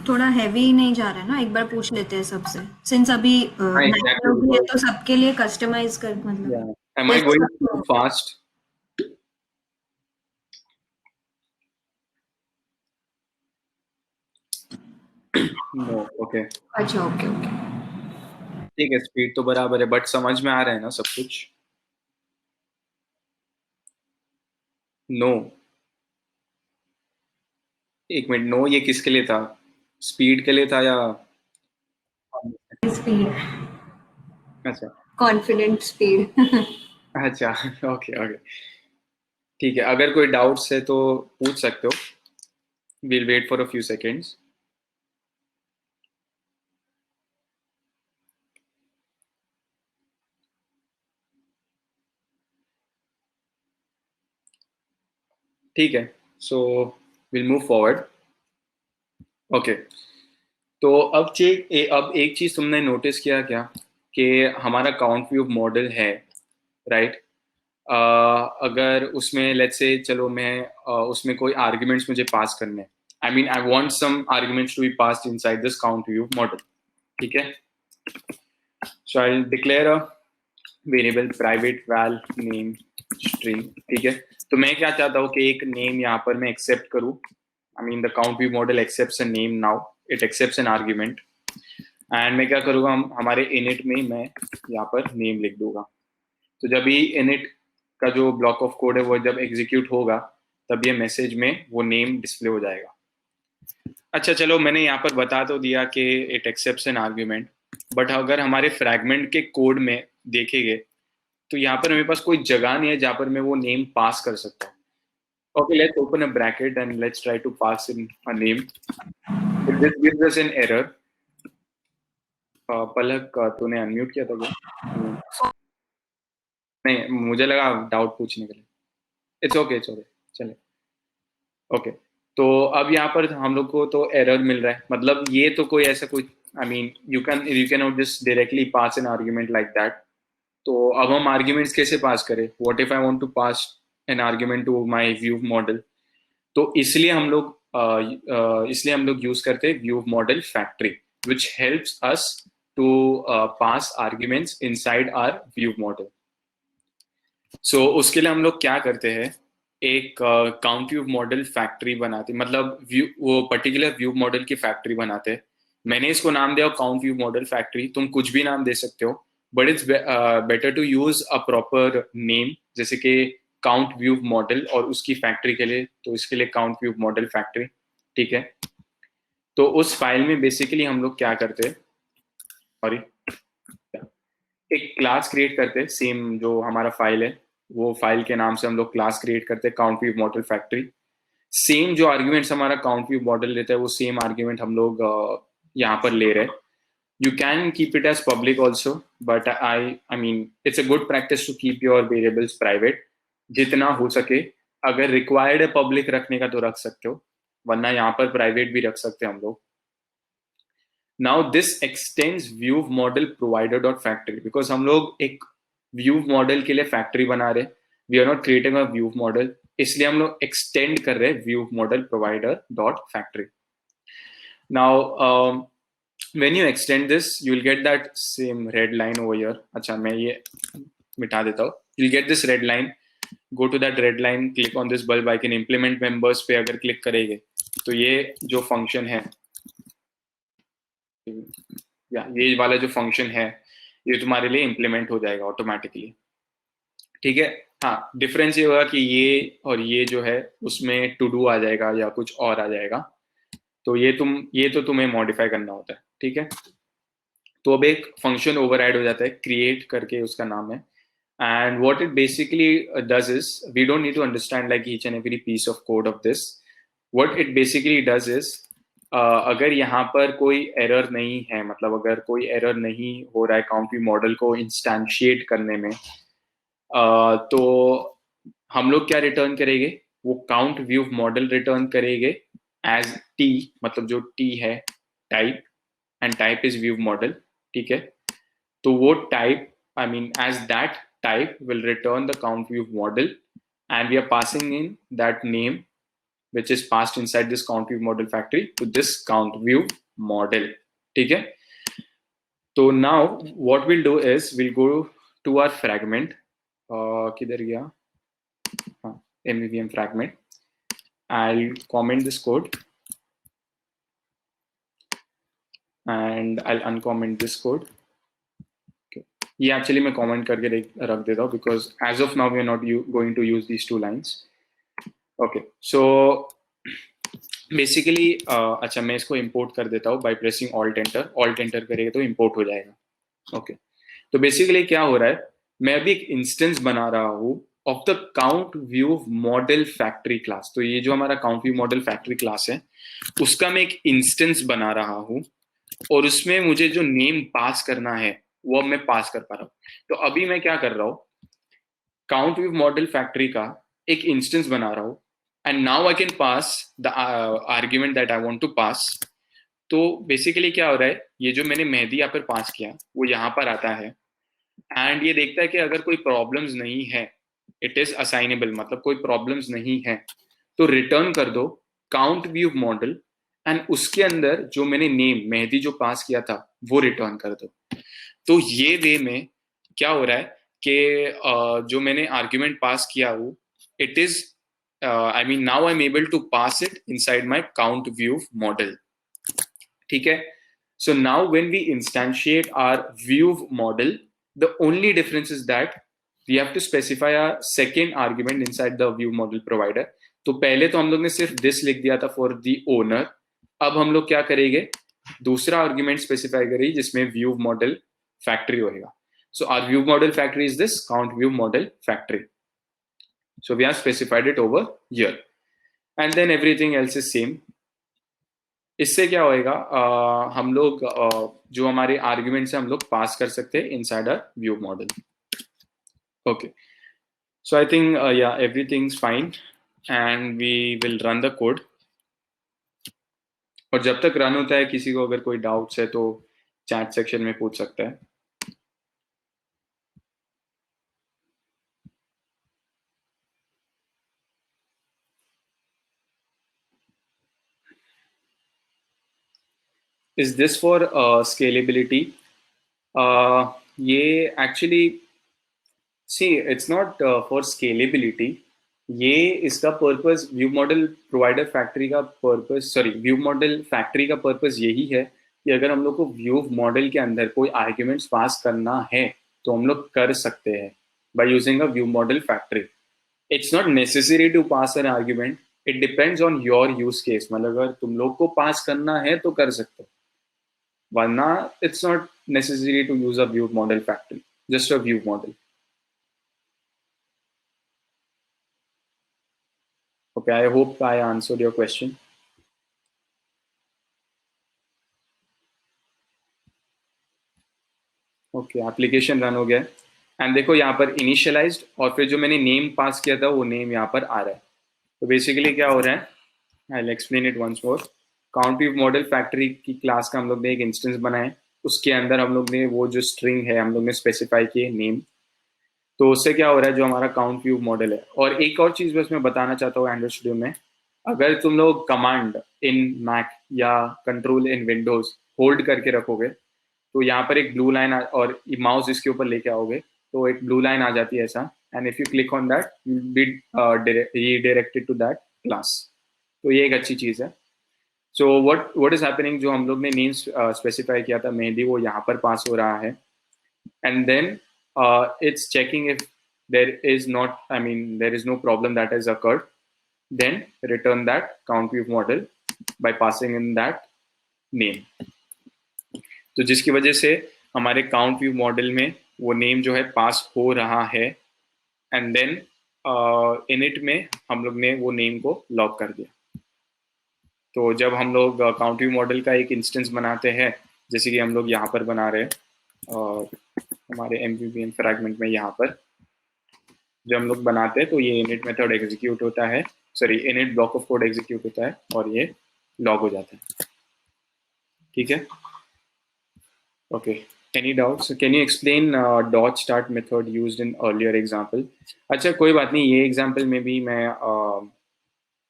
थोड़ा हैवी नहीं जा रहा है ना, एक बार पूछ लेते हैं सबसे, सिंस अभी exactly. है तो सबके लिए कस्टमाइज कर, मतलब am I going too fast? No. Okay. अच्छा, ओके ओके, ठीक है, स्पीड तो बराबर है, बट समझ में आ रहा है ना सब कुछ? नो, एक मिनट, नो ये किसके लिए था? स्पीड के लिए था या? स्पीड, अच्छा कॉन्फिडेंट स्पीड। अच्छा ओके ओके, ठीक है, अगर कोई डाउट्स है तो पूछ सकते हो, we'll wait for a few seconds. ठीक है, so will move forward. Okay, तो अब एक चीज तुमने नोटिस किया क्या कि हमारा काउंट व्यू मॉडल है, राइट? अगर उसमें लेट्स से, चलो मैं उसमें कोई आर्ग्यूमेंट्स मुझे पास करने हैं, I mean I want some arguments to be passed inside this count view model, ठीक है? So I declare a variable private val name string, ठीक है? तो मैं क्या चाहता हूँ कि एक नेम यहाँ पर मैं एक्सेप्ट करूँ, आई mean the count view model accepts a name now, it accepts an argument, and मैं क्या करूँगा, हम हमारे इनिट में मैं यहाँ पर नेम लिख दूंगा। तो जब भी इनिट का जो ब्लॉक ऑफ कोड है वो जब एग्जीक्यूट होगा, तब ये मैसेज में वो नेम डिस्प्ले हो जाएगा। अच्छा चलो, मैंने यहाँ पर बता तो दिया कि it accepts an argument, but अगर हमारे फ्रैगमेंट के कोड में देखेंगे तो यहाँ पर मेरे पास कोई जगह नहीं है जहाँ पर मैं वो नेम पास कर सकता हूँ। Okay, let's open a bracket and let's try to pass in a name. This gives us an error. Palak, तूने अनम्यूट किया था क्या? नहीं, मुझे लगा डाउट पूछने के लिए। इट्स ओके, इट्स ओके, चले। ओके, तो अब यहाँ पर हम लोग को तो एरर मिल रहा है, मतलब ये तो कोई ऐसा कोई, I mean you can not just directly pass an argument like that. तो अब हम आर्ग्यूमेंट्स कैसे पास करें? What if I want to pass an argument to my view model? तो इसलिए हम लोग यूज करते हैं view model factory, which helps us to pass arguments inside our view model. So उसके लिए हम लोग क्या करते हैं, एक काउंट व्यू मॉडल फैक्ट्री बनाते, मतलब व्यू, वो पर्टिकुलर व्यू मॉडल की फैक्ट्री बनाते हैं। मैंने इसको नाम दिया काउंट व्यू मॉडल फैक्ट्री, तुम कुछ भी नाम दे सकते हो, but it's better to use a proper name, जैसे कि काउंट व्यू मॉडल, और उसकी फैक्ट्री के लिए तो इसके लिए काउंट व्यू मॉडल फैक्ट्री, ठीक है? तो उस फाइल में बेसिकली हम लोग क्या करते हैं, सॉरी, एक क्लास क्रिएट करते हैं, सेम जो हमारा फाइल है वो फाइल के नाम से हम लोग क्लास क्रिएट करते हैं, count view model factory. Same जो आर्ग्यूमेंट्स हमारा काउंट व्यू मॉडल लेता है वो सेम आर्ग्यूमेंट हम लोग यहाँ पर ले रहे हैं। You can keep it as public also, but I mean it's a good practice to keep your variables private जितना हो सके। अगर रिक्वायर्ड है पब्लिक रखने का तो रख सकते हो, वरना यहाँ पर प्राइवेट भी रख सकते हैं हम लोग। Now this x tends view model provider dot factory, because हम लोग एक व्यू मॉडल के लिए फैक्ट्री बना रहे, we are not creating a view model, इसलिए हम लोग एक्सटेंड कर रहे हैं view model provider dot factory. Now when you extend this you will get that same red line over here। अच्छा, मैं ये मिटा देता हूँ। you'll get this red line, go to that red line, click on this bulb icon, implement members पे अगर क्लिक करेंगे तो ये जो फंक्शन है, या ये वाला जो फंक्शन है, ये तुम्हारे लिए इम्प्लीमेंट हो जाएगा ऑटोमेटिकली, ठीक है? हाँ, डिफरेंस ये होगा कि ये और ये जो है उसमें टू डू आ जाएगा या कुछ और आ जाएगा, तो ये तो तुम्हें मॉडिफाई करना होता है, ठीक है? तो अब एक फंक्शन ओवरराइड हो जाता है, क्रिएट करके उसका नाम है, and what it basically does is, we don't need to understand like each and every piece of code of this. What it basically does is, अगर यहाँ पर कोई एरर नहीं है, मतलब अगर कोई एरर नहीं हो रहा है काउंट व्यू मॉडल को इंस्टेंशिएट करने में, तो हम लोग क्या रिटर्न करेंगे, वो काउंट व्यू मॉडल रिटर्न करेंगे एज टी, मतलब जो टी है type, and type is view model, ठीक है? तो वो type, I mean as that type will return the count view model, and we are passing in that name which is passed inside this count view model factory to this count view model, ठीक है? तो now what we'll do is we'll go to our fragment, किधर गया, हाँ, mvvm fragment, I'll comment this code and I'll uncomment this code। okay. ये actually मैं comment करके रख देता हूँ because as of now we are not going to use these two lines। okay, so basically अच्छा मैं इसको इंपोर्ट कर देता हूँ बाय प्रेसिंग ऑल्ट एंटर करेंगे तो इंपोर्ट हो जाएगा। ओके, तो बेसिकली क्या हो रहा है, मैं अभी एक इंस्टेंस बना रहा हूँ of the count view model factory class. तो ये जो हमारा count view model factory class है उसका मैं एक इंस्टेंस बना रहा हूँ, और उसमें मुझे जो नेम पास करना है वो अब मैं पास कर पा रहा हूँ। तो अभी मैं क्या कर रहा हूँ, काउंट व्यू मॉडल फैक्ट्री का एक इंस्टेंस बना रहा हूँ, and now I can pass the argument that I want to pass. तो बेसिकली क्या हो रहा है, ये जो मैंने मेहदी यहाँ पर पास किया वो यहाँ पर आता है, एंड ये देखता है कि अगर कोई प्रॉब्लम्स नहीं है, इट इज असाइनेबल, मतलब कोई प्रॉब्लम्स नहीं है, तो रिटर्न कर दो काउंट व्यू मॉडल, एंड उसके अंदर जो मैंने नेम मेहदी जो पास किया था वो रिटर्न कर दो। तो ये वे में क्या हो रहा है कि जो मैंने आर्ग्यूमेंट पास किया वो it is I mean now I am able to pass it inside my count view model. ठीक है, so now when we instantiate our view model, the only difference is that we have to specify a second argument inside the view model provider। तो पहले तो हम लोग ने सिर्फ this लिख दिया था for the owner, अब हम लोग क्या करेंगे, दूसरा आर्ग्यूमेंट स्पेसिफाई करेंगे जिसमें व्यू मॉडल फैक्ट्री होएगा। so our view model factory is this count view model factory, so we have specified it over here, and then everything else is same। इससे क्या होएगा, हम लोग जो हमारे आर्ग्यूमेंट्स है हम लोग पास कर सकते हैं inside a view model. Okay, so I think yeah everything's fine, and we will run the code. और जब तक रन होता है किसी को अगर कोई डाउट्स है तो चैट सेक्शन में पूछ सकता है। Is this for scalability? ये actually see it's not for scalability. ये इसका purpose view model provider factory का purpose, sorry view model factory का पर्पस यही है कि अगर हम लोग को व्यू मॉडल के अंदर कोई आर्ग्यूमेंट्स पास करना है तो हम लोग कर सकते हैं by using a view model factory. It's not necessary to pass an argument, it depends on your use case. मतलब अगर तुम लोग को पास करना है तो कर सकते हो, वरना it's not necessary to use a view model factory, just a view model. Okay, I hope I answered your question. Okay, application run हो गया है, एंड देखो यहाँ पर इनिशियलाइज्ड, और फिर जो मैंने नेम पास किया था वो नेम यहाँ पर आ रहा है। तो बेसिकली क्या हो रहा है, I will explain it once more. Count view model factory की क्लास का हम लोग ने एक इंस्टेंस बनाया है, उसके अंदर हम लोग ने वो जो स्ट्रिंग है हम लोग ने स्पेसिफाई की है नेम। तो उससे क्या हो रहा है, जो हमारा काउंट व्यू मॉडल है। और एक और चीज बस मैं बताना चाहता हूँ एंड्रॉइड स्टूडियो में, अगर तुम लोग कमांड इन मैक या कंट्रोल इन विंडोज होल्ड करके रखोगे तो यहाँ पर एक ब्लू लाइन और माउस इसके ऊपर लेके आओगे तो एक ब्लू लाइन आ जाती है ऐसा, and if you click on that you be redirected to that class. तो ये एक अच्छी चीज है। सो व्हाट इज हैपनिंग, जो हम लोग ने नेम स्पेसिफाई किया था मेहंदी वो यहाँ पर पास हो रहा है, and then it's checking if there is not, I mean there is no problem that has occurred, then return that count view model by passing in that name। तो जिसकी वजह से हमारे काउंट व्यू मॉडल में वो नेम जो है पास हो रहा है, एंड देन इनिट में हम लोग ने वो नेम को लॉक कर दिया। तो जब हम लोग काउंट व्यू मॉडल का एक इंस्टेंस बनाते हैं, जैसे कि हम लोग यहाँ पर बना रहे हैं और हमारे एमवीपीएन फ्रैगमेंट में यहाँ पर जब हम लोग बनाते हैं तो ये इनिट मेथड एग्जीक्यूट होता है, sorry init block of code execute होता है और ये लॉग हो जाता है। ठीक है, okay, any doubts? Can you explain dot start method used in earlier example? अच्छा कोई बात नहीं, ये एग्जांपल में भी मैं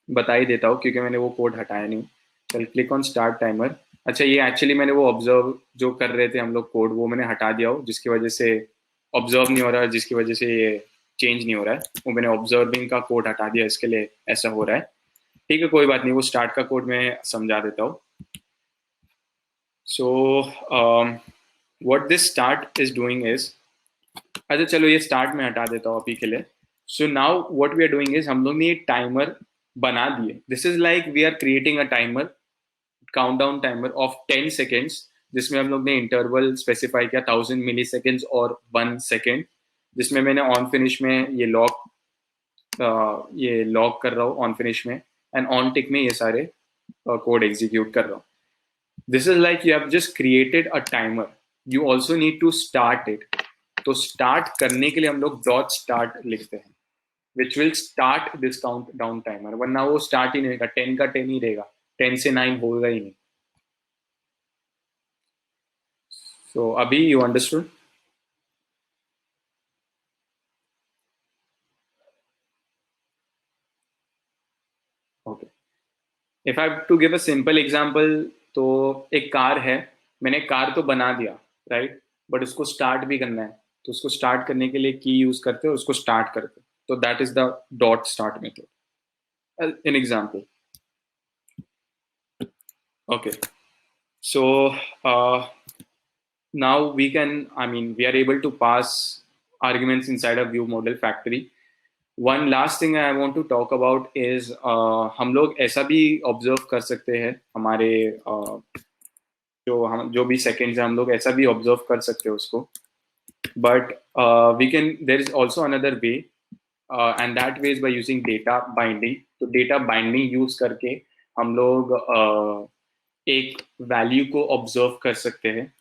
बता ही देता हूँ क्योंकि मैंने वो कोड हटाया नहीं। चल क्लिक ऑन स्टार्ट टाइमर। अच्छा ये एक्चुअली मैंने वो ऑब्जर्व जो कर रहे थे हम लोग कोड वो मैंने हटा दिया हो, जिसकी वजह से ऑब्जर्व नहीं हो रहा है, जिसकी वजह से ये चेंज नहीं हो रहा है, वो मैंने ऑब्जर्विंग का कोड हटा दिया, इसके लिए ऐसा हो रहा है। ठीक है कोई बात नहीं, वो स्टार्ट का कोड मैं समझा देता हूँ। So what this start is doing is, अच्छा चलो ये स्टार्ट में हटा देता हूँ अभी के लिए। So now what we are doing is हम लोग ने ये टाइमर बना दिए. This is like we are creating a timer, countdown timer of 10 seconds, जिसमें हम लोग ने इंटरवल स्पेसिफाई किया 1000 मिली सेकेंड्स और 1 सेकेंड, जिसमें मैंने ऑन फिनिश में ये लॉक कर रहा हूँ ऑन फिनिश में, एंड ऑन टिक में ये सारे कोड एग्जीक्यूट कर रहा हूँ. This is like you have just created a timer. You also need to start it. तो स्टार्ट करने के लिए हम लोग डॉट स्टार्ट लिखते हैं, which will start this count down timer. वरना वो स्टार्ट ही नहीं रहेगा, 10 का 10 ही रहेगा, 10 से 9 होगा ही नहीं. So Abhi, you understood? Okay. If I have to give a simple example, तो एक कार है, मैंने कार तो बना दिया, राइट, बट उसको स्टार्ट भी करना है. तो उसको स्टार्ट करने के लिए की यूज करते हैं, उसको स्टार्ट करते हैं. तो that is the dot start method. An example. Okay. So now we are able to pass arguments inside a view model factory. One last thing I want to talk about is, हम लोग ऐसा भी ऑब्जर्व कर सकते हैं हमारे जो भी सेकेंड्स हैं, हम लोग ऐसा भी ऑब्जर्व कर सकते हैं उसको. But we can, there is also another way, and that way is by using data binding. तो डेटा बाइंडिंग यूज करके हम लोग एक वैल्यू को ऑब्जर्व कर सकते हैं.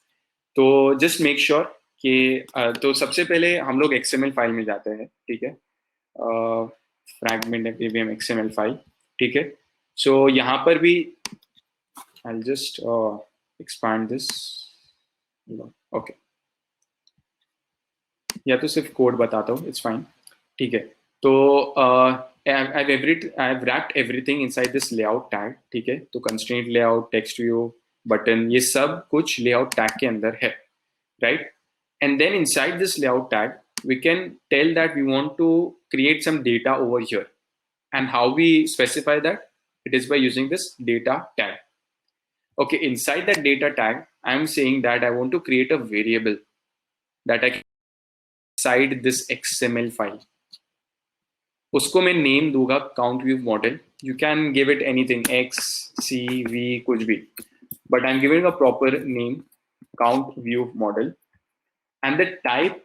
तो जस्ट मेक श्योर कि तो सबसे पहले हम लोग XML फाइल में जाते हैं, ठीक है, फ्रैगमेंट एफवीएम XML फाइल, ठीक है. सो यहाँ पर भी I'll just expand this. Okay, या तो सिर्फ कोड बताता हूँ, इट्स फाइन, ठीक है. तो I've wrapped everything inside this layout tag, ठीक है. तो constraint layout, text view, button, ये सब कुछ layout tag के अंदर है, right? And then inside this layout tag, we can tell that we want to create some data over here. And how we specify that? It is by using this data tag. Okay, inside that data tag, I'm saying that I want to create a variable that I can inside this XML file. उसको मैं name दूंगा count view model. You can give it anything, X, C, V, कुछ भी. But I'm giving a proper name, count view model. And the type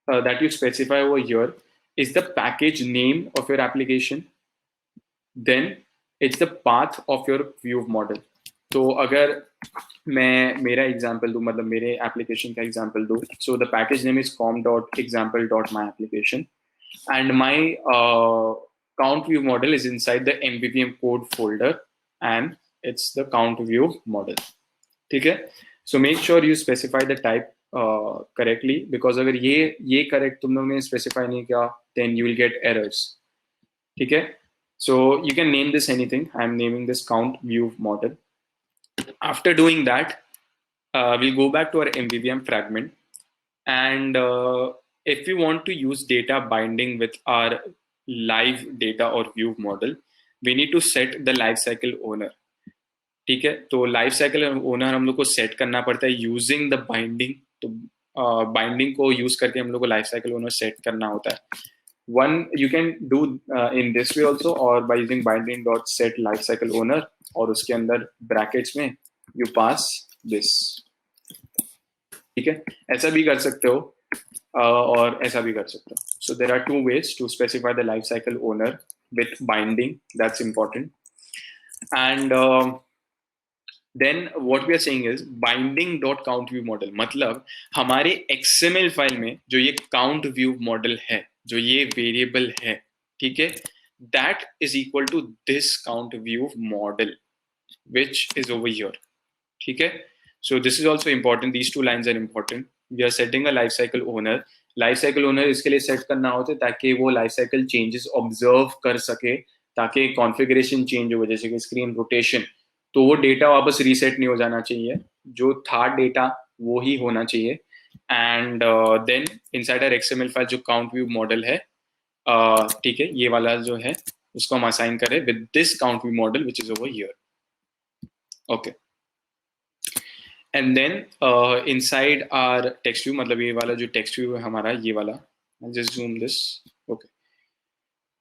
that you specify over here is the package name of your application. Then it's the path of your view model. तो अगर मैं मेरा एग्जांपल दूं, मतलब मेरे एप्लीकेशन का एग्जांपल दूं, so the package name is com.example.myapplication and my count view model is inside the MVVM code folder and it's the count view model, ठीक है. So make sure you specify the type correctly, because अगर ये correct तुम लोग ने specify नहीं किया, then you will get errors, ठीक है. So you can name this anything. I'm naming this count view model. After doing that, we'll go back to our MVVM fragment, and if we want to use data binding with our live data or view model, we need to set the lifecycle owner, ठीक है. तो लाइफ साइकिल ओनर हम लोग को सेट करना पड़ता है यूजिंग द बाइंडिंग. तो बाइंडिंग को यूज करके हम लोग को लाइफ साइकिल ओनर सेट करना होता है. One you can do in this way also, or by using binding dot set lifecycle owner, और उसके अंदर ब्रैकेट्स में you pass this, ठीक है. ऐसा भी कर सकते हो और ऐसा भी कर सकते हो. So there are two ways to specify the lifecycle owner with binding. That's important. And then what we are saying is binding dot count view model, मतलब हमारे XML फाइल में जो ये count view model है, जो ये वेरिएबल है, ठीक है, that is equal to this count view model which is over here, ठीक है. So this is also important. These two lines are important. We are setting a life cycle owner. Life cycle owner इसके लिए सेट करना होता है ताकि वो लाइफ साइकिल चेंजेस ऑब्जर्व कर सके, ताकि कॉन्फ़िगरेशन चेंज हो, जैसे कि स्क्रीन रोटेशन, तो वो डेटा वापस रीसेट नहीं हो जाना चाहिए, जो था डेटा वो ही होना चाहिए. And then inside our XML file जो काउंट व्यू मॉडल है, ठीक है, ये वाला जो है उसको हम असाइन करें with this count view model which is over here. Okay, and then inside our text view, मतलब ये वाला जो टेक्स्ट व्यू है हमारा, ये वाला, just zoom this. Okay,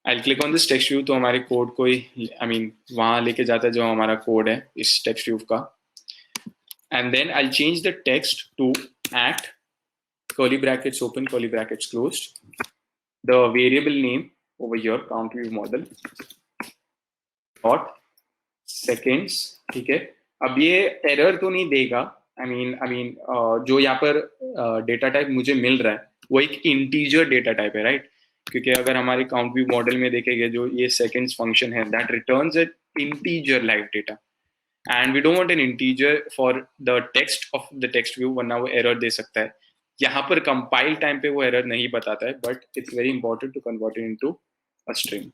I click on this text view, तो हमारे कोड को ही वहां लेके जाता है जो हमारा कोड है इस टेक्स्ट व्यू का. And then I'll change the text to at curly brackets open, curly brackets closed. The variable name over here, count view model dot seconds. ठीक है. अब ये एरर तो नहीं देगा. जो यहाँ पर डेटा टाइप मुझे मिल रहा है वो एक इंटीजर डेटा टाइप है, राइट? क्योंकि अगर हमारे काउंट व्यू मॉडल में देखेंगे जो ये सेकंड्स फंक्शन है, that returns a integer live data. And we don't want an integer for the text of the text view, वरना वो एरर दे सकता है. यहाँ पर कंपाइल टाइम पे वो एरर नहीं बताता है, but it's very important to convert it into a string.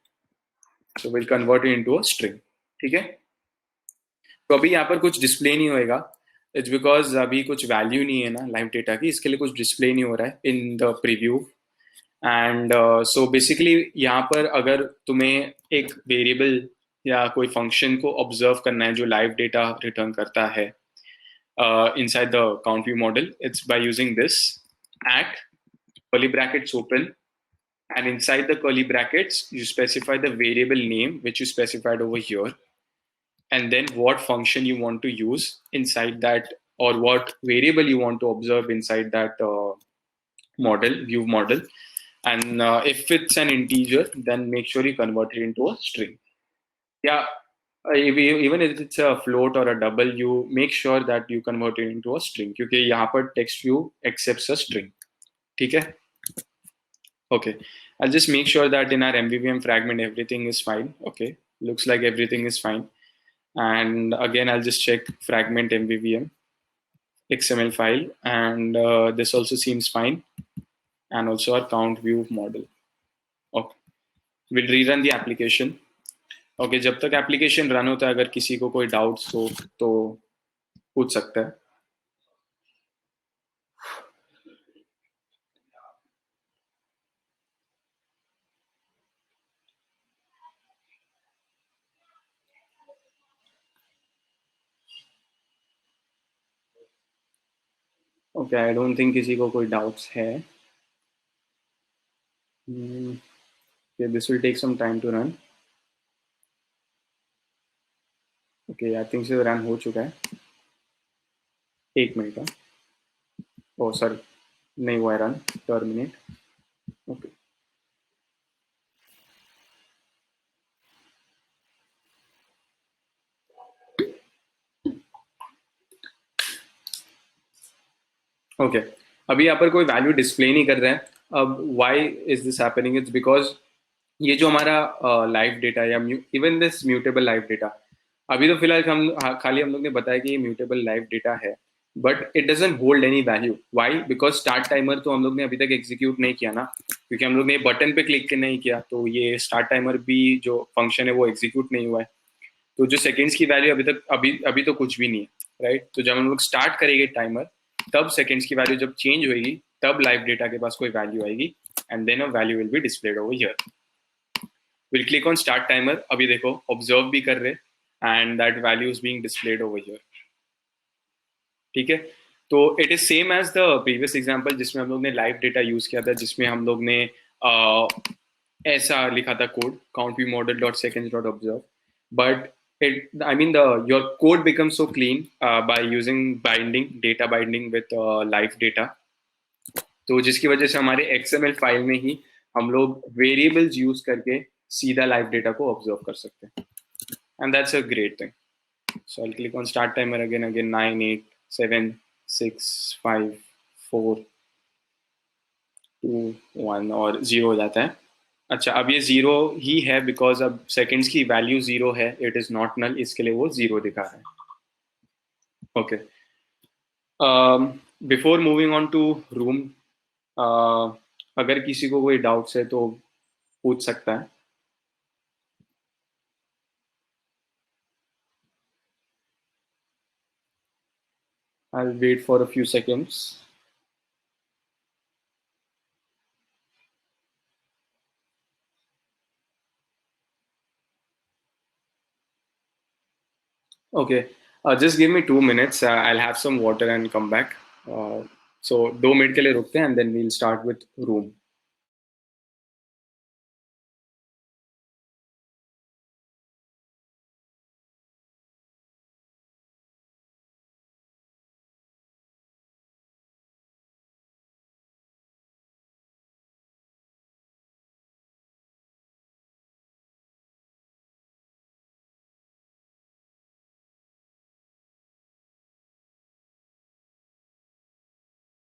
So will convert it into a string. ठीक है. तो अभी यहाँ पर कुछ डिस्प्ले नहीं होएगा. इट्स बिकॉज अभी कुछ वैल्यू नहीं है ना लाइव डेटा की, इसके लिए कुछ डिस्प्ले नहीं हो रहा है in the preview. And so basically यहाँ पर अगर तुम्हें एक वेरिएबल या कोई फंक्शन को ऑब्जर्व करना है जो लाइव डेटा रिटर्न करता है inside the count view model, it's by using this at curly brackets open, and inside the curly brackets you specify the variable name which you specified over here, and then what function you want to use inside that, or what variable you want to observe inside that view model. And if it's an integer, then make sure you convert it into a string. Yeah, even if it's a float or a double, you make sure that you convert it into a string, क्योंकि यहाँ पर text view accepts a string. ठीक है. Okay, I'll just make sure that in our MVVM fragment everything is fine. Okay, looks like everything is fine. And again, I'll just check fragment MVVM XML file, and this also seems fine, and also our count view model. Okay, we'll rerun the application. Okay, जब तक एप्लीकेशन रन होता है अगर किसी को कोई डाउट्स हो तो पूछ सकता है. ओके, आई डोंट थिंक किसी को कोई डाउट्स है. This will take some time to run. Okay, I think so run हो चुका है. 1 मिनट का. ओ सर, नहीं हुआ है रन. टर्मिनेट. ओके. ओके, अभी यहाँ पर कोई वैल्यू डिस्प्ले नहीं कर रहा है. अब why is this happening? It's because ये जो हमारा लाइव डेटा या even this mutable live data, अभी तो फिलहाल खाली हम लोग ने बताया कि ये म्यूटेबल लाइव डेटा है, but it doesn't hold any value. Why? Because start timer तो हम लोग ने अभी तक एग्जीक्यूट नहीं किया ना, क्योंकि हम लोग ने बटन पे क्लिक नहीं किया, तो ये स्टार्ट टाइमर भी जो फंक्शन है वो एग्जीक्यूट नहीं हुआ है. तो जो सेकेंड्स की वैल्यू अभी तो कुछ भी नहीं है, राइट? तो जब हम लोग स्टार्ट करेंगे टाइमर, तब सेकेंड्स की वैल्यू जब चेंज होगी, तब लाइव डेटा के पास कोई वैल्यू आएगी, and then a value will be displayed over here. Will click on start timer. अभी देखो ऑब्जर्व भी कर रहे, and that value is being displayed over here. ठीक है. तो it is same as the previous example जिसमें हम लोग ने लाइव डेटा यूज किया था, जिसमें हम लोग ने ऐसा लिखा था code, count view model dot seconds dot observe. But your code becomes so clean by using data binding with live data. तो जिसकी वजह से हमारे XML फाइल में ही हम लोग वेरिएबल्स यूज करके सीधा लाइव डेटा को ऑब्जर्व कर सकते हैं, and that's a great thing. So I click on start timer again. 9 8 7 6 5 4 2 1 और 0 हो जाता है. अच्छा, अब ये 0 ही है बिकॉज अब सेकेंड्स की वैल्यू 0 है. इट इज नॉट नल, इसके लिए वो 0 दिखा रहा है. Okay, before moving on to room, अगर किसी को कोई डाउट्स है तो पूछ सकता है. I'll wait for a few seconds. Okay, just give me 2 minutes. I'll have some water and come back. So 2 minute के लिए रुकते हैं and then we'll start with room.